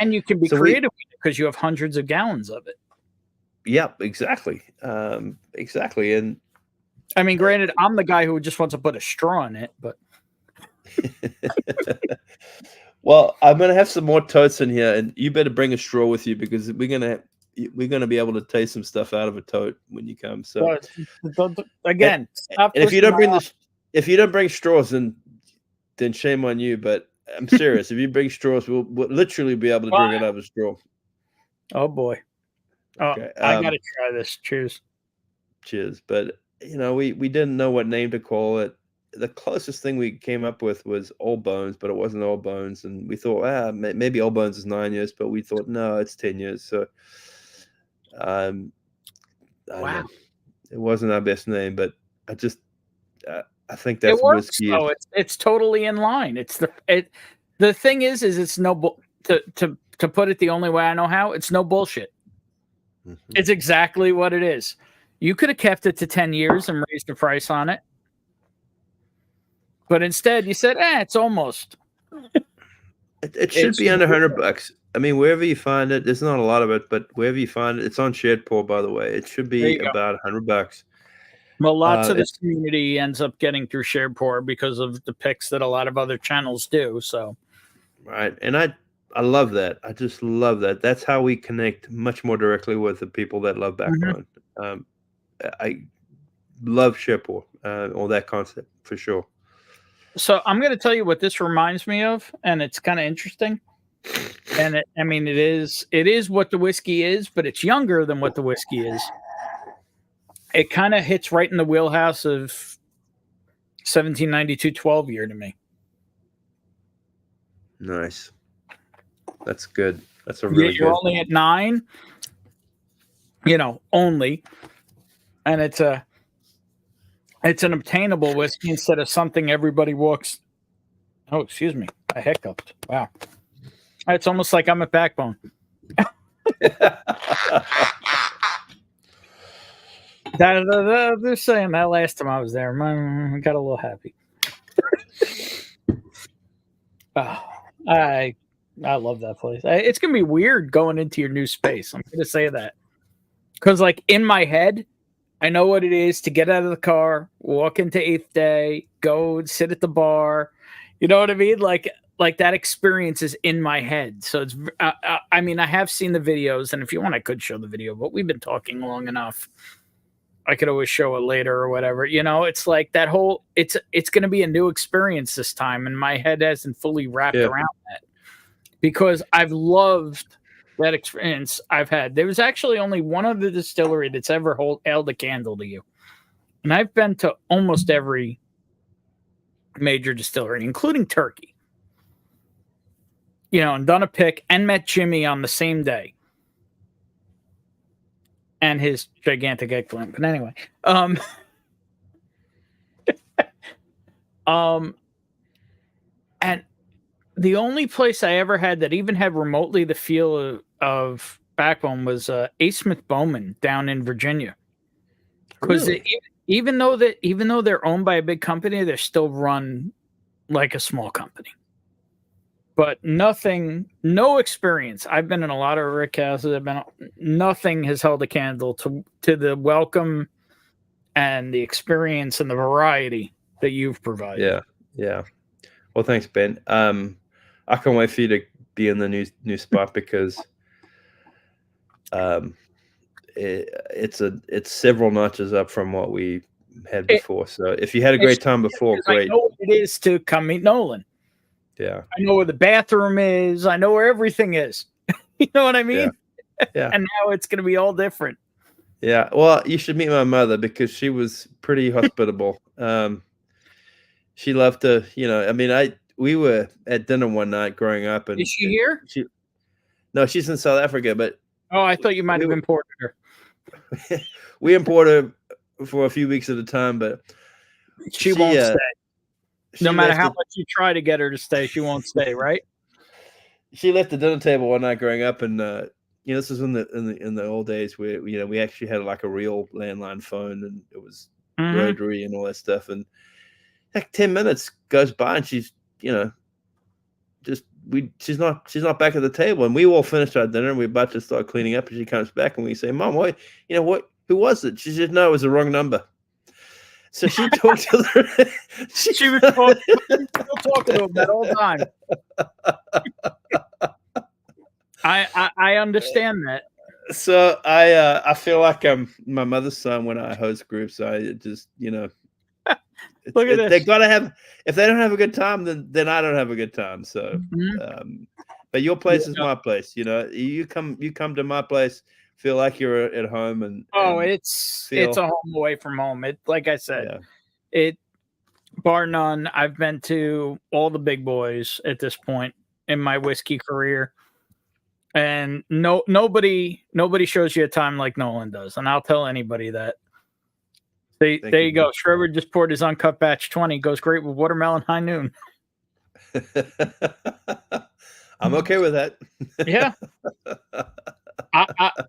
And you can be creative because you have hundreds of gallons of it. Yep, exactly, exactly, and. I mean, granted, I'm the guy who just wants to put a straw in it, but. Well, I'm gonna have some more totes in here, and you better bring a straw with you because we're gonna be able to taste some stuff out of a tote when you come. So again, and if you don't bring straws, then shame on you. But I'm serious. If you bring straws, we'll literally be able to drink it out of a straw. Oh boy! Okay. I gotta try this. Cheers. Cheers, but. We didn't know what name to call it. The closest thing we came up with was Old Bones, but it wasn't Old Bones. And we thought, maybe Old Bones is 9 years, but we thought, no, it's 10 years. So, wow, it wasn't our best name, but I think that's whiskey. Oh, it's totally in line. It's the thing is it's no to put it the only way I know how. It's no bullshit. Mm-hmm. It's exactly what it is. You could have kept it to 10 years and raised the price on it. But instead, you said, it's almost. It should be under $100. I mean, wherever you find it, there's not a lot of it, but wherever you find it, it's on shared pour, by the way. It should be about $100. Well, lots of this community ends up getting through shared pour because of the picks that a lot of other channels do. So, right. And I love that. I just love that. That's how we connect much more directly with the people that love Backbone. Mm-hmm. I love Shipwell or that concept for sure. So I'm going to tell you what this reminds me of, and it's kind of interesting. And it is what the whiskey is, but it's younger than what the whiskey is. It kind of hits right in the wheelhouse of 1792 12 year to me. Nice. That's good. That's a really You're good. only at 9. Only. And it's an obtainable whiskey instead of something everybody walks. Oh, excuse me. I hiccuped. Wow. It's almost like I'm at Backbone. They're saying that last time I was there. I got a little happy. I love that place. It's going to be weird going into your new space. I'm going to say that. Because, in my head, I know what it is to get out of the car, walk into 8th Day, go sit at the bar. You know what I mean? Like that experience is in my head. So it's, I have seen the videos, and if you want, I could show the video, but we've been talking long enough. I could always show it later or whatever. It's like that whole, it's going to be a new experience this time. And my head hasn't fully wrapped around that because I've loved that experience I've had. There was actually only one other distillery that's ever held a candle to you. And I've been to almost every major distillery, including Turkey. And done a pick and met Jimmy on the same day. And his gigantic eggplant. But anyway. And the only place I ever had that even had remotely the feel of Backbone was A. Smith Bowman down in Virginia. Because Really? even though they're owned by a big company, they're still run like a small company. But no experience. I've been in a lot of rick houses. Nothing has held a candle to the welcome and the experience and the variety that you've provided. Yeah, yeah. Well, thanks, Ben. I can't wait for you to be in the new spot because it's several notches up from what we had before. So if you had a great time before, great. I know what it is to come meet Nolan. Yeah. I know where the bathroom is. I know where everything is. You know what I mean? Yeah. And now it's going to be all different. Yeah. Well, you should meet my mother because she was pretty hospitable. She loved to, I mean, we were at dinner one night growing up, and is she here? No, she's in South Africa, but oh, I thought you might have imported her. We import her for a few weeks at a time, but she won't stay. No matter how much you try to get her to stay, she won't stay, right? She left the dinner table one night growing up, and this was in the old days where we actually had like a real landline phone, and it was rotary and all that stuff. And like 10 minutes goes by, and she's she's not back at the table, and we all finished our dinner, and we're about to start cleaning up, and she comes back, and we say, "Mom, what? Who was it?" She said, "No, it was the wrong number." So she talked to her. She was talking to him that whole time. I understand that. So I feel like I'm my mother's son when I host groups. I just look at this. They gotta have. If they don't have a good time, then I don't have a good time. So, but your place is my place. You come to my place. Feel like you're at home, and it's a home away from home. It, like I said, it bar none. I've been to all the big boys at this point in my whiskey career, and nobody shows you a time like Nolan does, and I'll tell anybody that. There you go. Trevor just poured his Uncut batch 20. Goes great with watermelon high noon. I'm okay with that. Yeah.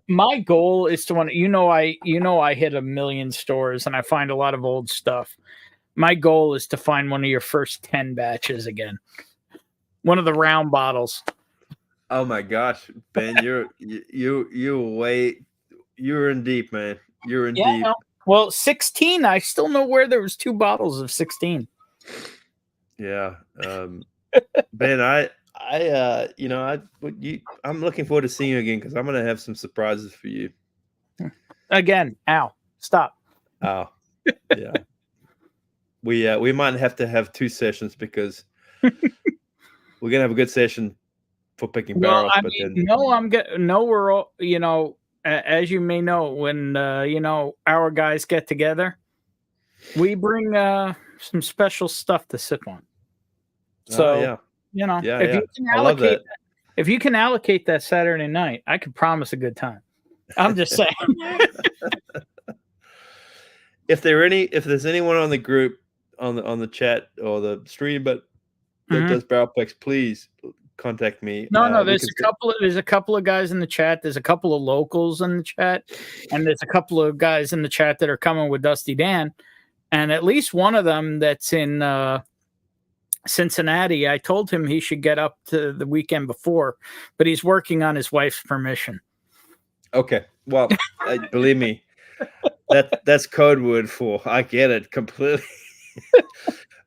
My goal is to I hit a million stores and I find a lot of old stuff. My goal is to find one of your first 10 batches again. One of the round bottles. Oh my gosh, Ben, you're in deep, man. You're in deep. No. Well, 16, I still know where there was 2 bottles of 16. Yeah. Ben, I'm looking forward to seeing you again because I'm going to have some surprises for you. Again, ow, stop. Oh, yeah. We might have to have 2 sessions because we're going to have a good session for picking barrels. We're all, as you may know, when our guys get together, we bring some special stuff to sip on. So if you can allocate that Saturday night, I could promise a good time. I'm just saying. If there's anyone on the group on the chat or the stream, but that does barrel picks, please contact me. There's a couple of guys in the chat. There's a couple of locals in the chat, and there's a couple of guys in the chat that are coming with Dusty Dan, and at least one of them that's in Cincinnati. I told him he should get up to the weekend before, but he's working on his wife's permission. Okay, well, believe me, that's code word for I get it completely.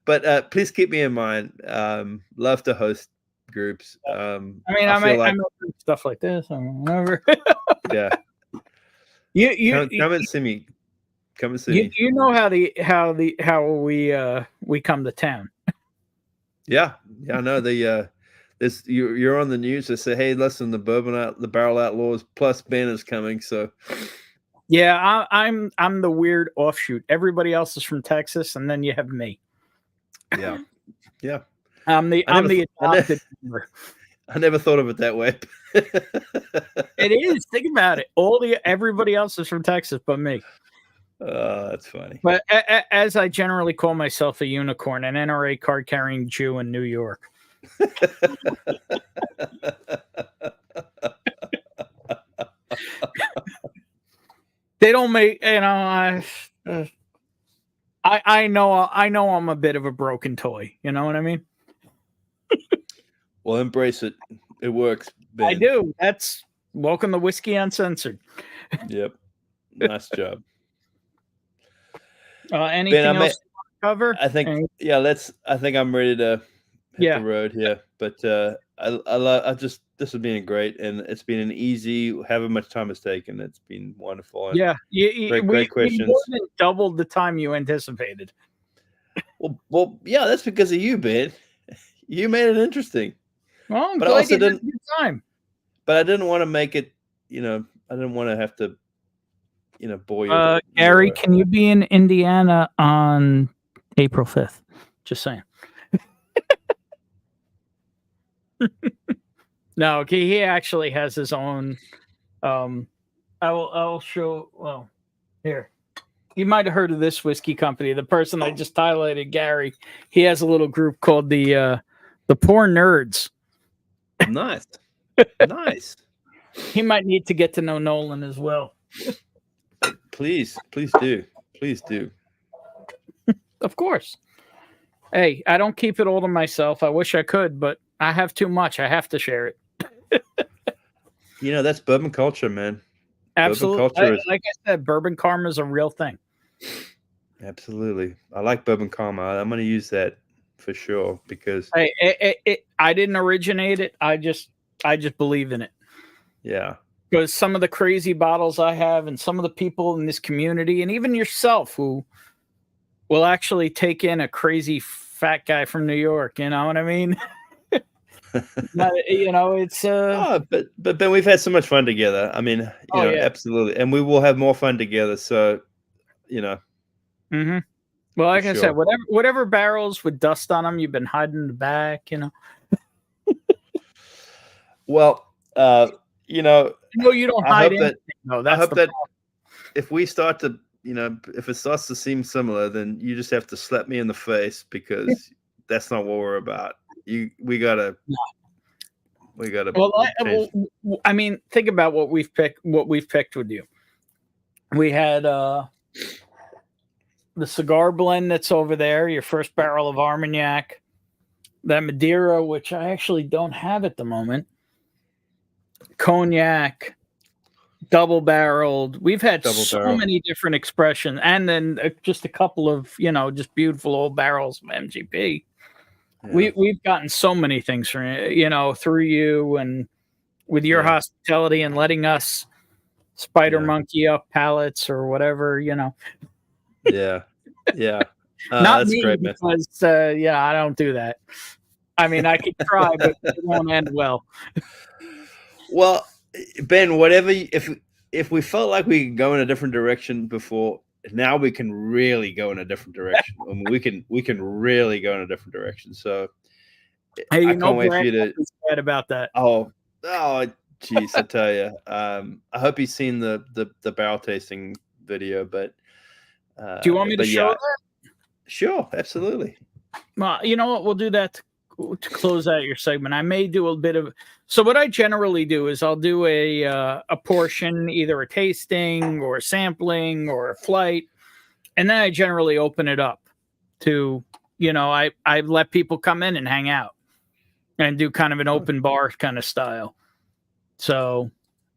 But please keep me in mind. Love to host groups. I might stuff like this or whatever. Yeah. Come and see me. Come and see me. You know how we come to town. Yeah, I know you're on the news. They say, hey, listen, the Barrel Outlaws plus Ben is coming. So yeah, I'm the weird offshoot. Everybody else is from Texas, and then you have me. Yeah. I'm the adopted member. I never thought of it that way. It is. Think about it. Everybody else is from Texas, but me. That's funny. But as I generally call myself a unicorn, an NRA card carrying Jew in New York. They don't make, I know I'm a bit of a broken toy. You know what I mean? Well, embrace it. It works, Ben. I do. That's welcome to Whiskey Uncensored. Yep. Nice job. Anything Ben, else you want to cover? I think I think I'm ready to hit the road here. But this has been great, and it's been an easy. However much time it's taken, it's been wonderful. And great questions. We more than doubled the time you anticipated. Well, yeah, that's because of you, Ben. You made it interesting. Well, I'm but glad I also you had a didn't. good time. But I didn't want to make it. I didn't want to have to. Bore you. Gary, can you be in Indiana on April 5th? Just saying. No, he actually has his own. I'll show. Well, here. You might have heard of this whiskey company. The person I just highlighted, Gary, he has a little group called the Poor Nerds. Nice. Nice. He might need to get to know Nolan as well. Please do. Please do. Of course. Hey, I don't keep it all to myself. I wish I could, but I have too much. I have to share it. That's bourbon culture, man. Absolutely. Like I said, bourbon karma is a real thing. Absolutely. I like bourbon karma. I'm going to use that for sure because I didn't originate it. I just believe in it. Yeah. Because some of the crazy bottles I have and some of the people in this community and even yourself who will actually take in a crazy fat guy from New York, you know what I mean? It's but Ben, we've had so much fun together. I mean, absolutely. And we will have more fun together. So, Mm-hmm. Well, like I said, whatever barrels with dust on them, you've been hiding in the back, Well, No, you don't hide anything. I hope that if we start to, if it starts to seem similar, then you just have to slap me in the face because that's not what we're about. We gotta. Well, I mean, think about what we've picked with you. We had the cigar blend that's over there, your first barrel of Armagnac, that Madeira, which I actually don't have at the moment, cognac, double barreled. We've had many different expressions, and then just a couple of just beautiful old barrels of MGP. Yeah. We've gotten so many things from through you and with your hospitality and letting us spider monkey up pallets or whatever. Yeah. Not that's me great, man. Because I don't do that. I mean, I could try, but it won't end well. Well, Ben, if we felt like we could go in a different direction before, now we can really go in a different direction. I mean, we can really go in a different direction. So hey, I can't wait for you to sad about that. Oh, geez, I tell you. I hope you've seen the barrel tasting video, but do you want me to show that? Sure, absolutely. Well, you know what? We'll do that to close out your segment. I may do a bit of. So what I generally do is I'll do a portion, either a tasting or a sampling or a flight, and then I generally open it up to I let people come in and hang out and do kind of an open bar kind of style. So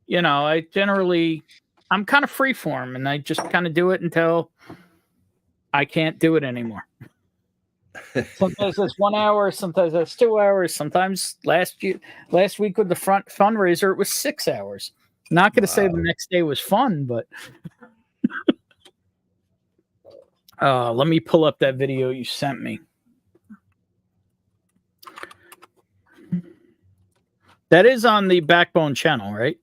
I'm kind of free form, and I just kind of do it until I can't do it anymore. Sometimes it's 1 hour, sometimes that's 2 hours. Sometimes last week with the fundraiser, it was 6 hours. Not going to say the next day was fun, but let me pull up that video you sent me. That is on the Backbone channel, right?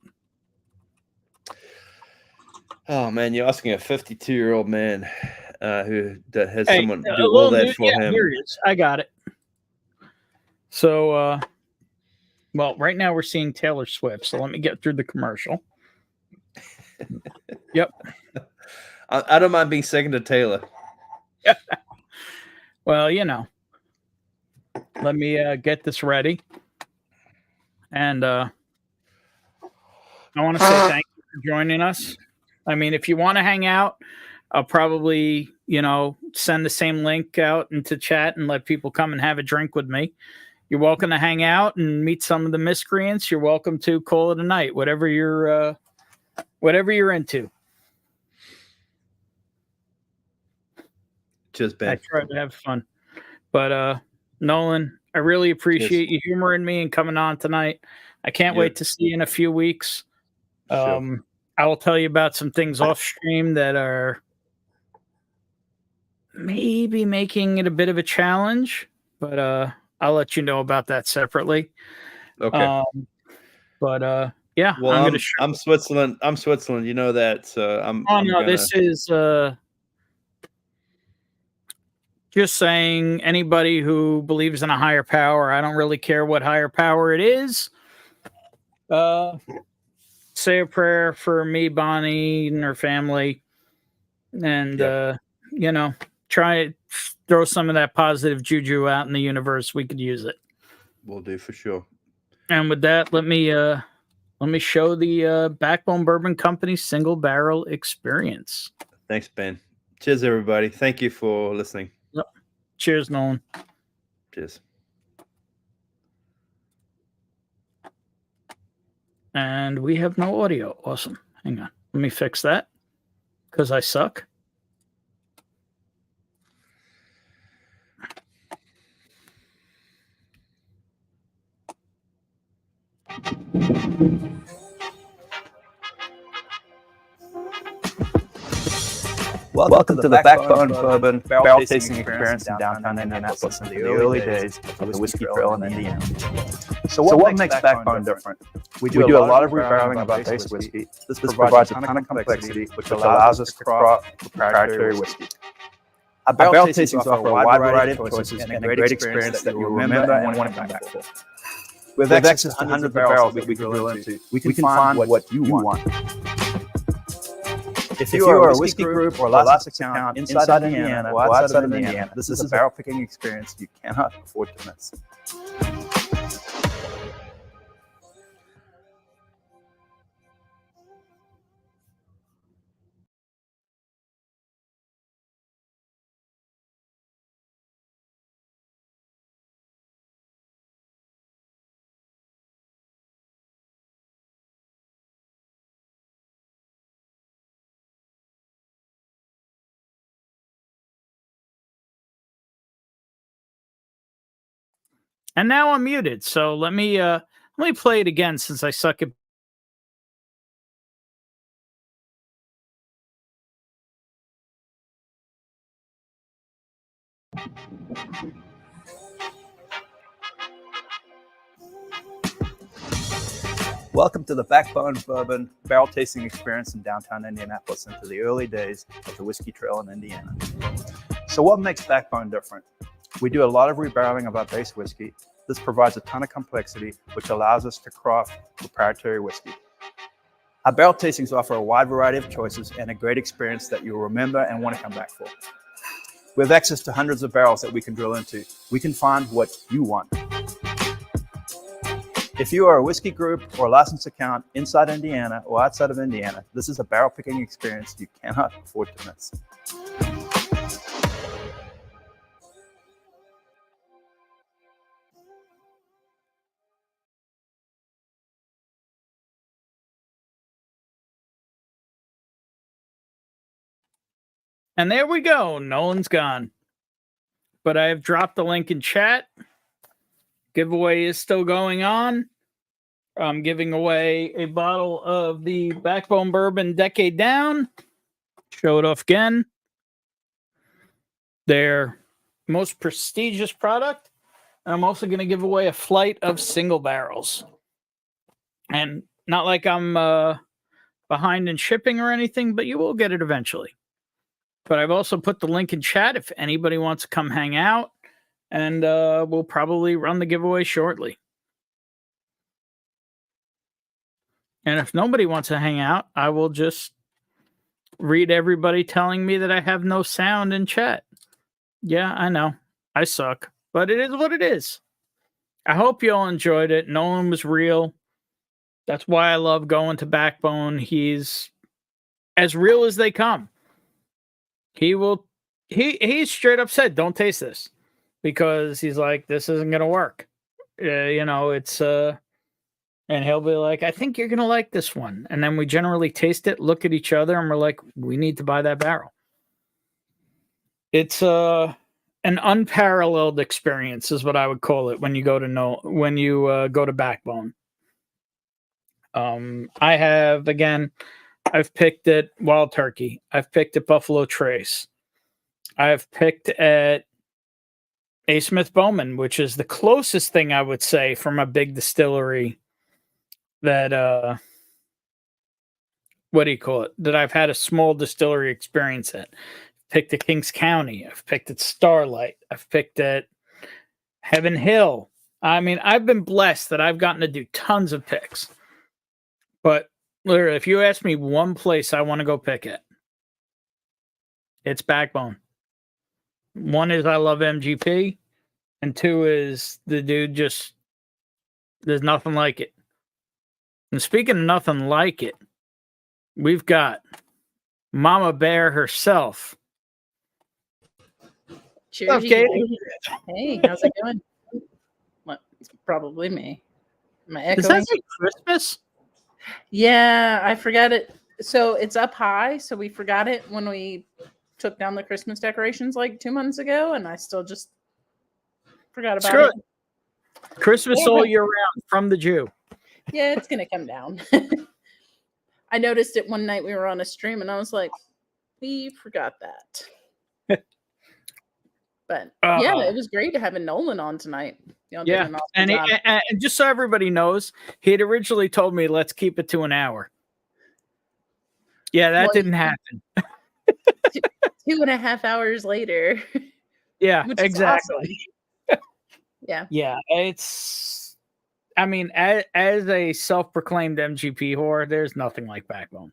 Oh man, you're asking a 52-year-old man that has someone do all that for him. Here it is. I got it. So, well, right now we're seeing Taylor Swift. So let me get through the commercial. Yep. I don't mind being second to Taylor. Well, let me get this ready. And I want to say thank you for joining us. I mean, if you want to hang out, I'll probably, send the same link out into chat and let people come and have a drink with me. You're welcome to hang out and meet some of the miscreants. You're welcome to call it a night, whatever you're into. Cheers, Ben. I try to have fun. But Nolan, I really appreciate you humoring me and coming on tonight. I can't wait to see you in a few weeks. Sure. I will tell you about some things off stream that are maybe making it a bit of a challenge, but I'll let you know about that separately. Okay. Yeah. Well, I'm Switzerland. I'm Switzerland. You know that. So this is just saying anybody who believes in a higher power. I don't really care what higher power it is. Say a prayer for me, Bonnie, and her family, and try to throw some of that positive juju out in the universe. We could use it. We'll do for sure. And with that, let me show the Backbone Bourbon Company single barrel experience. Thanks, Ben. Cheers, everybody. Thank you for listening. Yep. Cheers, Nolan. Cheers. And we have no audio. Awesome. Hang on. Let me fix that because I suck. Welcome to the Backbone Bourbon barrel tasting experience in downtown Indianapolis in the early days of the Whiskey Trail in Indiana. So what makes Backbone different? We do a lot of rebarreling of our base whiskey. This provides a ton of complexity, which allows us to craft proprietary whiskey. Our barrel tastings offer a wide variety of choices and a great experience that you'll remember and want to come back for. With access to hundreds of barrels that we can drill into, we can find what you want. If you are a whiskey group or last account inside Indiana or outside of Indiana, this is a barrel picking experience you cannot afford to miss. And now I'm muted. So let me play it again since I suck at. Welcome to the Backbone Bourbon barrel tasting experience in downtown Indianapolis into the early days of the Whiskey Trail in Indiana. So what makes Backbone different? We do a lot of rebarreling of our base whiskey. This provides a ton of complexity, which allows us to craft proprietary whiskey. Our barrel tastings offer a wide variety of choices and a great experience that you'll remember and want to come back for. With access to hundreds of barrels that we can drill into, we can find what you want. If you are a whiskey group or licensed account inside Indiana or outside of Indiana, this is a barrel picking experience you cannot afford to miss. And there we go. Nolan's gone. But I have dropped the link in chat. Giveaway is still going on. I'm giving away a bottle of the Backbone Bourbon Decade Down. Show it off again. Their most prestigious product. I'm also going to give away a flight of single barrels. And not like I'm behind in shipping or anything, but you will get it eventually. But I've also put the link in chat if anybody wants to come hang out. And we'll probably run the giveaway shortly. And if nobody wants to hang out, I will just read everybody telling me that I have no sound in chat. Yeah, I know. I suck. But it is what it is. I hope you all enjoyed it. Nolan was real. That's why I love going to Backbone. He's as real as they come. he will. He straight up said, "Don't taste this," because he's like, "This isn't gonna work." It's and he'll be like, "I think you're gonna like this one," and then we generally taste it, look at each other, and we're like, "We need to buy that barrel." It's an unparalleled experience, is what I would call it when you go to go to Backbone. I've picked at Wild Turkey. I've picked at Buffalo Trace. I've picked at A. Smith Bowman, which is the closest thing I would say from a big distillery that what do you call it? That I've had a small distillery experience at. Picked at Kings County. I've picked at Starlight. I've picked at Heaven Hill. I mean, I've been blessed that I've gotten to do tons of picks. But literally, if you ask me one place I want to go pick it, it's Backbone. One is I love MGP, and two is the dude just, there's nothing like it. And speaking of nothing like it, we've got Mama Bear herself. Cheers. What's up, Katie? Hey, how's it going? What? It's probably me. Am I Is echoing? that like Christmas? Yeah, I forgot it. So it's up high. So we forgot it when we took down the Christmas decorations like 2 months ago, and I still just forgot about Screw it. Christmas Yeah, all but- year round from the Jew. Yeah, it's gonna come down. I noticed it one night we were on a stream, and I was like, "We forgot that." But yeah, it was great to have a Nolan on tonight. Y'all did Yeah, an awesome and, job. and just so everybody knows, he had originally told me let's keep it to an hour. Yeah, that Well, didn't happen. 2.5 hours later. Yeah, Which is exactly. awesome. Yeah. Yeah, it's. I mean, as a self-proclaimed MGP whore, there's nothing like Backbone.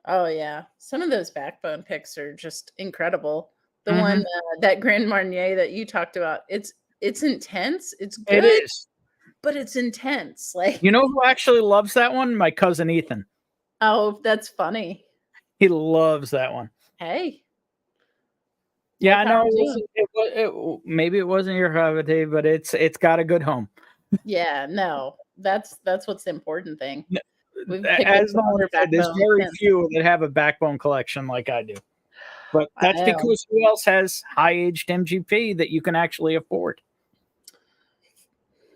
Oh yeah, some of those Backbone picks are just incredible. The one that Grand Marnier that you talked about, it's intense. It's good, It is. but it's intense. Like, You know who actually loves that one? My cousin Ethan. oh, that's funny. He loves that one. Hey, Yeah, I know. power to him. Maybe it wasn't your cavity, but it's got a good home. Yeah, no, that's what's the important thing. We've picked up As some Nolan other said, there's Backbone very pins. few that have a Backbone collection like I do. But I that's know. because who else has high-aged MGP that you can actually afford?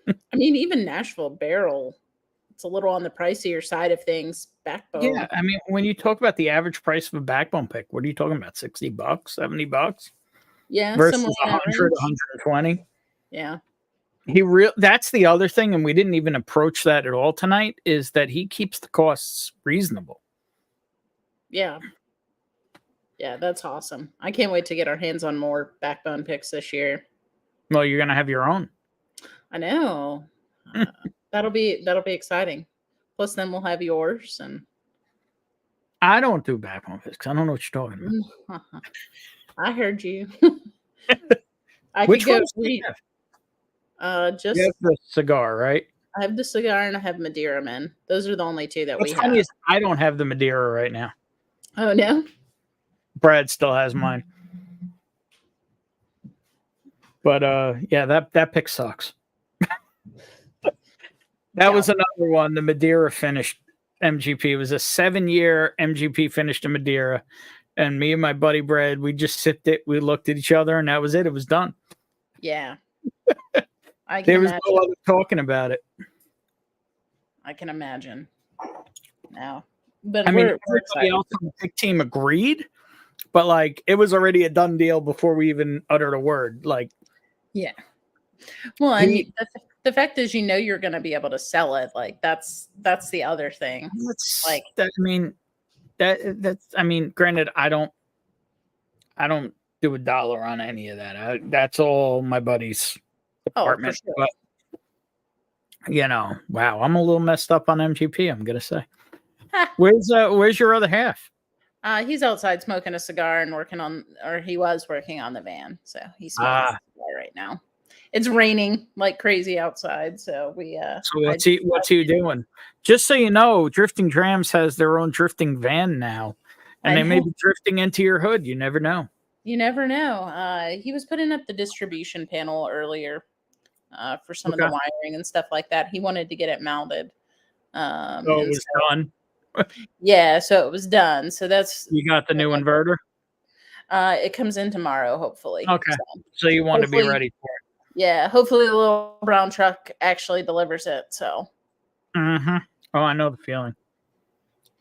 I mean, even Nashville Barrel, it's a little on the pricier side of things. Backbone. Yeah, I mean, when you talk about the average price of a Backbone pick, what are you talking about? $60, $70 Yeah, versus somewhere in that 100, range. 120. Yeah. That's the other thing, and we didn't even approach that at all tonight, is that he keeps the costs reasonable. Yeah. Yeah, that's awesome. I can't wait to get our hands on more Backbone picks this year. Well, you're gonna have your own. I know. That'll be exciting. Plus, then we'll have yours, and I don't do Backbone picks. I don't know what you're talking about. I heard you. I Which could go ones do you read. have? Just You have the cigar, right? I have the cigar and I have Madeira Man. Those are the only two that What's we funny have. is I don't have the Madeira right now. Oh no. Brad still has mine. But yeah, that pick sucks. That was another one. The Madeira finished MGP. It was a 7-year MGP finished in Madeira. And me and my buddy Brad, we just sipped it. We looked at each other, and that was it. It was done. Yeah. I can There was imagine. no other talking about it. I can imagine. Now. But I mean, we're everybody excited. else on the pick team agreed, but like it was already a done deal before we even uttered a word. Like, Yeah. Well, and He- the fact is, you're going to be able to sell it. Like that's the other thing. that's Like- that. I mean, that's. I mean, granted, I don't do a dollar on any of that. That's all my buddies' Oh, for department. sure. But wow, I'm a little messed up on MGP. I'm gonna say. Where's your other half? He's outside smoking a cigar and he was working on the van. So he's smoking a cigar right now. It's raining like crazy outside. So we, So what's he doing? Just so you know, Drifting Drams has their own drifting van now. And I they may know. be drifting into your hood. You never know. You never know. He was putting up the distribution panel earlier for some of the Okay. wiring and stuff like that. He wanted to get it mounted. So it And was so- done. yeah, so it was done. So that's You got the new inverter. it comes in tomorrow, hopefully. Okay. So, So you want to be Hopefully- ready for it. yeah, hopefully the little brown truck actually delivers it. So Mm-hmm. Oh, I know the feeling.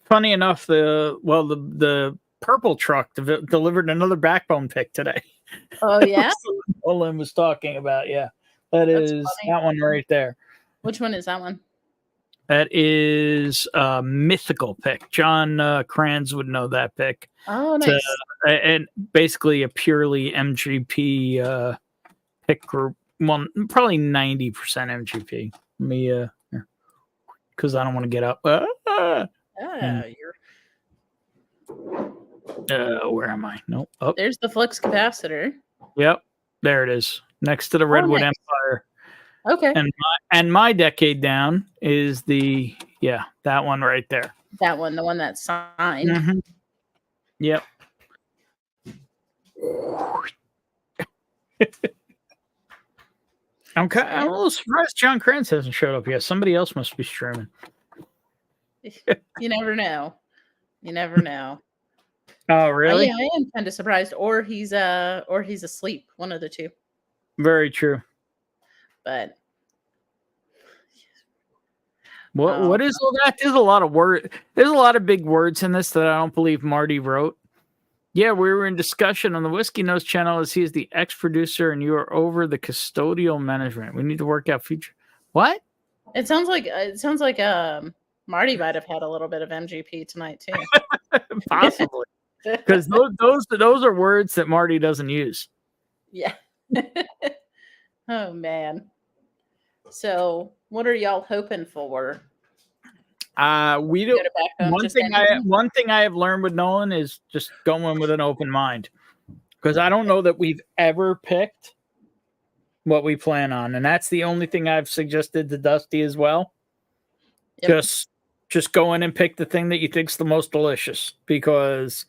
Funny enough, the purple truck delivered another backbone pick today. oh yeah, Nolan was talking about. Yeah, that That's is funny. that one right there. which one is that one? That is a mythical pick. John Kranz would know that pick. Oh, It's nice. and basically a purely MGP pick group. Well, probably 90% MGP. Me, because I don't want to get up. You're Where am I? Nope. Oh, there's the flux capacitor. yep. There it is, next to the Redwood nice. Empire. Okay, And my decade down is that one right there. that one, the one that's signed. Mhm. Yep. I'm a little surprised John Kranz hasn't showed up yet. Somebody else must be streaming. You never know. You never know. Oh, really? Yeah, I am kind of surprised. Or he's asleep. One of the two. Very true. But What is all that? There's a lot of There's a lot of big words in this that I don't believe Marty wrote. Yeah, we were in discussion on the Whiskey Nose channel as he is the ex-producer and you are over the custodial management. We need to work out future. What? it sounds like Marty might have had a little bit of MGP tonight too. Possibly. Because those are words that Marty doesn't use. Yeah. Oh man. So what are y'all hoping for? We Go don't. to Backbone, just anything? One thing I have learned with Nolan is just going with an open mind, because I don't know that we've ever picked what we plan on, and that's the only thing I've suggested to Dusty as well. Yep. Just go in and pick the thing that you think's the most delicious, because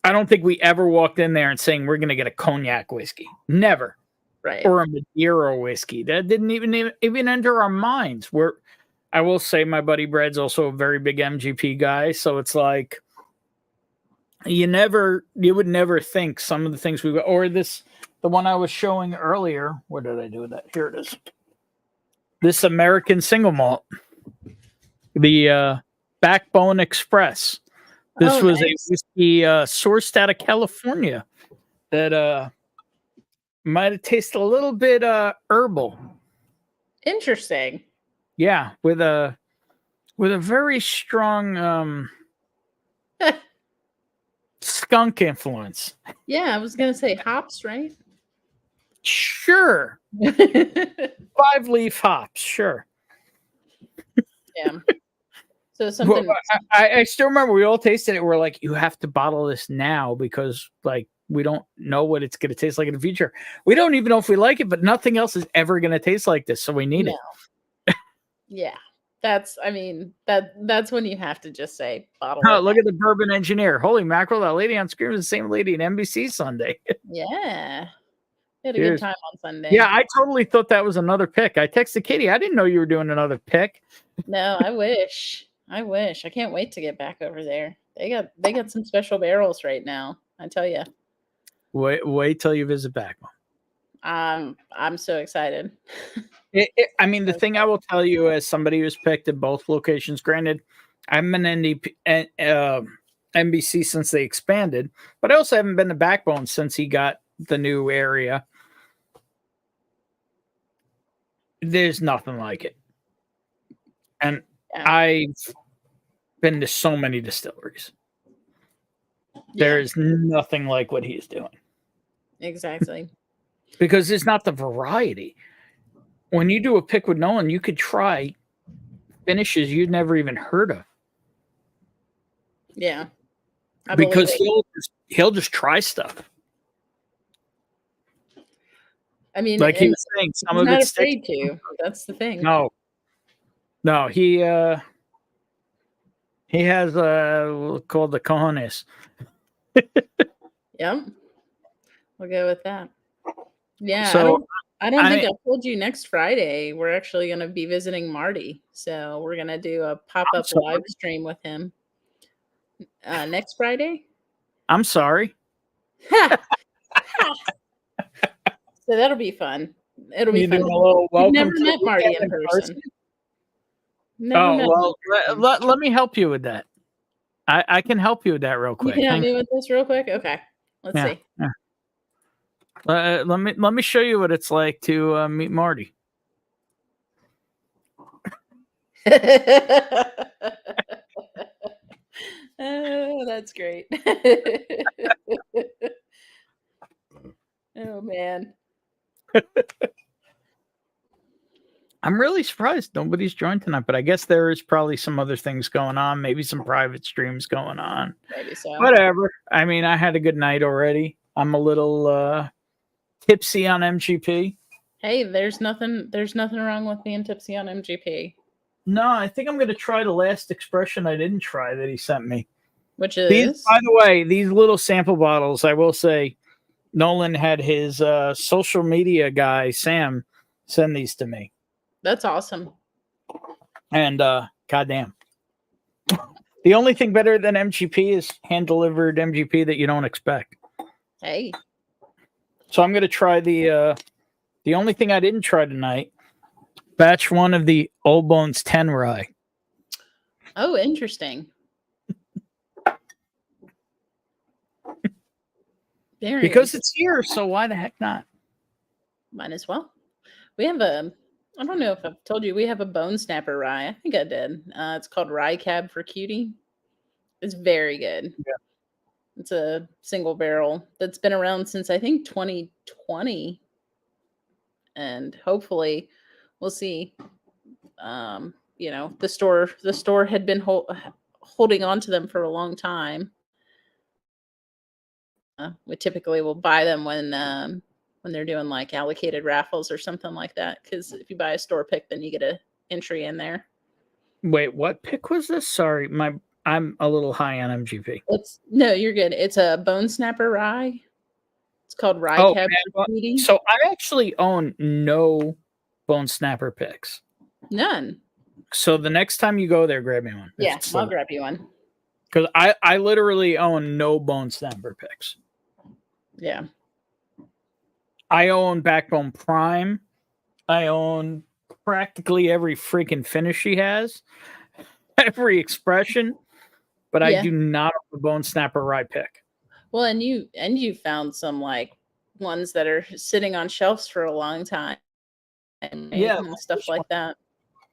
I don't think we ever walked in there and saying we're going to get a cognac whiskey. Never. Right. Or a Madeira whiskey. That didn't even enter our minds. I will say my buddy Brad's also a very big MGP guy, so it's like you would never think some of the things the one I was showing earlier. What did I do with that? Here it is. This American single malt, the Backbone Express. This was nice. a whiskey sourced out of California that might have tasted a little bit herbal. Interesting. Yeah, with a very strong skunk influence. Yeah, I was gonna say hops, right? Sure. 5-leaf hops, sure. Yeah. So something. Well, I still remember we all tasted it. We're like, you have to bottle this now because like we don't know what it's going to taste like in the future. We don't even know if we like it, but nothing else is ever going to taste like this, so we need it. Yeah, that's when you have to just say bottle. Oh, it look now. at the bourbon engineer. Holy mackerel, that lady on screen is the same lady in NBC Sunday. Yeah, we had a Cheers. good time on Sunday. Yeah, I totally thought that was another pick. I texted Katie. I didn't know you were doing another pick. No, I wish. I can't wait to get back over there. They got some special barrels right now. I tell you. Wait till you visit Backbone. I'm so excited. I mean, the thing I will tell you as somebody who's picked at both locations, granted, I'm an NBC since they expanded, but I also haven't been to Backbone since he got the new area. There's nothing like it. And Yeah. I've been to so many distilleries. There's nothing like what he's doing. Exactly. Because it's not the variety. When you do a pick with Nolan, you could try finishes you'd never even heard of. Yeah. I Because believe it. he'll just try stuff. I mean, Like he and was saying, some he's of not it's afraid to. That's the thing. No, he He has called the cojones. Yep. We'll go with that. Yeah, So I don't think I told you next Friday we're actually going to be visiting Marty. So we're going to do a pop-up live stream with him next Friday. I'm sorry. So that'll be fun. It'll be fun. We've never met Marty in person. Let me help you with that. I can help you with that real quick. You can help me with this real quick? Okay. Let's see. Yeah. Let me show you what it's like to meet Marty. Oh, that's great. Oh man. I'm really surprised nobody's joined tonight, but I guess there is probably some other things going on, maybe some private streams going on. Maybe so. Whatever. I mean, I had a good night already. I'm a little tipsy on MGP. Hey, there's nothing wrong with being tipsy on MGP. No, I think I'm going to try the last expression I didn't try that he sent me. Which is? These, by the way, these little sample bottles, I will say, Nolan had his social media guy, Sam, send these to me. That's awesome. And goddamn. The only thing better than MGP is hand-delivered MGP that you don't expect. Hey. So I'm going to try the only thing I didn't try tonight, batch 1 of the Old Bones 10 rye. Oh, interesting. Because it's here, so why the heck not? Might as well. We have I don't know if I've told you, we have a Bone Snapper rye. I think I did. It's called Rye Cab for Cutie. It's very good. Yeah. It's a single barrel that's been around since I think 2020. And hopefully we'll see. The store had been holding on to them for a long time. We typically will buy them when they're doing like allocated raffles or something like that. Because if you buy a store pick, then you get an entry in there. Wait, what pick was this? Sorry, I'm a little high on MGP. No, you're good. It's a Bone Snapper rye. It's called Rye Cab. So I actually own no Bone Snapper picks. None. So the next time you go there, grab me one. Yeah, I'll grab you one. Because I literally own no Bone Snapper picks. Yeah. I own Backbone Prime. I own practically every freaking finish he has. Every expression. But I do not own the Bone Snapper rye pick. Well, and you found some like ones that are sitting on shelves for a long time. And stuff like that.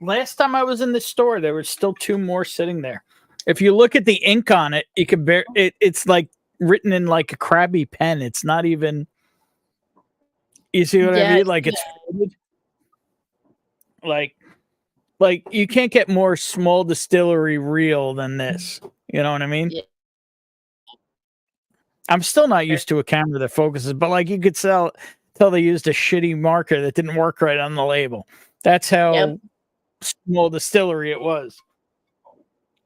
Last time I was in the store, there were still 2 more sitting there. If you look at the ink on it, you can it's like written in like a crabby pen. It's not even. You see what I mean? Like it's like you can't get more small distillery real than this. You know what I mean? Yeah. I'm still not used to a camera that focuses, but like you could tell they used a shitty marker that didn't work right on the label. That's how small distillery it was.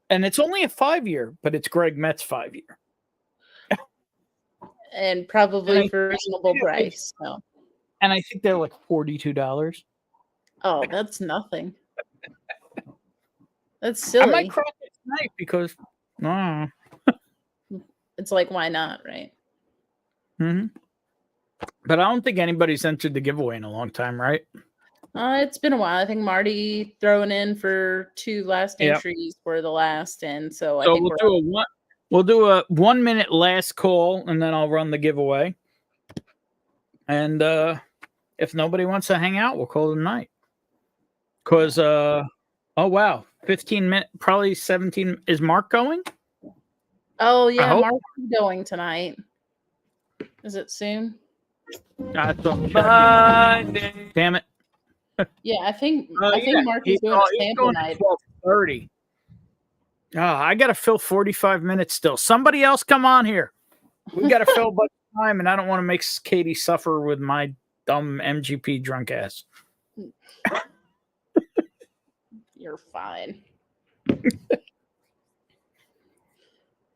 And it's only a 5-year, but it's Greg Metz 5-year. And probably for a reasonable price. So. And I think they're like $42. Oh, that's nothing. That's silly. I might crack it tonight because it's like, why not, right? Mm-hmm. But I don't think anybody's entered the giveaway in a long time, right? It's been a while. I think Marty throwing in for 2 last entries were the last, and so I think we'll do a 1 minute last call, and then I'll run the giveaway. And if nobody wants to hang out, we'll call it a night. Because 15 minutes, probably 17. Is Mark going? Oh yeah, Mark's going tonight. Is it soon? Damn it. Yeah, I think Mark is doing a sample night. 12:30. Oh, I gotta fill 45 minutes still. Somebody else come on here. We gotta fill a bunch of time, and I don't want to make Katie suffer with my dumb MGP drunk ass. You're fine.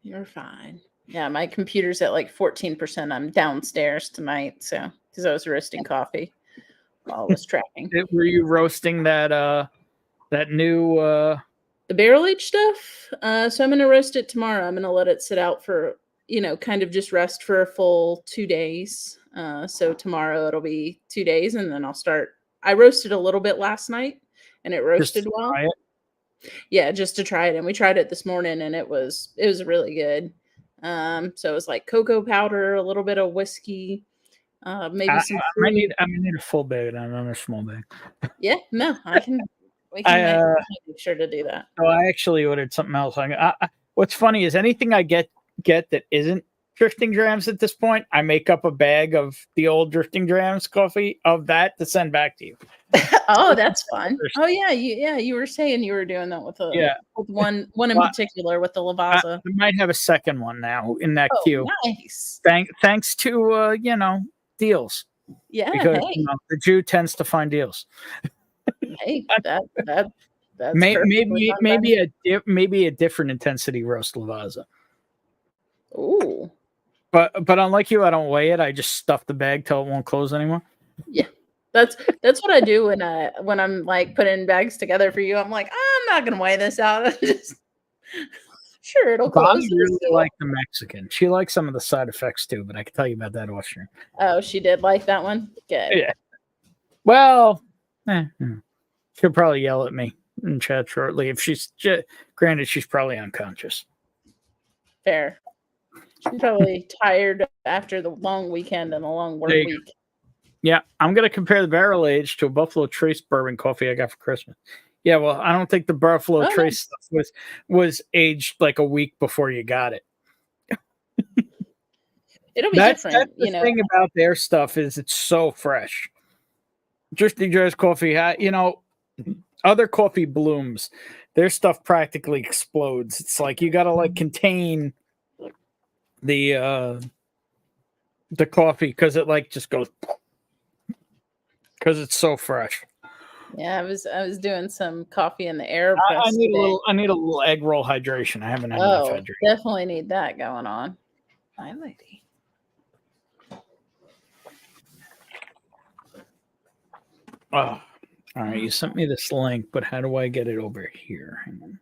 You're fine. Yeah, my computer's at like 14%. I'm downstairs tonight, so because I was roasting coffee while I was tracking. Were you roasting that new The barrel aged stuff? So I'm gonna roast it tomorrow. I'm gonna let it sit out for, kind of just rest for a full 2 days. So tomorrow it'll be 2 days, and then I'll start. I roasted a little bit last night, and it roasted well. try it? Yeah, just to try it. And we tried it this morning, and it was really good. So it was like cocoa powder, a little bit of whiskey, maybe some I fruit. need a full bag, not a small bag. Yeah, no, I can. We can make sure to do that. So I actually ordered something else. What's funny is anything I get that isn't Drifting Drams at this point, I make up a bag of the old Drifting Drams coffee of that to send back to you. Oh, that's fun. Oh yeah, you were saying you were doing that with with one in particular with the Lavazza. I might have a second one now in that queue. Nice. Thanks to deals. Yeah, Because the Jew tends to find deals. Hey, that's maybe a different intensity roast Lavazza. Ooh. But unlike you, I don't weigh it. I just stuff the bag till it won't close anymore. Yeah. That's what I do when I'm like putting bags together for you. I'm like, I'm not gonna weigh this out. Sure, it'll close. Bonnie really like the Mexican. She likes some of the side effects too, but I can tell you about that off stream. Oh, she did like that one? Good. Yeah. Well, she'll probably yell at me in chat shortly. If granted, she's probably unconscious. Fair. She's probably tired after the long weekend and the long work week. Yeah, I'm going to compare the barrel age to a Buffalo Trace bourbon coffee I got for Christmas. Yeah, well, I don't think the Buffalo Trace stuff was aged like a week before you got it. It'll be different. That's the thing about their stuff is it's so fresh. Drifting Drams coffee, other coffee blooms. Their stuff practically explodes. It's like you got to contain the coffee because it just goes because it's so fresh. Yeah, I was doing some coffee in the air. I need a little egg roll hydration. I haven't had enough hydration. Definitely need that going on. My lady. Oh, all right. You sent me this link, but how do I get it over here? Hang on.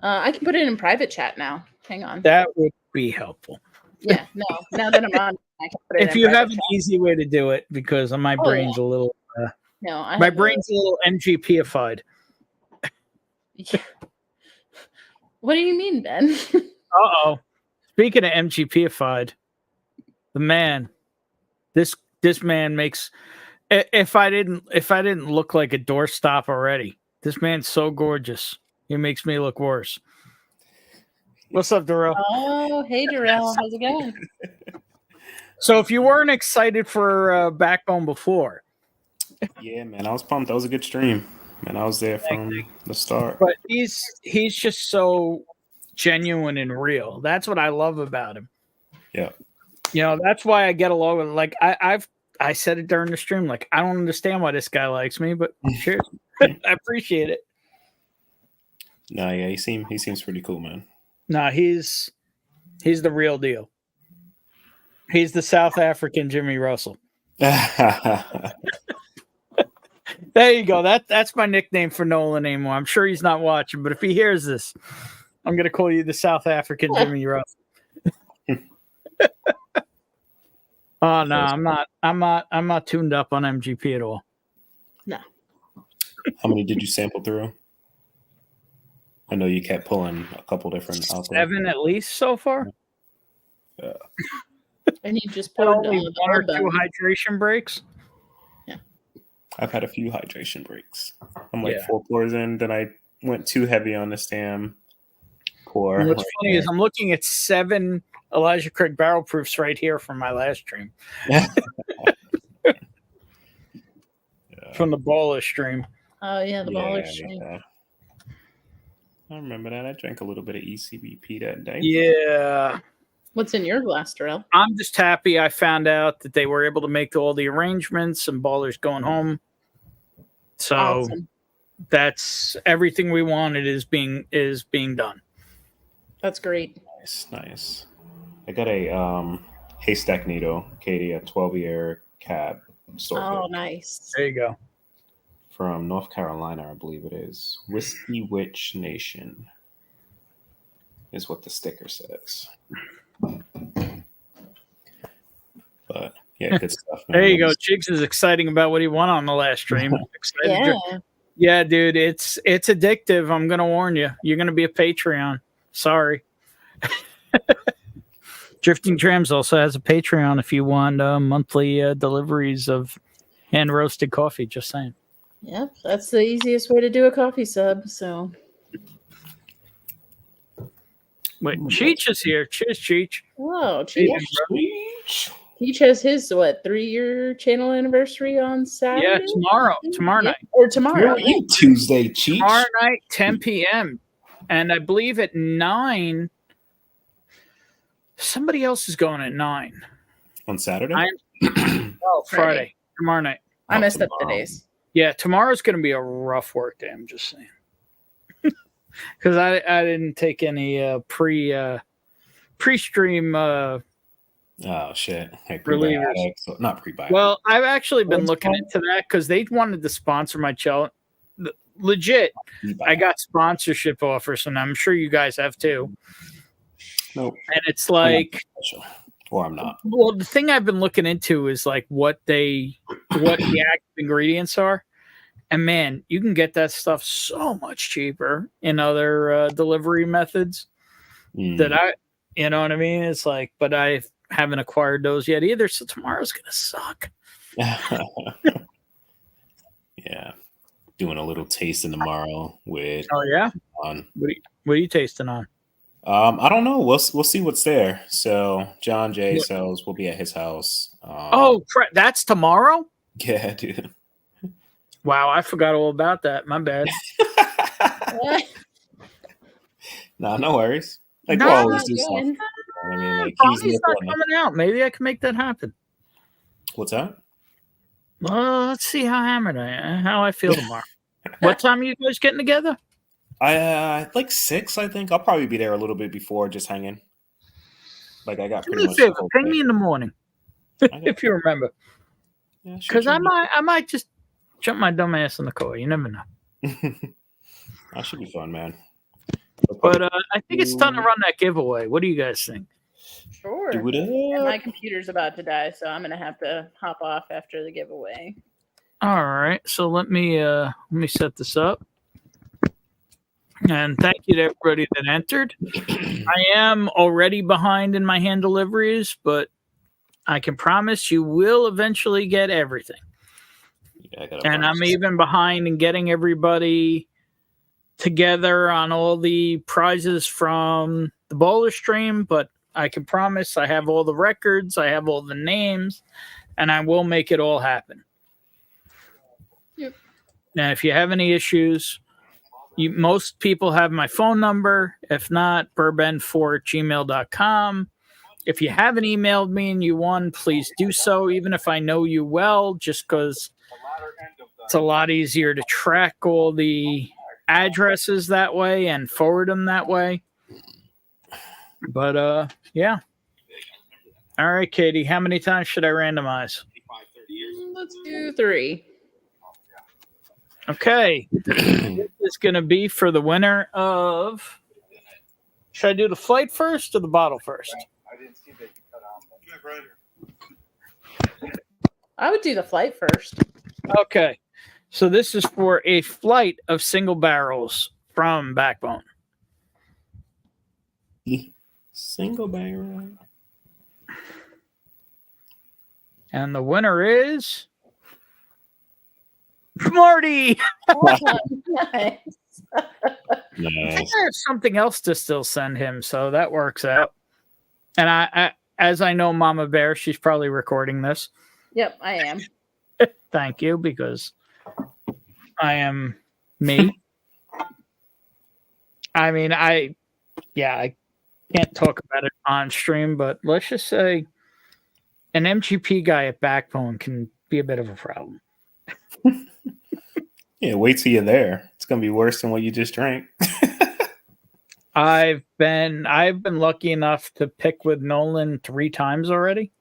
I can put it in private chat now. Hang on. That would be helpful. Yeah, no. Now that I'm on, I can put it if you have an easy way to do it, because my brain's a little. My brain's a little MGP-ified. Yeah. What do you mean, Ben? Uh-oh. Speaking of MGP-ified, the man, this man makes. If I didn't look like a doorstop already, this man's so gorgeous. He makes me look worse. What's up, Darrell? Oh, hey, Darrell. How's it going? So if you weren't excited for Backbone before. Yeah, man, I was pumped. That was a good stream. Man, I was there from the start. But he's just so genuine and real. That's what I love about him. Yeah. That's why I get along with I said it during the stream. I don't understand why this guy likes me, but sure. I appreciate it. No, yeah, he seems pretty cool, man. No, he's the real deal. He's the South African Jimmy Russell. There you go. That's my nickname for Nolan anymore. I'm sure he's not watching, but if he hears this, I'm gonna call you the South African Jimmy Russell. Oh no, I'm not tuned up on MGP at all. No. How many did you sample through? I know you kept pulling a couple different out there. 7 at least so far. Yeah. And you just put only 1 or 2 hydration breaks. Yeah. I've had a few hydration breaks. I'm 4 pours in, then I went too heavy on the stam pour. And what's funny is I'm looking at 7 Elijah Craig barrel proofs right here from my last stream. From the baller stream. Oh yeah, the baller stream. Yeah. I remember that. I drank a little bit of ECBP that day. Yeah. What's in your glass, Darrell? I'm just happy I found out that they were able to make all the arrangements and Baller's going home. So awesome. That's everything we wanted is being done. That's great. Nice. I got a haystack needle, Katie, a 12-year cab store Oh, nice. There you go. from North Carolina, I believe it is. Whiskey Witch Nation is what the sticker says. But yeah, good stuff, man. There you go. Jigs is exciting about what he won on the last stream. Excited. Yeah. Yeah, dude, it's addictive. I'm gonna warn you. You're gonna be a Patreon. Sorry. Drifting Drams also has a Patreon if you want monthly deliveries of hand roasted coffee. Just saying. Yep, that's the easiest way to do a coffee sub. So Wait, Cheech is here. Cheers, Cheech. whoa, Hey, Cheech. Peach has his 3-year channel anniversary on Saturday? Yeah, tomorrow Yeah, night. or tomorrow. You're in Tuesday, Cheech. Tomorrow night, 10 p.m. And I believe at 9, somebody else is going at 9. On Saturday? Friday. Tomorrow night. I messed up tomorrow. the days. Yeah, tomorrow's going to be a rough work day. I'm just saying. Because I didn't take any pre-stream Oh shit! Like Relievers. prebiotics, not prebiotics. Well, I've actually been looking into that because they wanted to sponsor my channel. Legit, I got sponsorship offers, and I'm sure you guys have too. Nope. And it's like, or I'm not. well, the thing I've been looking into is like what the active ingredients are, and man, you can get that stuff so much cheaper in other delivery methods. That you know what I mean? It's like, but I haven't acquired those yet either, so tomorrow's gonna suck. Yeah, doing a little tasting tomorrow with. Oh yeah. On. What are you tasting on? I don't know. We'll see what's there. So John J. Sells will be at his house. That's tomorrow? Yeah, dude. Wow, I forgot all about that. My bad. Nah, no worries. Like No, we'll always do stuff. I mean, like Tommy's not coming out. Maybe I can make that happen. What's that? Well, let's see how hammered I am, how I feel tomorrow. What time are you guys getting together? I like 6, I think. I'll probably be there a little bit before, just hanging. Like I got Do pretty me a much. favor, ping me in the morning if you remember, Yeah, because I might just jump my dumb ass in the car. You never know. That should be fun, man. But I think it's time to run that giveaway. What do you guys think? Sure. Do it And up. my computer's about to die, so I'm gonna have to hop off after the giveaway. All right, so let me set this up. And thank you to everybody that entered. I am already behind in my hand deliveries, but I can promise you will eventually get everything. Yeah, And I'm even behind in getting everybody together on all the prizes from the bowler stream, but I can promise I have all the records, I have all the names, and I will make it all happen. Yep. Now, if you have any issues, most people have my phone number. If not, bourbon4@gmail.com. If you haven't emailed me and you won, please do so, even if I know you well, just because it's a lot easier to track all the addresses that way and forward them that way. But yeah. All right, Katie, how many times should I randomize? Let's do 3. Okay. This is going to be for the winner of... Should I do the flight first or the bottle first? I would do the flight first. Okay. So this is for a flight of single barrels from Backbone. Single barrel. And the winner is... Marty! Nice. I think I have something else to still send him, so that works out. And I as I know Mama Bear, she's probably recording this. Yep, I am. Thank you, because I am me. I mean, I can't talk about it on stream, but let's just say an MGP guy at Backbone can be a bit of a problem. Yeah, wait till you're there. It's gonna be worse than what you just drank. I've been lucky enough to pick with Nolan 3 times already,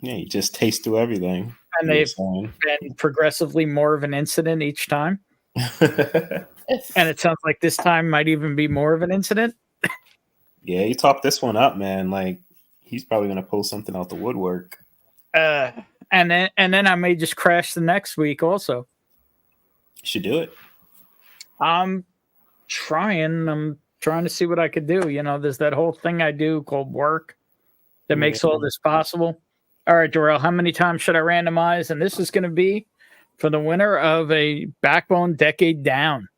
Yeah, you just taste through everything. and they've been progressively more of an incident each time. And it sounds like this time might even be more of an incident. Yeah, you top this one up, man. Like he's probably gonna pull something out the woodwork. And then I may just crash the next week also. You should do it. I'm trying to see what I could do. You know, there's that whole thing I do called work that makes all this possible. All right, Darrell, how many times should I randomize? And this is going to be for the winner of a Backbone Decade Down.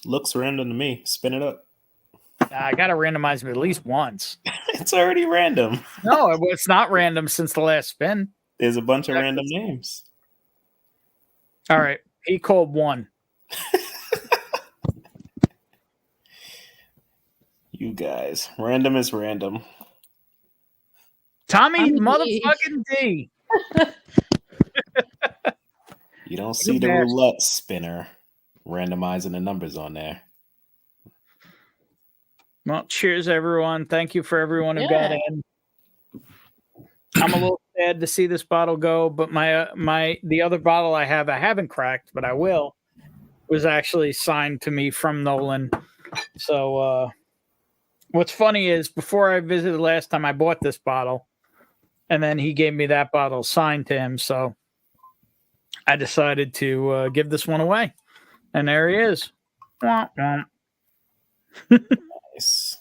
Looks random to me. Spin it up. I got to randomize it at least once. It's already random. No, it's not random since the last spin. There's a bunch of random names. All right. He called 1. You guys. Random is random. Tommy motherfucking D. You don't see the roulette spinner randomizing the numbers on there. Well, cheers, everyone. Thank you for everyone who got in. I'm a little sad to see this bottle go, but the other bottle I haven't cracked, but I will, was actually signed to me from Nolan. So what's funny is before I visited last time, I bought this bottle, and then he gave me that bottle signed to him. So I decided to give this one away, and there he is. Nice.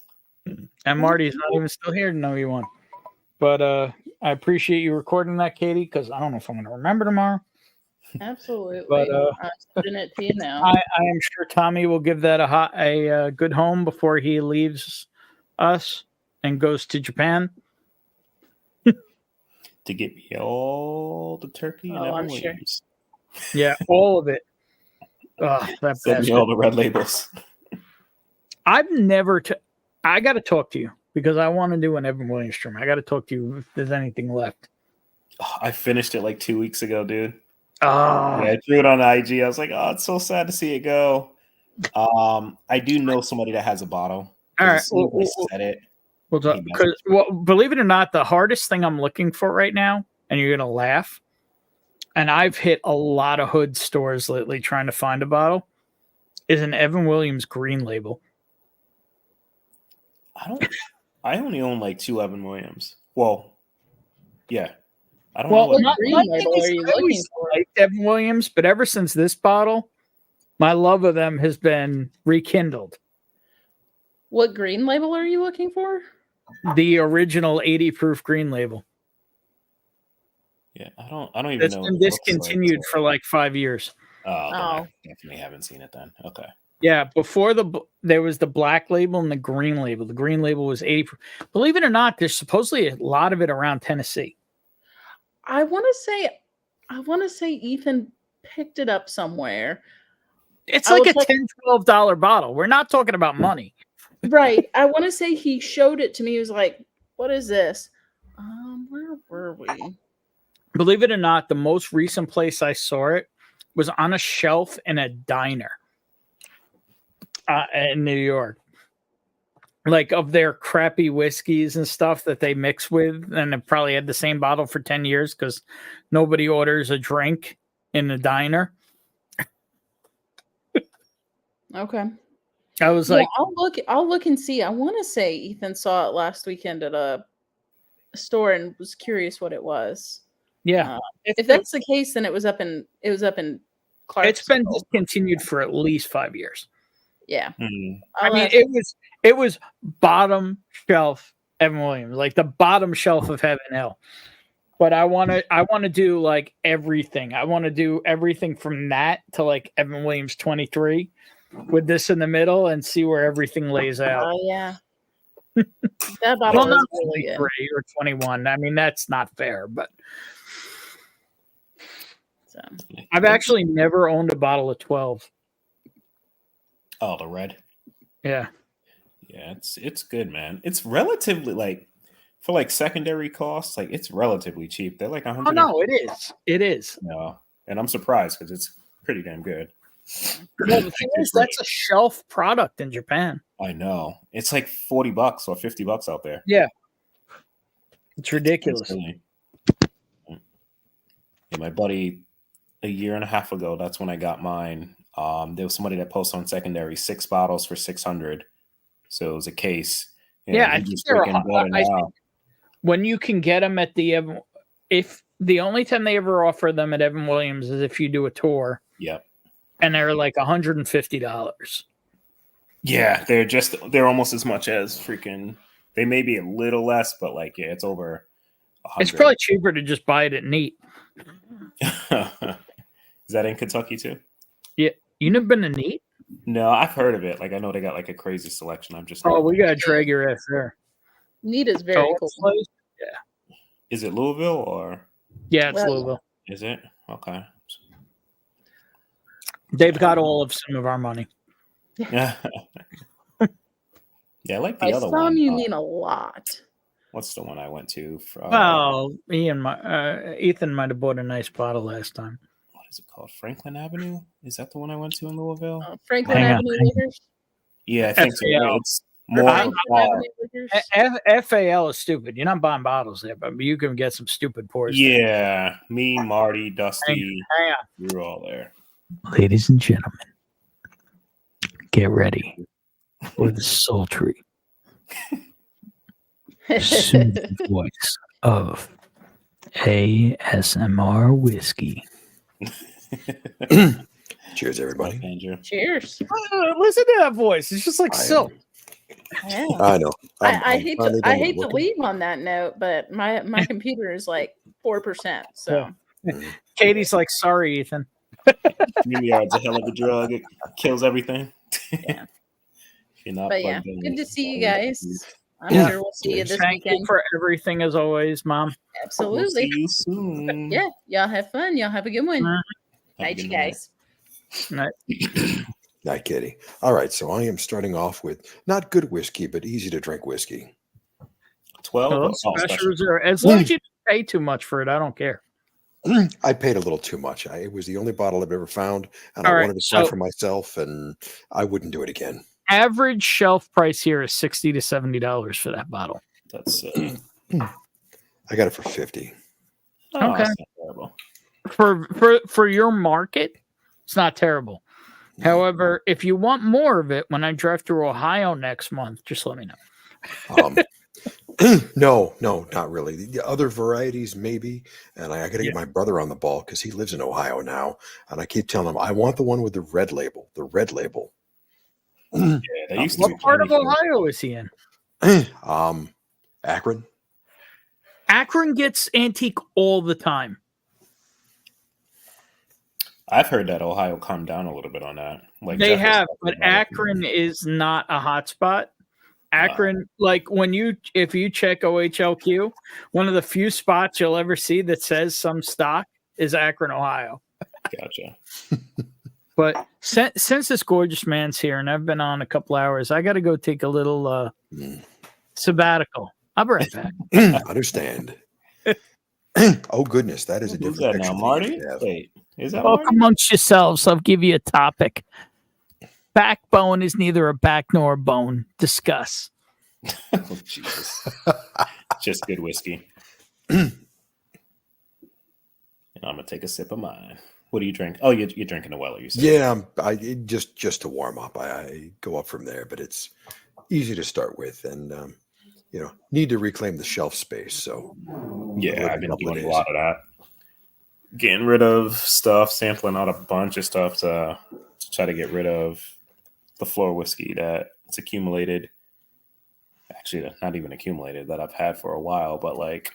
And Marty's not even still here to know you won. But I appreciate you recording that, Katie, because I don't know if I'm going to remember tomorrow. Absolutely. But I'm sending it to you now. I am sure Tommy will give that a good home before he leaves us and goes to Japan. To get me all the turkey and I'm Williams. Sure. Yeah, all of it. That Send me all the red labels. I've never. I got to talk to you because I want to do an Evan Williams stream. I got to talk to you if there's anything left. I finished it like 2 weeks ago, dude. Oh, Yeah, I threw it on IG. I was like, oh, it's so sad to see it go. I do know somebody that has a bottle. All right. As soon as I said it. Well, believe it or not, the hardest thing I'm looking for right now, and you're gonna laugh, and I've hit a lot of hood stores lately trying to find a bottle, is an Evan Williams green label. I only own like 2 Evan Williams. Well, yeah. I don't Well, know. What green label are you looking for? I like Evan Williams, but ever since this bottle, my love of them has been rekindled. What green label are you looking for? The original 80 proof green label. Yeah, I don't even That's know. been discontinued for like 5 years. Oh, then I definitely haven't seen it then. Okay. Yeah, before there was the black label and the green label. The green label was 80 proof. Believe it or not, there's supposedly a lot of it around Tennessee. I want to say Ethan picked it up somewhere. It's like a $10, $12 bottle. We're not talking about money. Right. I want to say he showed it to me. He was like, what is this? Where were we? Believe it or not, the most recent place I saw it was on a shelf in a diner in New York. Like of their crappy whiskeys and stuff that they mix with. And it probably had the same bottle for 10 years because nobody orders a drink in the diner. Okay. I was like, I'll look and see. I want to say Ethan saw it last weekend at a store and was curious what it was. Yeah. If that's the case, then it was up in Clarksville. It's been discontinued for at least 5 years. Yeah. I mean, it was bottom shelf Evan Williams, like the bottom shelf of Heaven Hill. But I want to do like everything. I want to do everything from that to like Evan Williams 23 with this in the middle and see where everything lays out. Oh yeah. That bottle is really good. 23 or 21. I mean, that's not fair, but I've actually never owned a bottle of 12. Oh, the red. Yeah. Yeah, it's good, man. It's relatively like for like secondary costs, like it's relatively cheap. They're like 100. Oh no, it is. It is. No, and I'm surprised because it's pretty damn good. Well, the thing is, that's a shelf product in Japan. I know. It's like $40 or $50 out there. Yeah. It's ridiculous. Yeah, my buddy, a year and a half ago, that's when I got mine. There was somebody that posted on secondary 6 bottles for $600. So it was a case. Yeah, I think when you can get them at the if the only time they ever offer them at Evan Williams is if you do a tour. Yep. And they're like $150. Yeah, they're almost as much as freaking. They may be a little less, but like it's over 100. It's probably cheaper to just buy it at Neat. Is that in Kentucky too? Yeah, you never been to Neat? No, I've heard of it. Like I know they got like a crazy selection. I'm just. Oh, we gotta drag your ass there. Neat is very cool. Yeah. Is it Louisville or? Yeah, it's Louisville. Is it? Okay. They've got all of some of our money. Yeah. Yeah, I like the other one. Some you mean a lot. What's the one I went to? Well, Ethan might have bought a nice bottle last time. What is it called? Franklin Avenue? Is that the one I went to in Louisville? Franklin Avenue Liquors? Yeah, I think so. FAL. It's more FAL is stupid. You're not buying bottles there, but you can get some stupid pours. Yeah, me, Marty, Dusty, hang on. we were all there. Ladies and gentlemen, get ready for the sultry, soothing voice of ASMR whiskey. Cheers, everybody. Andrew. Cheers. Listen to that voice. It's just like silk. Yeah. I know. I hate to leave on that note, but my computer is like 4%. So Katie's like, sorry, Ethan. StreamYard's a hell of a drug. It kills everything. Yeah. You're not but yeah, plugged in. good to see you guys. I'm sure we'll see you this Thank weekend. you for everything as always, Mom. Absolutely. We'll see you soon. Yeah, y'all have fun. Y'all have a good one. Have a Night, good you night. guys. Night, Kitty. All right, so I am starting off with not good whiskey, but easy to drink whiskey. 12. Special reserve. As long as you don't pay too much for it, I don't care. I paid a little too much. It was the only bottle I've ever found, and All I right, wanted to try so- for myself, and I wouldn't do it again. Average shelf price here is $60 to $70 for that bottle. That's I got it for 50. Okay. That's not terrible. For your market, it's not terrible. However, if you want more of it, when I drive through Ohio next month, just let me know. No, not really. The other varieties, maybe. And I got to get my brother on the ball because he lives in Ohio now. And I keep telling him, I want the one with the red label. The red label. Yeah, they used to What be part of plenty. Ohio is he in? Akron. Akron gets antique all the time. I've heard that Ohio calmed down a little bit on that. Like They Jeff was have, talking but about it. Akron is not a hot spot. Akron, like if you check OHLQ, one of the few spots you'll ever see that says some stock is Akron, Ohio. Gotcha. But since this gorgeous man's here and I've been on a couple hours, I got to go take a little sabbatical. I'll be right back. Understand. Oh, goodness. That is a Who's different that now, picture Marty? than you have. Wait, is that Talk Marty? amongst yourselves. I'll give you a topic. Backbone is neither a back nor a bone. Discuss. Oh, Jesus. Just good whiskey. And I'm gonna take a sip of mine. What do you drink? Oh, you're drinking a Weller. You said. Yeah, just to warm up. I go up from there, but it's easy to start with, and need to reclaim the shelf space. So Yeah, I've been doing a lot of that. Getting rid of stuff, sampling out a bunch of stuff to try to get rid of the floor whiskey that it's accumulated. Actually, not even accumulated, that I've had for a while, but like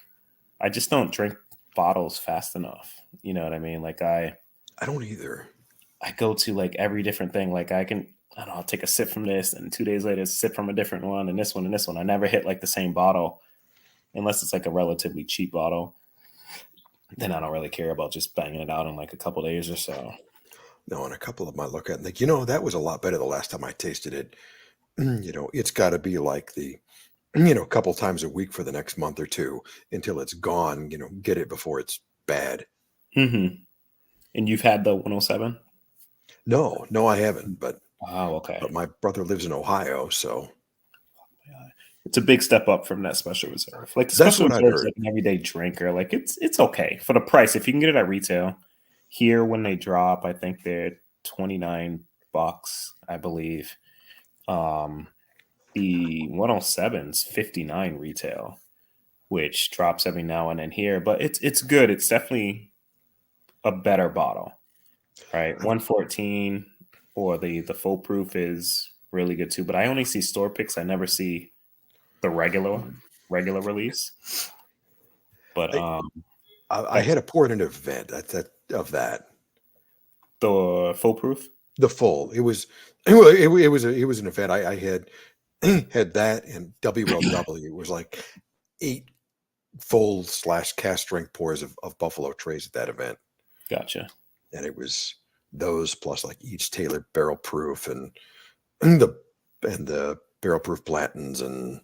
I just don't drink bottles fast enough. You know what I mean? Like I don't either. I go to like every different thing. Like I don't know, I'll take a sip from this and 2 days later sip from a different one and this one and this one. I never hit like the same bottle unless it's like a relatively cheap bottle. Then I don't really care about just banging it out in like a couple days or so. No, and a couple of them I look at and think, that was a lot better the last time I tasted it. It's got to be like the, a couple times a week for the next month or two until it's gone. Get it before it's bad. Mm-hmm. And you've had the 107? No, I haven't. But okay. But my brother lives in Ohio, so it's a big step up from that special reserve. Like the That's special what I've reserve is heard. like an everyday drinker. Like it's okay for the price if you can get it at retail. Here when they drop, I think they're $29, I believe. The 107's $59 retail, which drops every now and then here, but it's good. It's definitely a better bottle, right? 114 or the full proof is really good too. But I only see store picks. I never see the regular release. But I had to pour it in an event of that. The full proof, The full. It was an event. I had had that and WLW. It was like 8 full / cast strength pours of Buffalo Trace at that event. gotcha. And it was those plus like each tailored barrel proof and the barrel proof Blanton's and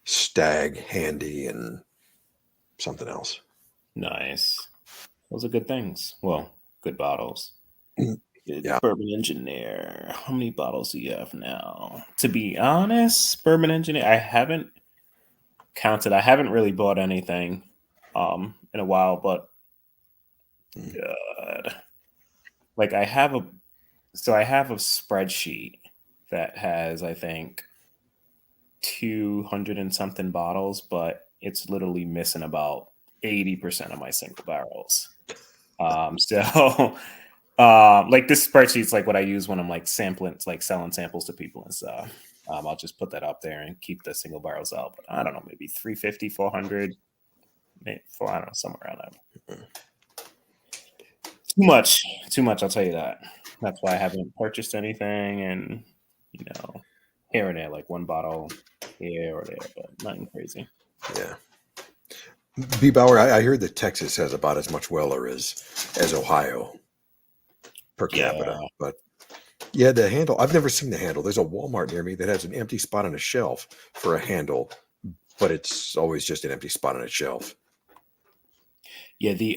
Stag Handy and something else. Nice. Those are good things. Well, good bottles. Yeah. Bourbon Engineer. How many bottles do you have now? To be honest, Bourbon Engineer, I haven't counted. I haven't really bought anything in a while, but God. Like I have a spreadsheet that has, I think, 200 and something bottles, but it's literally missing about 80% of my single barrels. So like this spreadsheet's like what I use when I'm like sampling, like selling samples to people and stuff. I'll just put that up there and keep the single barrels out. But I don't know, maybe 350, 400, maybe I don't know, somewhere around that. Too much. I'll tell you that. That's why I haven't purchased anything, and here and there, like one bottle here or there, but nothing crazy. Yeah. B. Bauer, I heard that Texas has about as much Weller as Ohio per capita. But yeah, the handle, I've never seen the handle. There's a Walmart near me that has an empty spot on a shelf for a handle, but it's always just an empty spot on a shelf. Yeah, the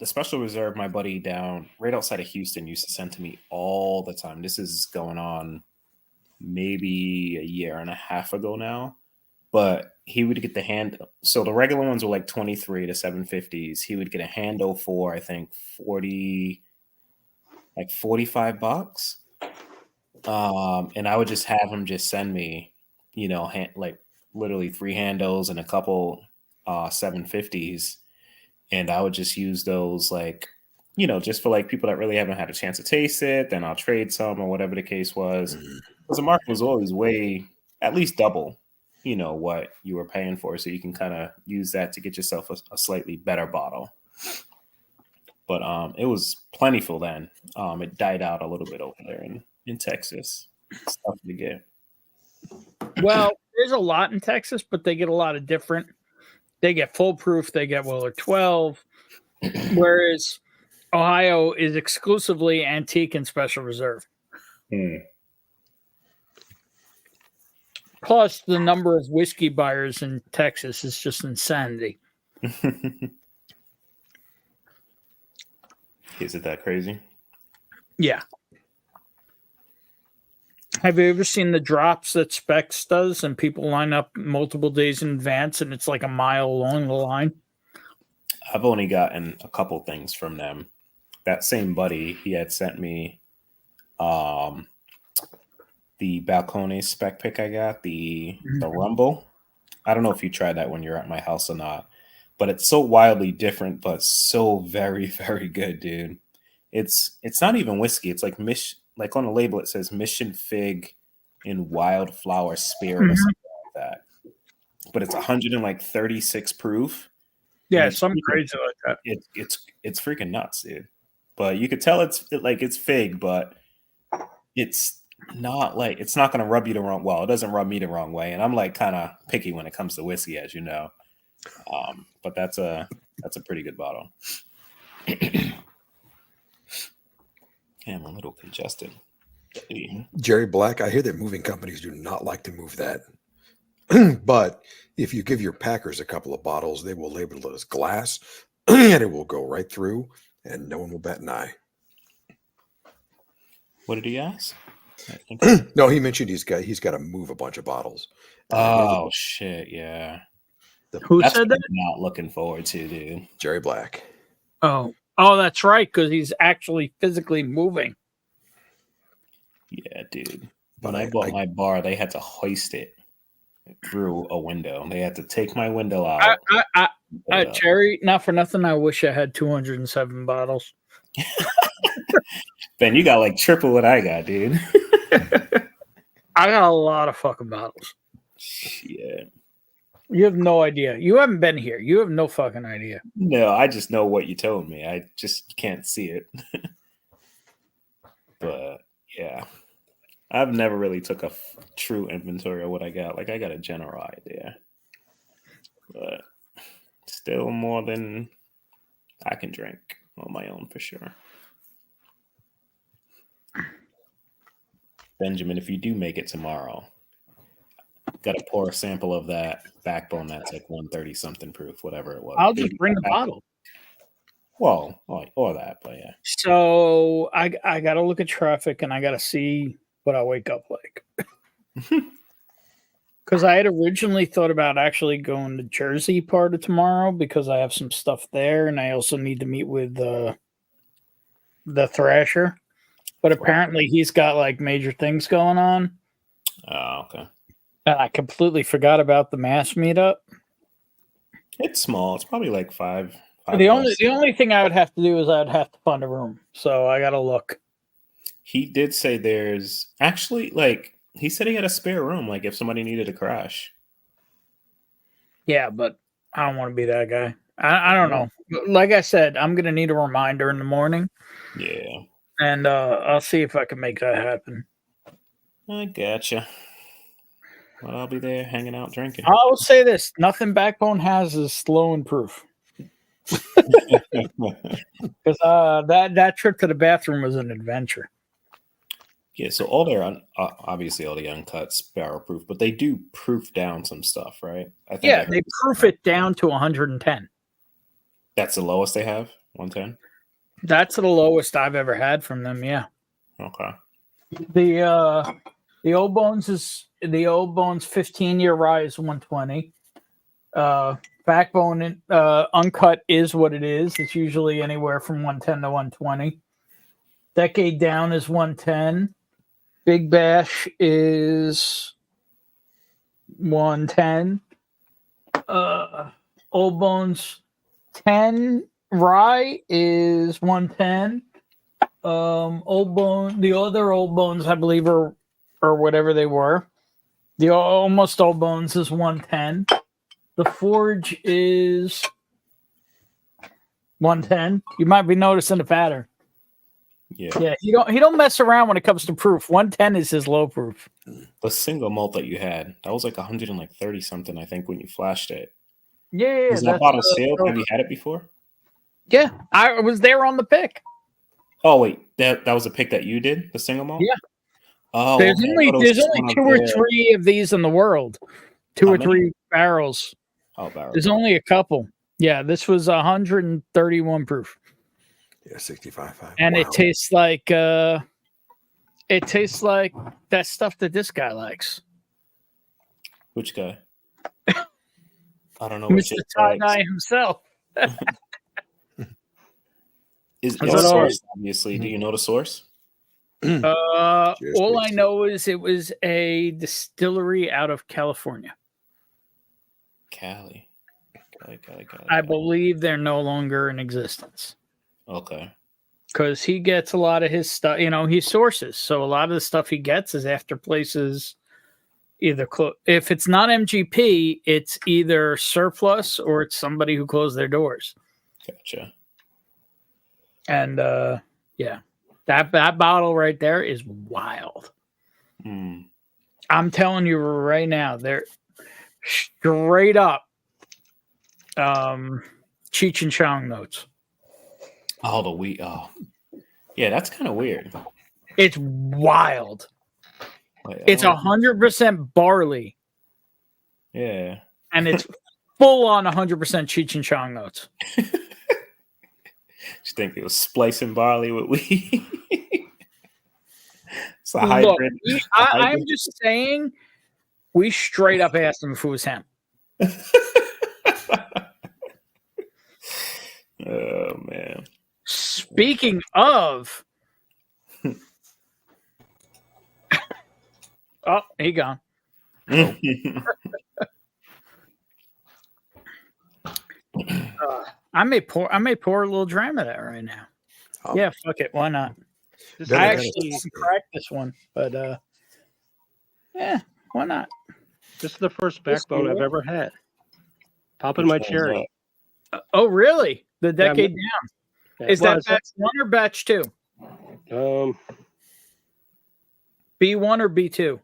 special reserve my buddy down right outside of Houston used to send to me all the time. This is going on maybe a year and a half ago now. But he would get the handle. So the regular ones were like 23 to 750s. He would get a handle for, I think, $45. And I would just have him just send me, like literally 3 handles and a couple 750s. And I would just use those like, just for like people that really haven't had a chance to taste it. Then I'll trade some or whatever the case was. Because the market was always way, at least double, what you were paying for. So you can kind of use that to get yourself a slightly better bottle. But it was plentiful then. It died out a little bit over there in Texas. It's tough to get. Well, there's a lot in Texas, but they get a lot of different. They get full proof. They get Weller 12. Whereas Ohio is exclusively antique and special reserve. Plus, the number of whiskey buyers in Texas is just insanity. Is it that crazy? Yeah. Have you ever seen the drops that Specs does and people line up multiple days in advance and it's like a mile along the line? I've only gotten a couple things from them. That same buddy, he had sent me the Balcone spec pick I got, the Rumble. I don't know if you tried that when you're at my house or not, but it's so wildly different, but so very, very good, dude. It's not even whiskey. It's like like on the label, it says Mission Fig in Wildflower Spirit or something like that. But it's 136 proof. Yeah, something crazy like that. It's freaking nuts, dude. But you could tell it's fig, but it's not like it's not going to rub you the wrong. Well, it doesn't rub me the wrong way, and I'm like kind of picky when it comes to whiskey, as you know. But that's a pretty good bottle. I'm a little congested. Jerry Black, I hear that moving companies do not like to move that. But if you give your packers a couple of bottles, they will label it as glass and it will go right through. and no one will bat an eye. What did he ask? I think No, he mentioned he's got to move a bunch of bottles. oh shit, yeah. Who That's said what that? I'm not looking forward to, dude. Jerry Black. Oh, that's right, because he's actually physically moving. Yeah, dude. But When I bought my bar, they had to hoist it through a window. They had to take my window out. Jerry, not for nothing, I wish I had 207 bottles. Ben, you got like triple what I got, dude. I got a lot of fucking bottles. Yeah. You have no idea. You haven't been here. You have no fucking idea. No, I just know what you told me. I just can't see it. But yeah, I've never really took a true inventory of what I got. Like I got a general idea, but still more than I can drink on my own for sure. Benjamin, if you do make it tomorrow, got to pour a sample of that Backbone that's like 130 something proof, whatever it was. I'll just bring the bottle. Well, or that, but yeah. So I got to look at traffic and I got to see what I wake up like. Because I had originally thought about actually going to Jersey part of tomorrow because I have some stuff there and I also need to meet with the Thrasher. But apparently he's got like major things going on. Oh, okay. And I completely forgot about the mass meetup. It's small. It's probably like five. The only thing I would have to do is I'd have to find a room. So I got to look. He did say there's actually like he said he had a spare room, like if somebody needed to crash. Yeah, but I don't want to be that guy. I don't know. Like I said, I'm gonna need a reminder in the morning. Yeah. And I'll see if I can make that happen. I gotcha. Well, I'll be there hanging out drinking. I will say this: nothing Backbone has is slow and proof. Because that trip to the bathroom was an adventure. Yeah, so all their obviously all the Uncuts barrel proof, but they do proof down some stuff, right? I think they proof it down to 110. That's the lowest they have, 110. That's the lowest I've ever had from them. Yeah. Okay. The Old Bones 15-year rye is 120. Backbone Uncut is what it is. It's usually anywhere from 110 to 120. Decade Down is 110. Big Bash is 110. Old Bones 10 rye is 110. The other Old Bones, I believe, or whatever they were. The almost Old Bones is 110. The Forge is 110. You might be noticing the pattern. Yeah. He don't mess around when it comes to proof. 110 is his low proof. The single malt that you had, that was like 130 something, I think, when you flashed it. Yeah. Was that bottle sealed? Have you had it before? Yeah, I was there on the pick. Oh wait, that was a pick that you did, the single malt? Yeah. Oh, there's okay. only 2 or 3 of these in the world. 2 or 3 barrels. Oh, barrels. There's only a couple. Yeah, this was 131 proof. Yeah, 65. And wow. it tastes like that stuff that this guy likes. Which guy? I don't know. Mr. Tie-Dye himself. Is the source, obviously? Do you know the source? All I know is it was a distillery out of California. Cali. I believe they're no longer in existence. Okay. Because he gets a lot of his stuff, he sources. So a lot of the stuff he gets is after places either if it's not MGP, it's either surplus or it's somebody who closed their doors. Gotcha. And that bottle right there is wild. I'm telling you right now, they're straight up Cheech and Chong notes. Oh, the wheat. Oh, yeah, that's kind of weird. It's wild. It's 100% barley. Yeah. And it's full on 100% Cheech and Chong notes. You think it was splicing barley with weed? It's a Look, hybrid. I'm just saying, we straight up asked him if it was hemp. Oh man. Speaking of, oh, he gone. I may pour a little dram of that right now. Yeah, fuck it, why not? I actually cracked this one, but yeah, why not? This is the first Backbone I've ever had. Popping my cherry. Oh, really? The Decade Down. Yeah, Is that batch 1 or batch 2? B1 or B2?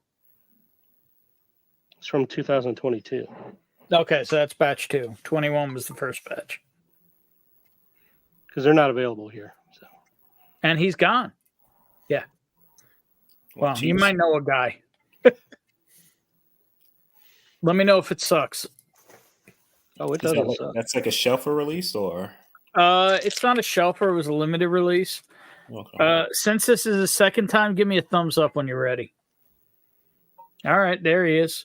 It's from 2022. Okay, so that's batch 2. 21 was the first batch. Because they're not available here. So. And he's gone. Yeah. Well, you might know a guy. Let me know if it sucks. Oh, it doesn't suck. That's like a shelfer release, or it's not a shelfer. It was a limited release. okay. Since this is the second time, give me a thumbs up when you're ready. All right, there he is,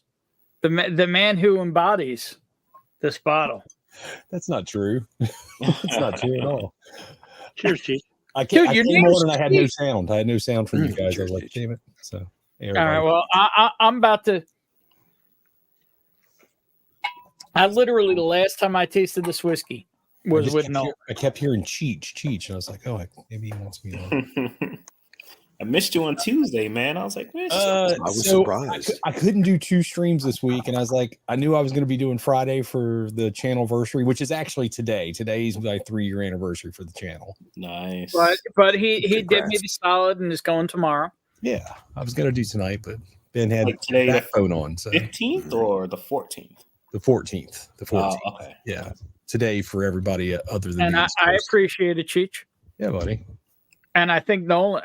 the man who embodies this bottle. That's not true. That's not true at all. Cheers, Chief. I can't. Dude, your I came on name's and I had no sound. I had no sound from you guys. I was like, Cheers. damn it. So, All right. Well, I'm about to. I literally, the last time I tasted this whiskey was with Nolan. I kept hearing Cheech, and I was like, oh, maybe he wants me on. I missed you on Tuesday, man. I was like, man, I was surprised. I couldn't do 2 streams this week, and I was like, I knew I was going to be doing Friday for the channelversary, which is actually today. Today's my 3-year anniversary for the channel. nice. But he did me the solid and is going tomorrow. Yeah, I was going to do tonight, but Ben had Like today, the Backbone on, so 15th or the 14th? the 14th. The 14th. Oh, okay. Yeah, today for everybody other than And the I East Coast. appreciate it, Cheech. Yeah, buddy. And I think Nolan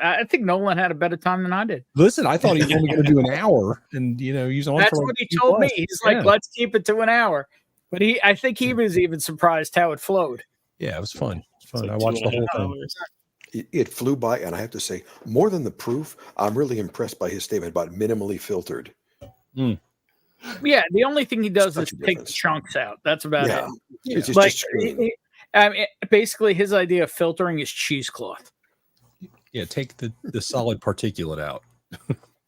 had a better time than I did. Listen, I thought he was only going to do an hour, and he's on. That's for like what he 2 told me. plus. He's like, let's keep it to an hour. But I think he was even surprised how it flowed. Yeah, it was fun. It's fun. Like I watched the 2.5 whole thing. hours. It flew by, and I have to say, more than the proof, I'm really impressed by his statement about minimally filtered. Yeah, the only thing he does Such is a take the difference. chunks out. That's about Yeah, it. it's just Like, screwing. basically, his idea of filtering is cheesecloth. Yeah, take the solid particulate out.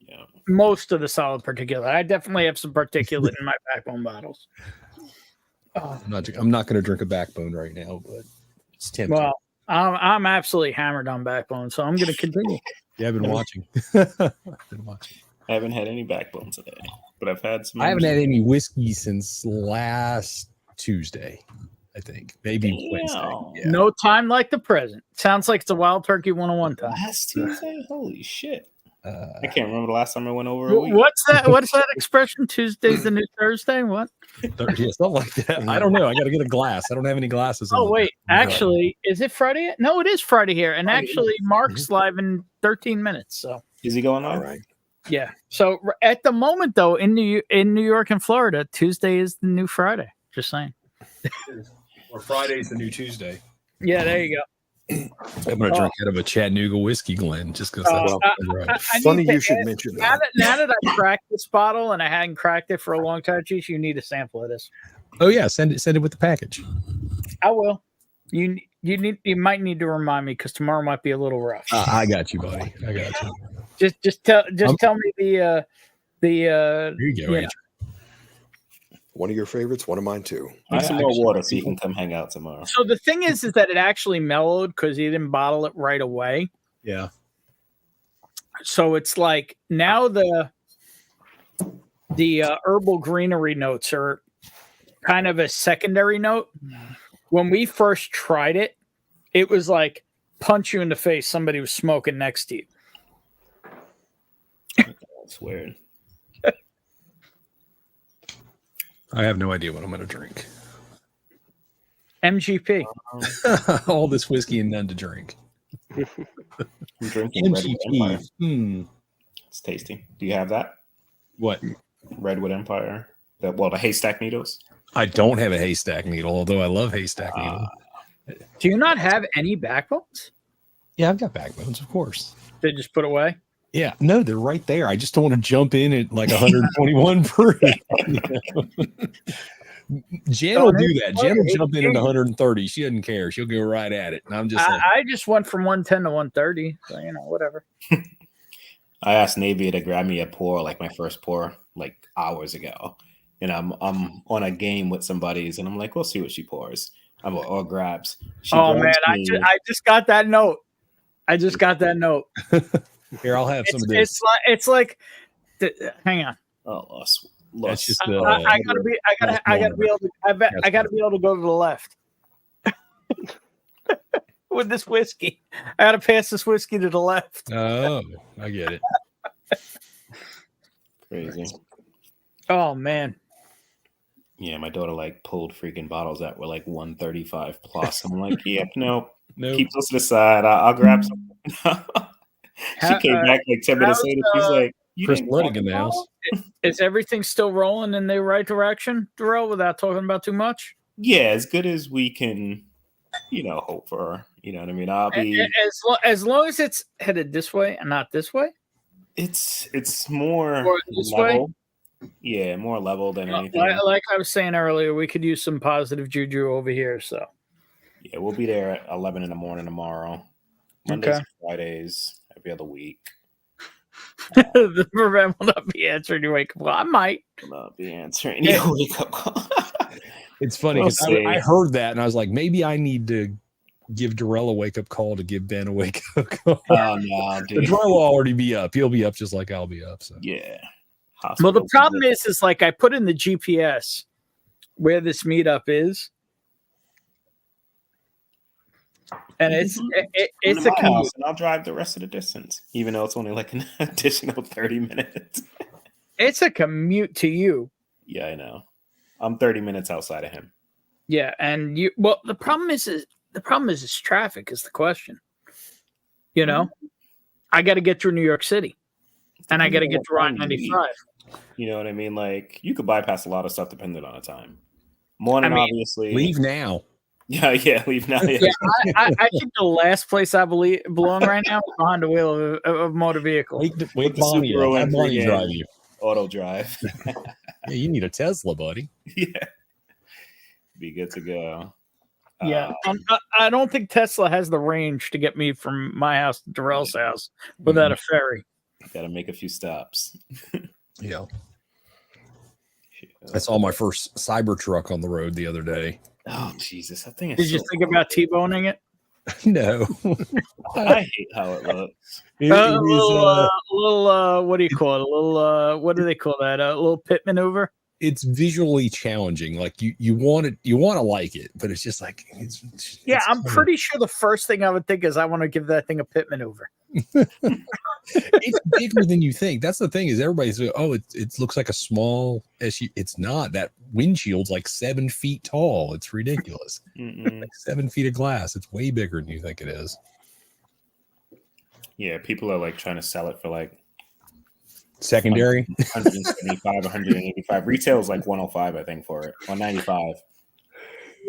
Yeah. Most of the solid particulate. I definitely have some particulate in my Backbone bottles. I'm not going to drink a Backbone right now, but it's tempting. Well, I'm absolutely hammered on Backbone, so I'm going to continue. Yeah, I've been watching. I haven't had any Backbone today, but I've had some. I haven't had any whiskey since last Tuesday, I think. Maybe Wednesday. Yeah. No time like the present. Sounds like it's a Wild Turkey 101 time. Last Tuesday? Holy shit. I can't remember the last time I went over a week. What's that? What's that expression? Tuesday's the new Thursday? What? Yeah, something like that. I don't know. I got to get a glass. I don't have any glasses. Oh, wait. Actually, is it Friday yet? No, it is Friday here. And actually, Mark's live in 13 minutes. So Is he going on? All right. yeah. So at the moment, though, in New York and Florida, Tuesday is the new Friday. Just saying. Or Friday's the new Tuesday. Yeah, there you go. I'm going to drink out of a Chattanooga whiskey Glen just because I Funny need to you should add- mention Now that. that I cracked this bottle and I hadn't cracked it for a long time, Cheech, you need a sample of this. Oh, yeah. Send it with the package. I will. You might need to remind me because tomorrow might be a little rough. I got you, buddy. I got you. Just tell me the Here you go, yeah. Andrew. One of your favorites, one of mine too. Drink some more water so you can come hang out tomorrow. So the thing is that it actually mellowed because he didn't bottle it right away. Yeah. So it's like now the herbal greenery notes are kind of a secondary note. When we first tried it, it was like punch you in the face. Somebody was smoking next to you. That's weird. I have no idea what I'm going to drink. MGP. All this whiskey and none to drink. I'm drinking Redwood Empire. MGP. It's tasty. Do you have that? What? Redwood Empire. The haystack needles. I don't have a haystack needle, although I love haystack needle. Do you not have any backbones? Yeah, I've got backbones, of course. They just put away? Yeah, no, they're right there. I just don't want to jump in at like 121 proof. You know? Jen will do that. Jen will jump in at 130. She doesn't care. She'll go right at it. And I'm just like, I just went from 110 to 130. So, you know, whatever. I asked Navy to grab me a pour, like my first pour, like hours ago. And I'm on a game with some buddies, and I'm like, we'll see what she pours. Or grabs. Oh man, I just got that note. I just got that note. Here, I'll have some of this. It's like hang on. Oh, lost. That's just I gotta be able to. I gotta be able to go to the left with this whiskey. I gotta pass this whiskey to the left. Oh, I get it. Crazy. Oh man. Yeah, my daughter like pulled freaking bottles that were like 135 plus. I'm like, yep, nope. Keep those to the side. I'll grab some. She came back like 10 minutes later. She's like, Chris Blooding in the house. Is everything still rolling in the right direction, Darrell, without talking about too much? Yeah, as good as we can, hope for her. You know what I mean? I'll be as long as it's headed this way and not this way. It's more this level. way? Yeah, more level than anything. Like I was saying earlier, we could use some positive juju over here. So yeah, we'll be there at 11 in the morning tomorrow. Mondays and Fridays, every other week. The Bourbon will not be answering your wake up call. I might not be answering your wake up call. It's funny because I heard that and I was like, maybe I need to give Darrell a wake up call to give Ben a wake up call. Oh no, dude. Darrell will already be up. He'll be up just like I'll be up. So yeah. Well, the problem is like I put in the GPS where this meetup is, and it's a commute. And I'll drive the rest of the distance, even though it's only like an additional 30 minutes. It's a commute to you. Yeah, I know. I'm 30 minutes outside of him. Yeah, and you. Well, the problem is traffic is the question. You know, I got to get through New York City, and I got to get through I-95. You know what I mean? Like you could bypass a lot of stuff depending on the time. Morning, obviously. Leave now. Yeah, leave now. Yeah, I think the last place I belong right now is behind the wheel of a motor vehicle. Wait, Bonnie drive you. Auto drive. Yeah, you need a Tesla, buddy. Yeah, be good to go. Yeah, I don't think Tesla has the range to get me from my house to Darrell's house without a ferry. Got to make a few stops. Yeah. I saw my first Cybertruck on the road the other day. Oh, Jesus. I think Did you think about T-boning it? No. I hate how it looks. A little, what do you call it? A little, what do they call that? A little pit maneuver? It's visually challenging. Like you want to like it, but it's just like, I'm pretty sure the first thing I would think is I want to give that thing a pit maneuver. It's bigger than you think. That's the thing is everybody's like, oh, it looks like a small SUV. It's not. That windshield's like 7 feet tall. It's ridiculous. Like 7 feet of glass. It's way bigger than you think it is. Yeah, people are like trying to sell it for like secondary 175, 185. Retail is like 105, I think, for it. 195.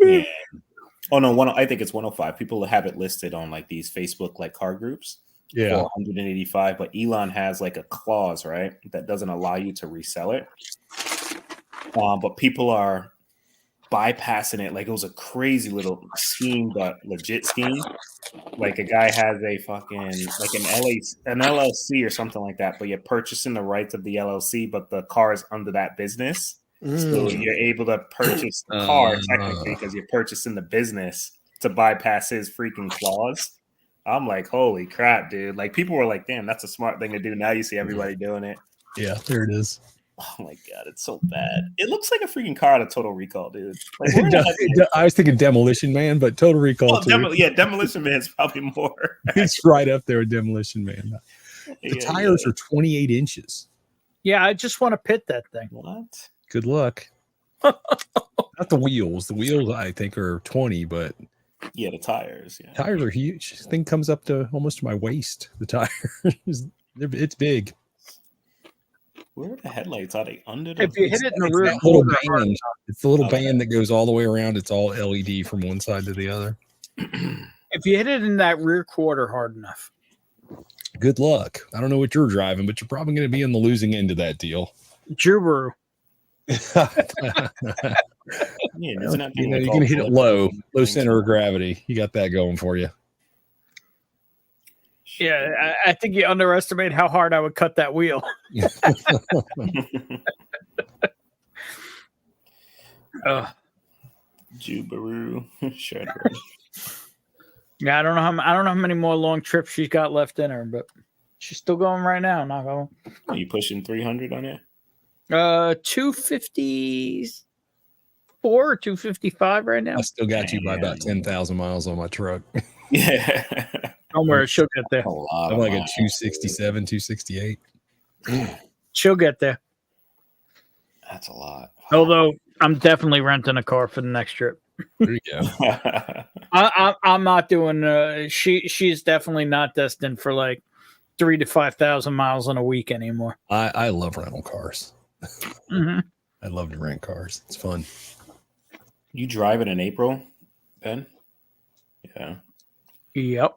Yeah. Oh no, I think it's 105. People have it listed on like these Facebook like car groups. Yeah, 185. But Elon has like a clause, right, that doesn't allow you to resell it. But people are bypassing it like it was a crazy little scheme, but legit scheme. Like a guy has a fucking like an LLC or something like that, but you're purchasing the rights of the LLC, but the car is under that business. So you're able to purchase the car technically because you're purchasing the business to bypass his freaking clause. I'm like, holy crap, dude. Like people were like, damn, that's a smart thing to do. Now you see everybody doing it. Yeah, there it is. Oh my God, it's so bad. It looks like a freaking car out of Total Recall, dude. Like, I was thinking Demolition Man, but Total Recall too. Demolition Man's probably more. It's right up there with Demolition Man. The tires are 28 inches. Yeah, I just want to pit that thing. What? Good luck. Not the wheels. The wheels, I think, are 20, but yeah, the tires. Yeah, tires are huge. This thing comes up to almost to my waist. The tires, it's big. Where are the headlights? Are they under the? If you hit it in the rear, little band. It's the little band that goes all the way around. It's all LED from one side to the other. If you hit it in that rear quarter hard enough. Good luck. I don't know what you're driving, but you're probably going to be in the losing end of that deal. Jubaru. Yeah, it's not You can hit it low center of gravity. You got that going for you. Yeah, I think you underestimate how hard I would cut that wheel. Jubaru. Sure. Yeah, I don't know how many more long trips she's got left in her, but she's still going right now. Not going. Are you pushing 300 on it? 254 or 255 right now. I still got you by about 10,000 miles on my truck. Yeah. Don't worry, she'll get there. I'm like a 267, 268. She'll get there. That's a lot. Although I'm definitely renting a car for the next trip. There you go. I'm not doing. She's definitely not destined for like 3,000 to 5,000 miles in a week anymore. I love rental cars. Mm-hmm. I love to rent cars. It's fun. You drive it in April, Ben? Yeah. Yep.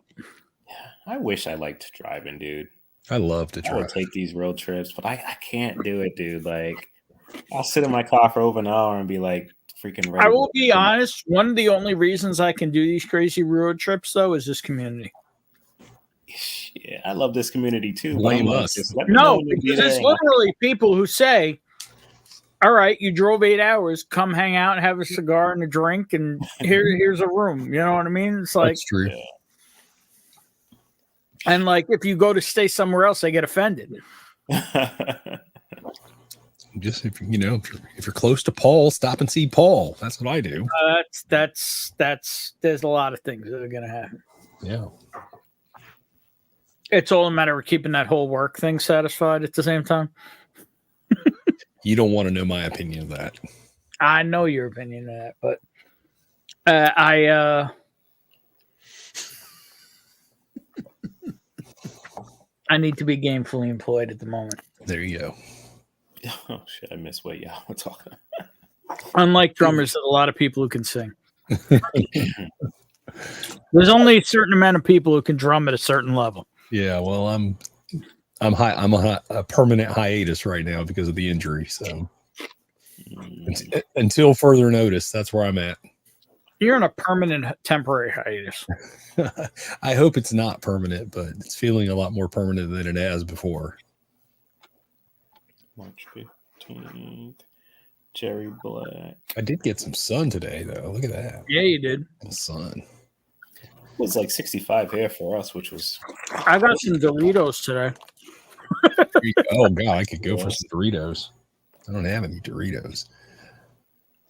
I wish I liked driving, dude. I love to I would drive. take these road trips, but I can't do it, dude. Like, I'll sit in my car for over an hour and be like freaking ready. I will be honest. One of the only reasons I can do these crazy road trips, though, is this community. Yeah, I love this community too. Blame but I'm like, us. just let me know No, when you because be it's there. literally people who say, all right, you drove 8 hours, come hang out and have a cigar and a drink, and here's a room. You know what I mean? It's like, That's true. and like if you go to stay somewhere else, they get offended. Just if you're close to Paul, stop and see Paul. That's what I do. That's there's a lot of things that are gonna happen. Yeah. It's all a matter of keeping that whole work thing satisfied at the same time. You don't want to know my opinion of that. I know your opinion of that, but I need to be gainfully employed at the moment. There you go. Oh shit! I missed what y'all were talking. Unlike drummers, there's a lot of people who can sing. There's only a certain amount of people who can drum at a certain level. Yeah, well, I'm on a permanent hiatus right now because of the injury. So until further notice, that's where I'm at. You're in a permanent temporary hiatus. I hope it's not permanent, but it's feeling a lot more permanent than it has before. March 15th. Jerry Black. I did get some sun today, though. Look at that. Yeah, you did. The sun. It was like 65 here for us, which was. I got some Doritos today. Oh God, I could go for some Doritos. I don't have any Doritos.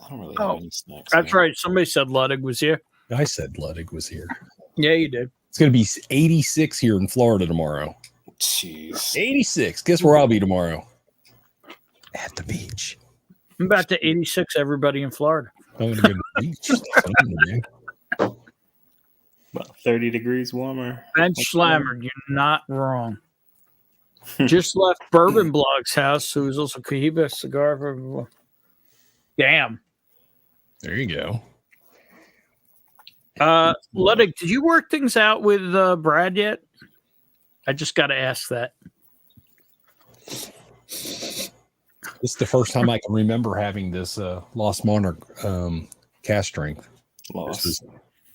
I don't really have any snacks. That's here. right. Somebody said Ludwig was here. I said Ludwig was here. Yeah, you did. It's going to be 86 here in Florida tomorrow. Jeez. 86. Guess where I'll be tomorrow? At the beach. I'm about to 86 everybody in Florida. I'm going to go to the beach. That's what I'm gonna do. About 30 degrees warmer. Bench Slammer, you're not wrong. Just left Bourbon Blog's house, who's also Cohiba cigar. For... Damn. There you go. Ludwig, did you work things out with Brad yet? I just got to ask that. This is the first time I can remember having this Lost Monarch cast strength. Lost.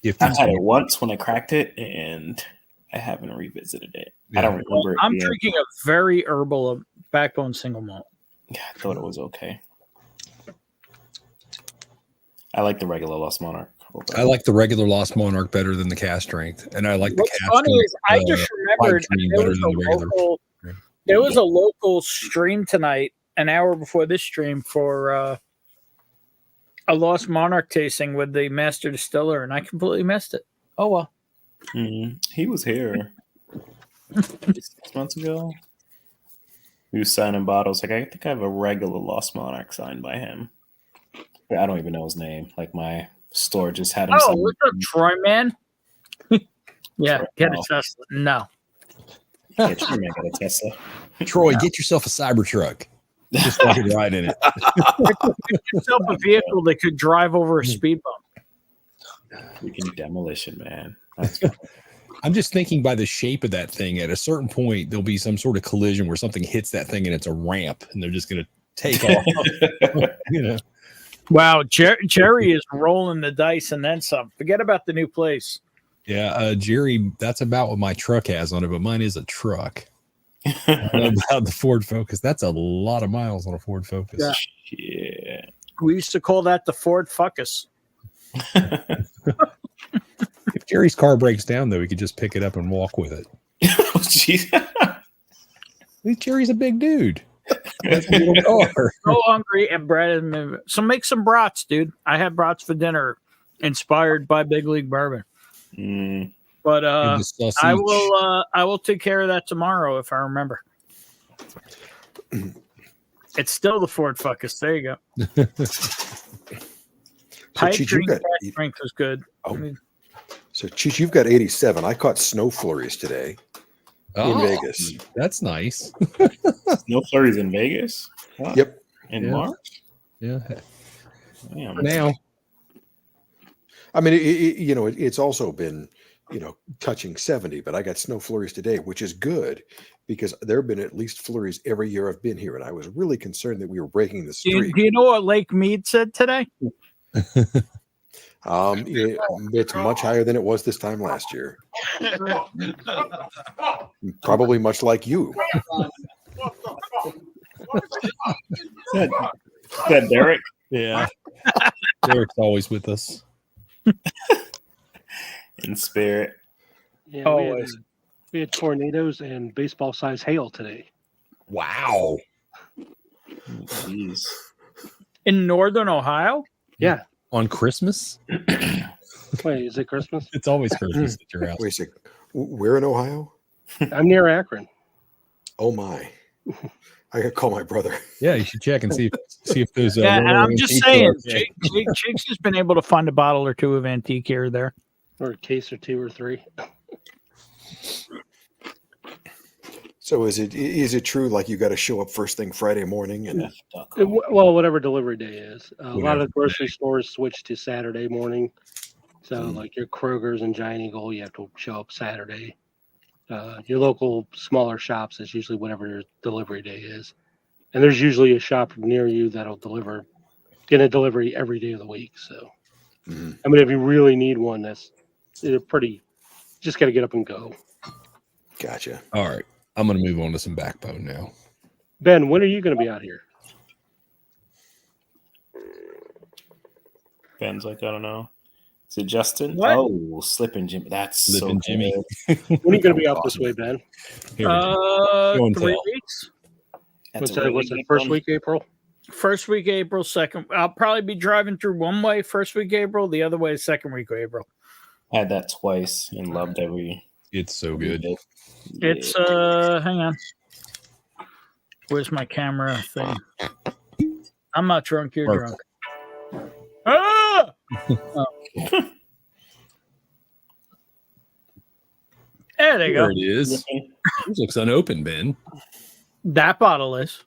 I had it once when I cracked it, and I haven't revisited it. Yeah. I don't remember. I'm drinking a very herbal Backbone single malt. Yeah, I thought it was okay. I like the regular Lost Monarch. I like the regular Lost Monarch better than the cast strength, and I like What's the cast funny strength. Is I just remembered there was a local stream tonight, an hour before this stream, for a Lost Monarch tasting with the master distiller, and I completely missed it. Oh well. Mm-hmm. He was here 6 months ago. He was signing bottles. Like, I think I have a regular Lost Monarch signed by him. I don't even know his name. Like, my store just had him. Oh, what's up, Troy, man? Yeah, Troy, get a Tesla. No. Yeah, Troy, man, get a Tesla. Troy, get yourself a Cybertruck. Just fucking ride in it. Get yourself a vehicle that could drive over a speed bump. Freaking demolition, man. That's I'm just thinking by the shape of that thing, at a certain point, there'll be some sort of collision where something hits that thing and it's a ramp and they're just going to take off. You know? Wow. Jerry is rolling the dice and then some. Forget about the new place. Yeah. Jerry, that's about what my truck has on it, but mine is a truck. I don't know about the Ford Focus. That's a lot of miles on a Ford Focus. Yeah. We used to call that the Ford Focus. If Jerry's car breaks down, though, we could just pick it up and walk with it. Oh, jeez. Jerry's a big dude. That's a little car. So hungry and bread. So make some brats, dude. I had brats for dinner, inspired by Big League Bourbon. Mm. But I will take care of that tomorrow if I remember. It's still the Ford Focus. There you go. Pipe dream drink was good. Oh. So, Cheech, you've got 87. I caught snow flurries today in Vegas. That's nice. Snow flurries in Vegas? Wow. Yep. In March? Yeah. Damn. Now. I mean, it's also been, touching 70, but I got snow flurries today, which is good because there have been at least flurries every year I've been here. And I was really concerned that we were breaking the streak. Do you know what Lake Mead said today? It's much higher than it was this time last year. Probably much like you. Is that Derek? Yeah. Derek's always with us. In spirit. Yeah, Always. We had tornadoes and baseball-sized hail today. Wow. Jeez. In Northern Ohio? Yeah. On Christmas? Wait, is it Christmas? It's always Christmas at your house. Wait a second. We're in Ohio? I'm near Akron. Oh, my. I got to call my brother. Yeah, you should check and see if there's a. Yeah, and I'm just saying, Chicks has been able to find a bottle or two of antique here or there. Or a case or two or three. So is it true like you got to show up first thing Friday morning and Well, whatever delivery day is. A lot of the grocery stores switch to Saturday morning. So like your Kroger's and Giant Eagle, you have to show up Saturday. Your local smaller shops is usually whatever your delivery day is. And there's usually a shop near you that'll get a delivery every day of the week. So, I mean, if you really need one, they're pretty, just got to get up and go. Gotcha. All right. I'm going to move on to some Backbone now. Ben, when are you going to be out here? Ben's like, I don't know. Is it Justin? What? Oh, Slippin' Jimmy. That's Slippin' so Jimmy. good. When are you going to be out this way, Ben? 3 weeks. What's that? First week April? First week April, second. I'll probably be driving through one way first week April, the other way second week April. I had that twice and loved every. It's so good. It's hang on. Where's my camera thing? I'm not drunk, you're drunk. Ah! Oh. There you go. There it is. This looks unopened, Ben. That bottle is.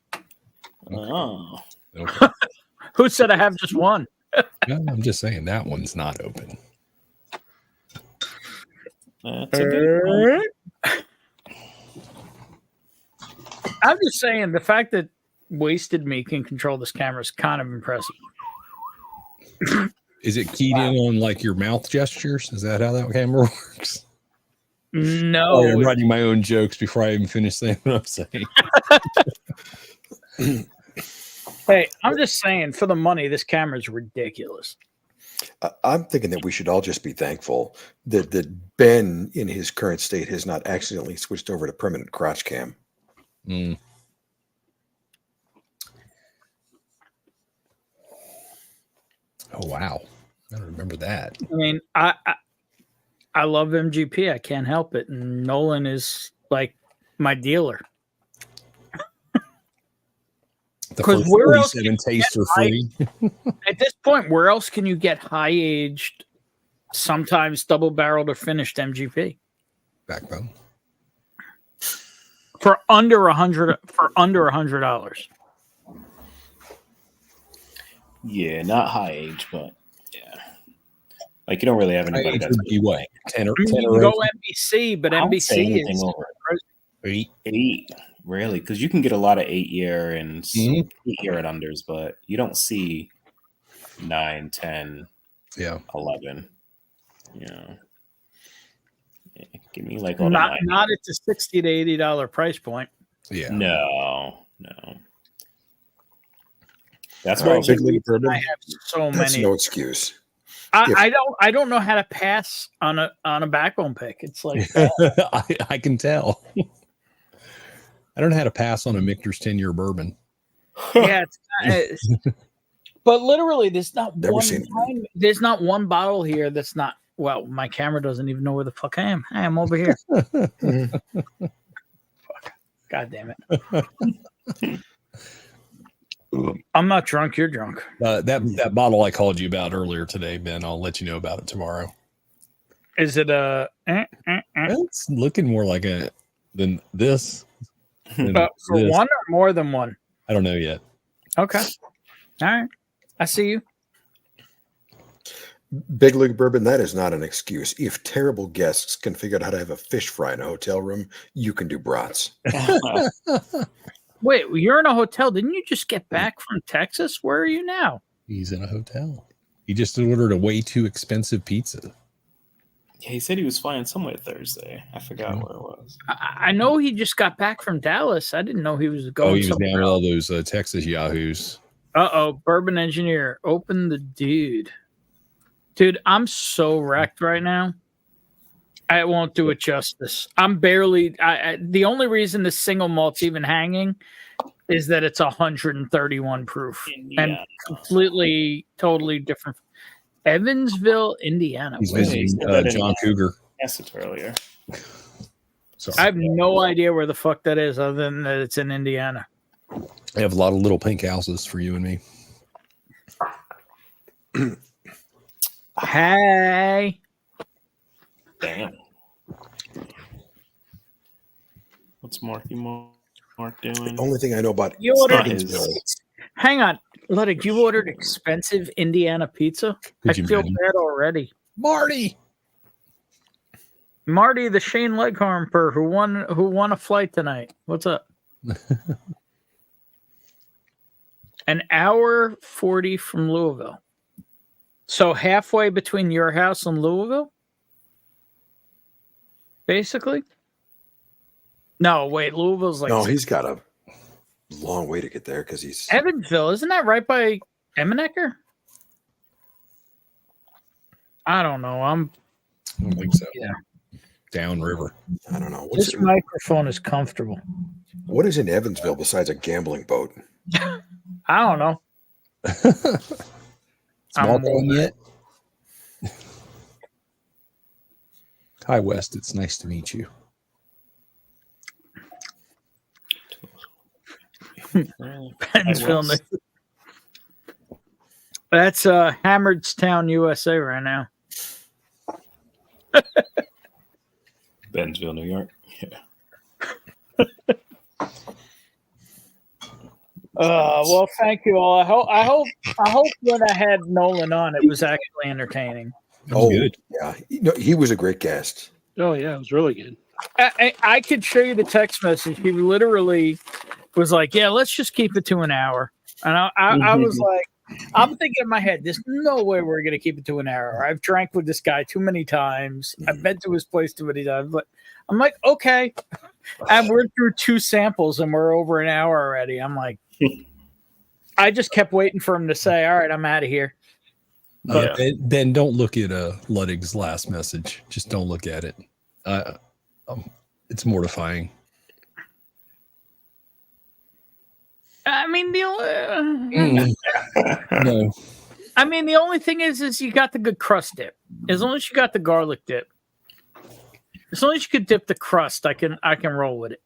Oh. Okay. Who said I have just one? No, I'm just saying that one's not open. That's a good one. I'm just saying the fact that Wasted Me can control this camera is kind of impressive. Is it keyed in on like your mouth gestures? Is that how that camera works? No. Oh, I'm writing my own jokes before I even finish saying what I'm saying. Hey, I'm just saying, for the money, this camera is ridiculous. I'm thinking that we should all just be thankful that Ben, in his current state, has not accidentally switched over to permanent crotch cam. Mm. Oh, wow. I don't remember that. I mean, I love MGP. I can't help it. And Nolan is like my dealer. The first 47 tastes are free. At this point, where else can you get high-aged, sometimes double-barreled or finished MGP? Backbone. For under $100. Yeah, not high age, but yeah. Like you don't really have anybody that's be what 10 or You 10 can or go over? NBC, but I would say NBC anything is over 8. 8, really, because you can get a lot of 8-year and Mhm. 8-year and unders, but you don't see 9, 10, Yeah. 11. Yeah. Give me like all the not 9. not at the $60 to $80 price point. Yeah. No. That's All why right, Big League Bourbon. I have so That's many. no excuse. I don't know how to pass on a backbone pick. It's like I can tell. I don't know how to pass on a Michter's 10-year bourbon. yeah, it's but literally there's not Never one seen it. time, there's not one bottle here that's not well, my camera doesn't even know where the fuck I am. Hey, I'm over here. Fuck. God damn it. I'm not drunk, you're drunk. That bottle I called you about earlier today, Ben, I'll let you know about it tomorrow. Is it It's looking more like than this. than for this. one or more than one? I don't know yet. Okay. All right. I see you. Big League Bourbon, that is not an excuse. If terrible guests can figure out how to have a fish fry in a hotel room, you can do brats. Wait, you're in a hotel. Didn't you just get back from Texas? Where are you now? He's in a hotel. He just ordered a way too expensive pizza. Yeah, he said he was flying somewhere Thursday. I forgot where it was. I know he just got back from Dallas. I didn't know he was going. Oh, he was somewhere down with else. all those Texas yahoos. Bourbon engineer, open the dude. Dude, I'm so wrecked right now. I won't do it justice. I'm barely. The only reason this single malt's even hanging is that it's 131 proof and completely, totally different. Evansville, Indiana. He's Where visiting is John Cougar. Yes, it's earlier. So I have no idea where the fuck that is, other than that it's in Indiana. I have a lot of little pink houses for you and me. Hey. Damn. What's Mark doing? The only thing I know about You ordered Evansville. Hang on, Ludwig, you ordered expensive Indiana pizza? Could you I feel imagine? bad already. Marty, the Shane Legharper who won a flight tonight. What's up? An hour 40 from Louisville. So halfway between your house and Louisville? Basically? No, wait, Louisville's like No, he's got a long way to get there because he's Evansville, isn't that right by Emmenecker? I don't know. I don't think so. Yeah. Downriver. I don't know. This microphone is comfortable. What is in Evansville besides a gambling boat? I don't know. Small I'm town over yet? Hi, West. It's nice to meet you. Pennsville. That's Hammeredstown, USA right now. Bentonville, New York. Yeah. Well, thank you all. I hope when I had Nolan on, it was actually entertaining. Good. Yeah. He was a great guest. Oh yeah, it was really good. I could show you the text message. He literally was like, "Yeah, let's just keep it to an hour." And I was like, I'm thinking in my head, there's no way we're going to keep it to an hour. I've drank with this guy too many times. I've been to his place too many times. But I'm like, okay. And we're through 2 samples and we're over an hour already. I'm like, I just kept waiting for him to say, all right, I'm out of here. But Ben, don't look at Ludwig's last message. Just don't look at it. It's mortifying. I mean, the No. I mean, the only thing is you got the good crust dip. As long as you got the garlic dip, as long as you could dip the crust, I can roll with it.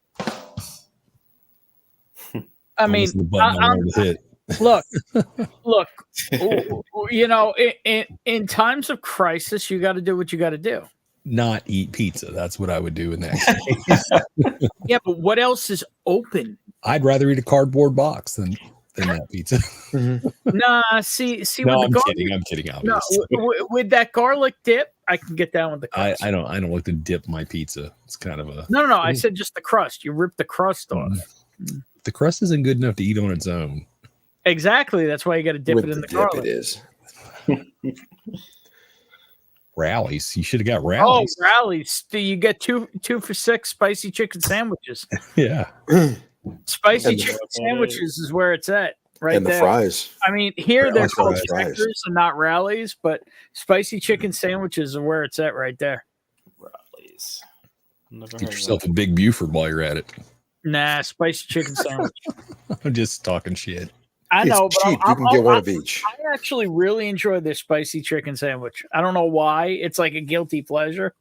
I mean, look, you know, in times of crisis, you got to do what you got to do. Not eat pizza. That's what I would do in that case. Yeah, but what else is open? I'd rather eat a cardboard box than than that pizza. Nah, see. No, with I'm the kidding. I'm kidding. No, Obviously. with that garlic dip, I can get down with the crust. I don't like to dip my pizza. It's kind of a No. I said just the crust. You rip the crust off. The crust isn't good enough to eat on its own. Exactly. That's why you got to dip it in the dip garlic. it is. Rallies. You should have got Oh, rallies. rallies. Do you get two for $6 spicy chicken sandwiches? Yeah. Spicy And the- chicken sandwiches is where it's at. Right and the there. fries. I mean, here they're Fries, called fries. checkers and not rallies, but spicy chicken sandwiches are where it's at right there. Rallies. Never Get heard of yourself that. a big Buford while you're at it. Nah, spicy chicken sandwich. I'm just talking shit. I know, It's but cheap. You can get one of each. I actually really enjoy their spicy chicken sandwich. I don't know why. It's like a guilty pleasure.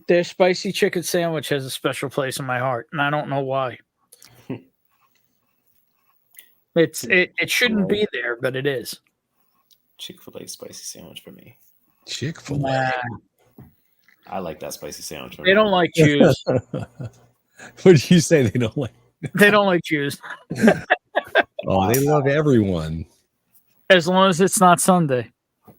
Their spicy chicken sandwich has a special place in my heart, and I don't know why. It shouldn't be there, but it is. Chick-fil-A spicy sandwich for me. Chick-fil-A. Nah, I like that spicy sandwich. For they me. don't like Jews. What did you say? They don't like. They don't like Jews. Oh, they love everyone. As long as it's not Sunday.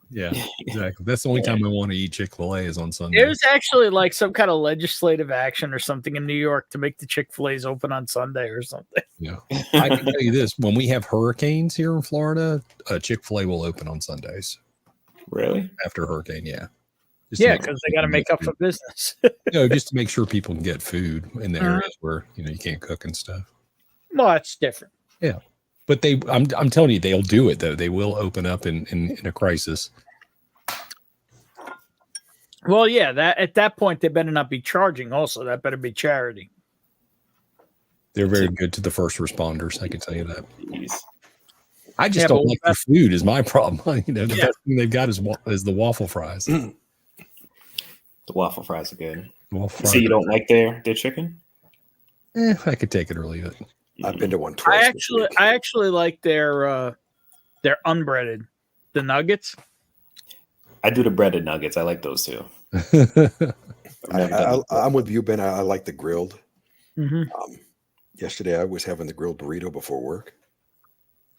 Yeah, exactly. That's the only time I want to eat Chick-fil-A is on Sunday. There's actually like some kind of legislative action or something in New York to make the Chick-fil-A's open on Sunday or something. Yeah, I can tell you this: when we have hurricanes here in Florida, Chick-fil-A will open on Sundays. Really? After a hurricane, yeah. Just Yeah, to because they got to make up for business. just to make sure people can get food in the areas where you can't cook and stuff. Well, that's different. Yeah, but I'm telling you, they'll do it though. They will open up in a crisis. Well, yeah, that at that point they better not be charging. Also, that better be charity. They're very good to the first responders. I can tell you that. Jeez. I just Yeah, don't but like their food. Is my problem. The best thing they've got is the waffle fries. The waffle fries are good. Waffle So you fries. don't like their chicken? I could take it or leave it. I've been to one twice. I actually like their unbreaded, the nuggets. I do the breaded nuggets. I like those too. I'm with you, Ben. I like the grilled. Mm-hmm. Yesterday, I was having the grilled burrito before work.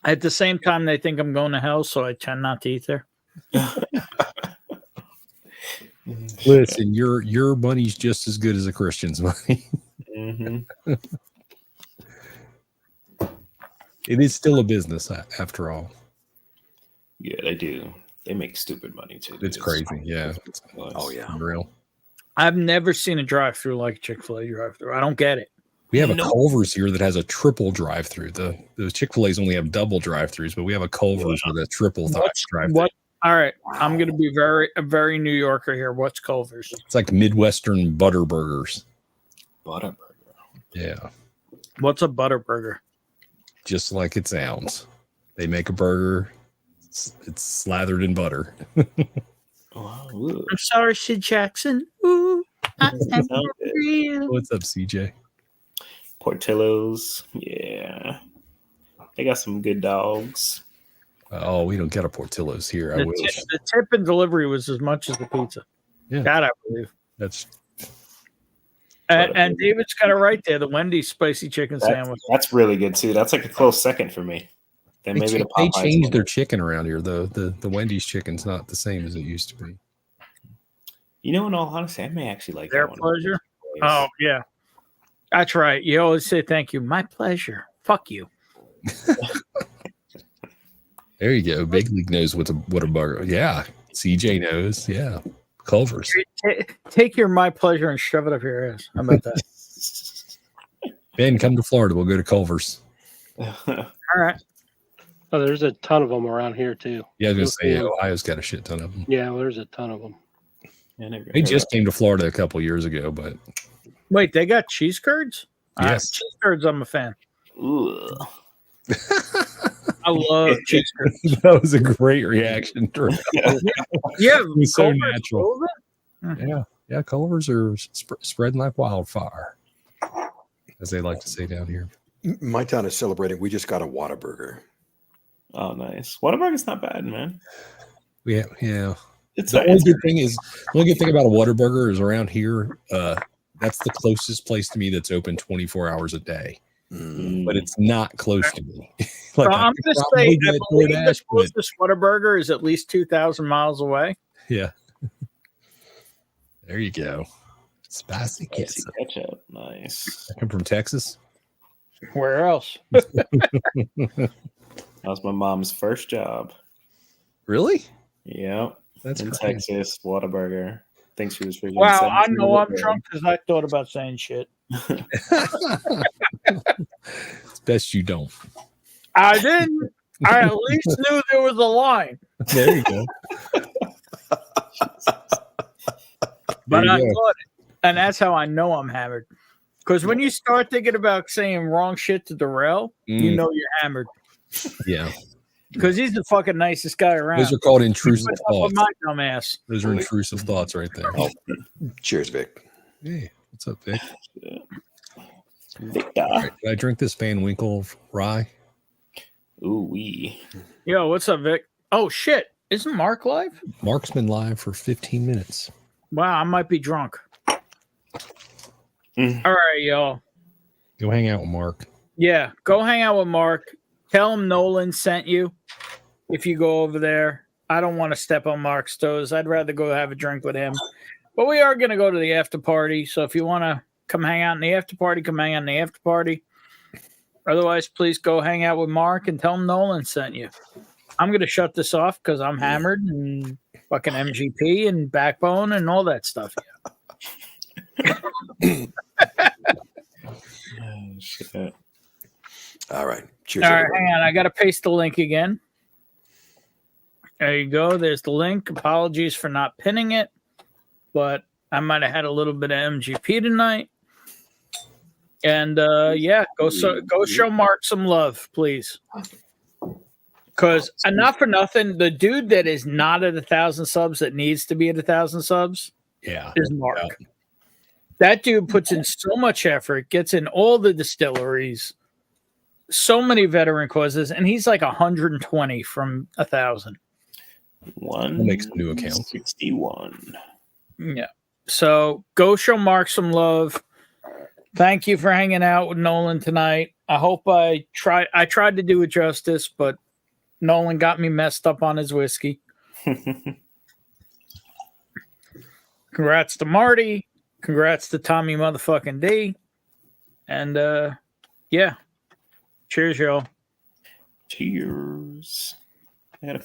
At the same time, they think I'm going to hell, so I tend not to eat there. Listen, your money's just as good as a Christian's money. Mm-hmm. It is still a business after all. Yeah, they do. They make stupid money too. It's crazy. Yeah. Oh yeah, Unreal. I've never seen a drive-through like a Chick-fil-A drive-through. I don't get it. We have a Culver's here that has a triple drive-through. The Chick-fil-A's only have double drive-throughs, but we have a Culver's with a triple drive-through. What? All right, I'm going to be a very New Yorker here. What's Culver's? It's like Midwestern butter burgers. Butterburger. Yeah. What's a butter burger? Just like it sounds. They make a burger. It's slathered in butter. Oh, I'm sorry, Sid Jackson. Ooh, I am real. What's up, CJ? Portillo's. Yeah. They got some good dogs. Oh, we don't get a Portillo's here. I wish. The tip and delivery was as much as the pizza. Yeah. That I believe. That's And David's got it right there. The Wendy's spicy chicken sandwich. That's really good too. That's like a close second for me. Then maybe they Popeyes changed one. their chicken around here, though. The Wendy's chicken's not the same as it used to be. You know, in all honesty, I may actually like Their that one. pleasure. Oh yeah, that's right. You always say thank you. My pleasure. Fuck you. There you go. Big League knows what a burger. Yeah, CJ knows. Yeah, Culver's. Take your my pleasure and shove it up your ass. How about that? Ben, come to Florida. We'll go to Culver's. All right. Oh, there's a ton of them around here too. Yeah, I was going to say, Ohio's got a shit ton of them. Yeah, well, there's a ton of them. They just came to Florida a couple years ago, but Wait, they got cheese curds? Yes. Cheese curds, I'm a fan. Ooh. I love cheese curds. that was a great reaction. Yeah, it was so Culver's natural. Culver's? Yeah, Culver's are spreading like wildfire, as they like to say down here. My town is celebrating. We just got a Whataburger. Oh, nice. Whataburger's not bad, man. Yeah. It's The only good thing about a Whataburger is around here. That's the closest place to me that's open 24 hours a day. but it's not close to me. So I I'm could going to say, probably I get believe the DoorDash, but closest Whataburger is at least 2,000 miles away. yeah. There you go. Spicy Spicy ketchup. ketchup. Nice. I come from Texas. Where else? That was my mom's first job. Really? Yep. That's in crazy. Texas, Whataburger. Think she was freaking. Wow, I 17 know I'm years drunk because I thought about saying shit. It's best you don't. I didn't. I at least knew there was a line. There you go. But There I you go. thought it. And that's how I know I'm hammered. Because when you start thinking about saying wrong shit to Darrell, you know you're hammered. Yeah. Because he's the fucking nicest guy around. Those are called intrusive What's up with thoughts. my dumb ass? Those are intrusive thoughts right there. Oh, cheers, Vic. Hey, what's up, Vic? Victor. All right, did I drink this Van Winkle rye? Ooh wee. Yo, what's up, Vic? Oh, shit. Isn't Mark live? Mark's been live for 15 minutes. Wow, I might be drunk. Mm. All right, y'all. Go hang out with Mark. Yeah, go hang out with Mark. Tell him Nolan sent you if you go over there. I don't want to step on Mark's toes. I'd rather go have a drink with him. But we are going to go to the after party. So if you want to come hang out in the after party, come hang out in the after party. Otherwise, please go hang out with Mark and tell him Nolan sent you. I'm going to shut this off because I'm hammered and fucking MGP and Backbone and all that stuff. Oh, shit. All right. Cheers. All right, everybody. hang on. I got to paste the link again. There you go. There's the link. Apologies for not pinning it, but I might have had a little bit of MGP tonight. And yeah, go show Mark some love, please. Because not for nothing, the dude that is not at 1,000 subs that needs to be at 1,000 subs is Mark. Yeah. That dude puts in so much effort, gets in all the distilleries, so many veteran causes, and he's like 120 from 1,000. We'll make some new accounts. 61. Yeah. So go show Mark some love. Thank you for hanging out with Nolan tonight. I hope I tried to do it justice, but Nolan got me messed up on his whiskey. Congrats to Marty. Congrats to Tommy motherfucking D. And yeah. Cheers, y'all. Cheers. I had a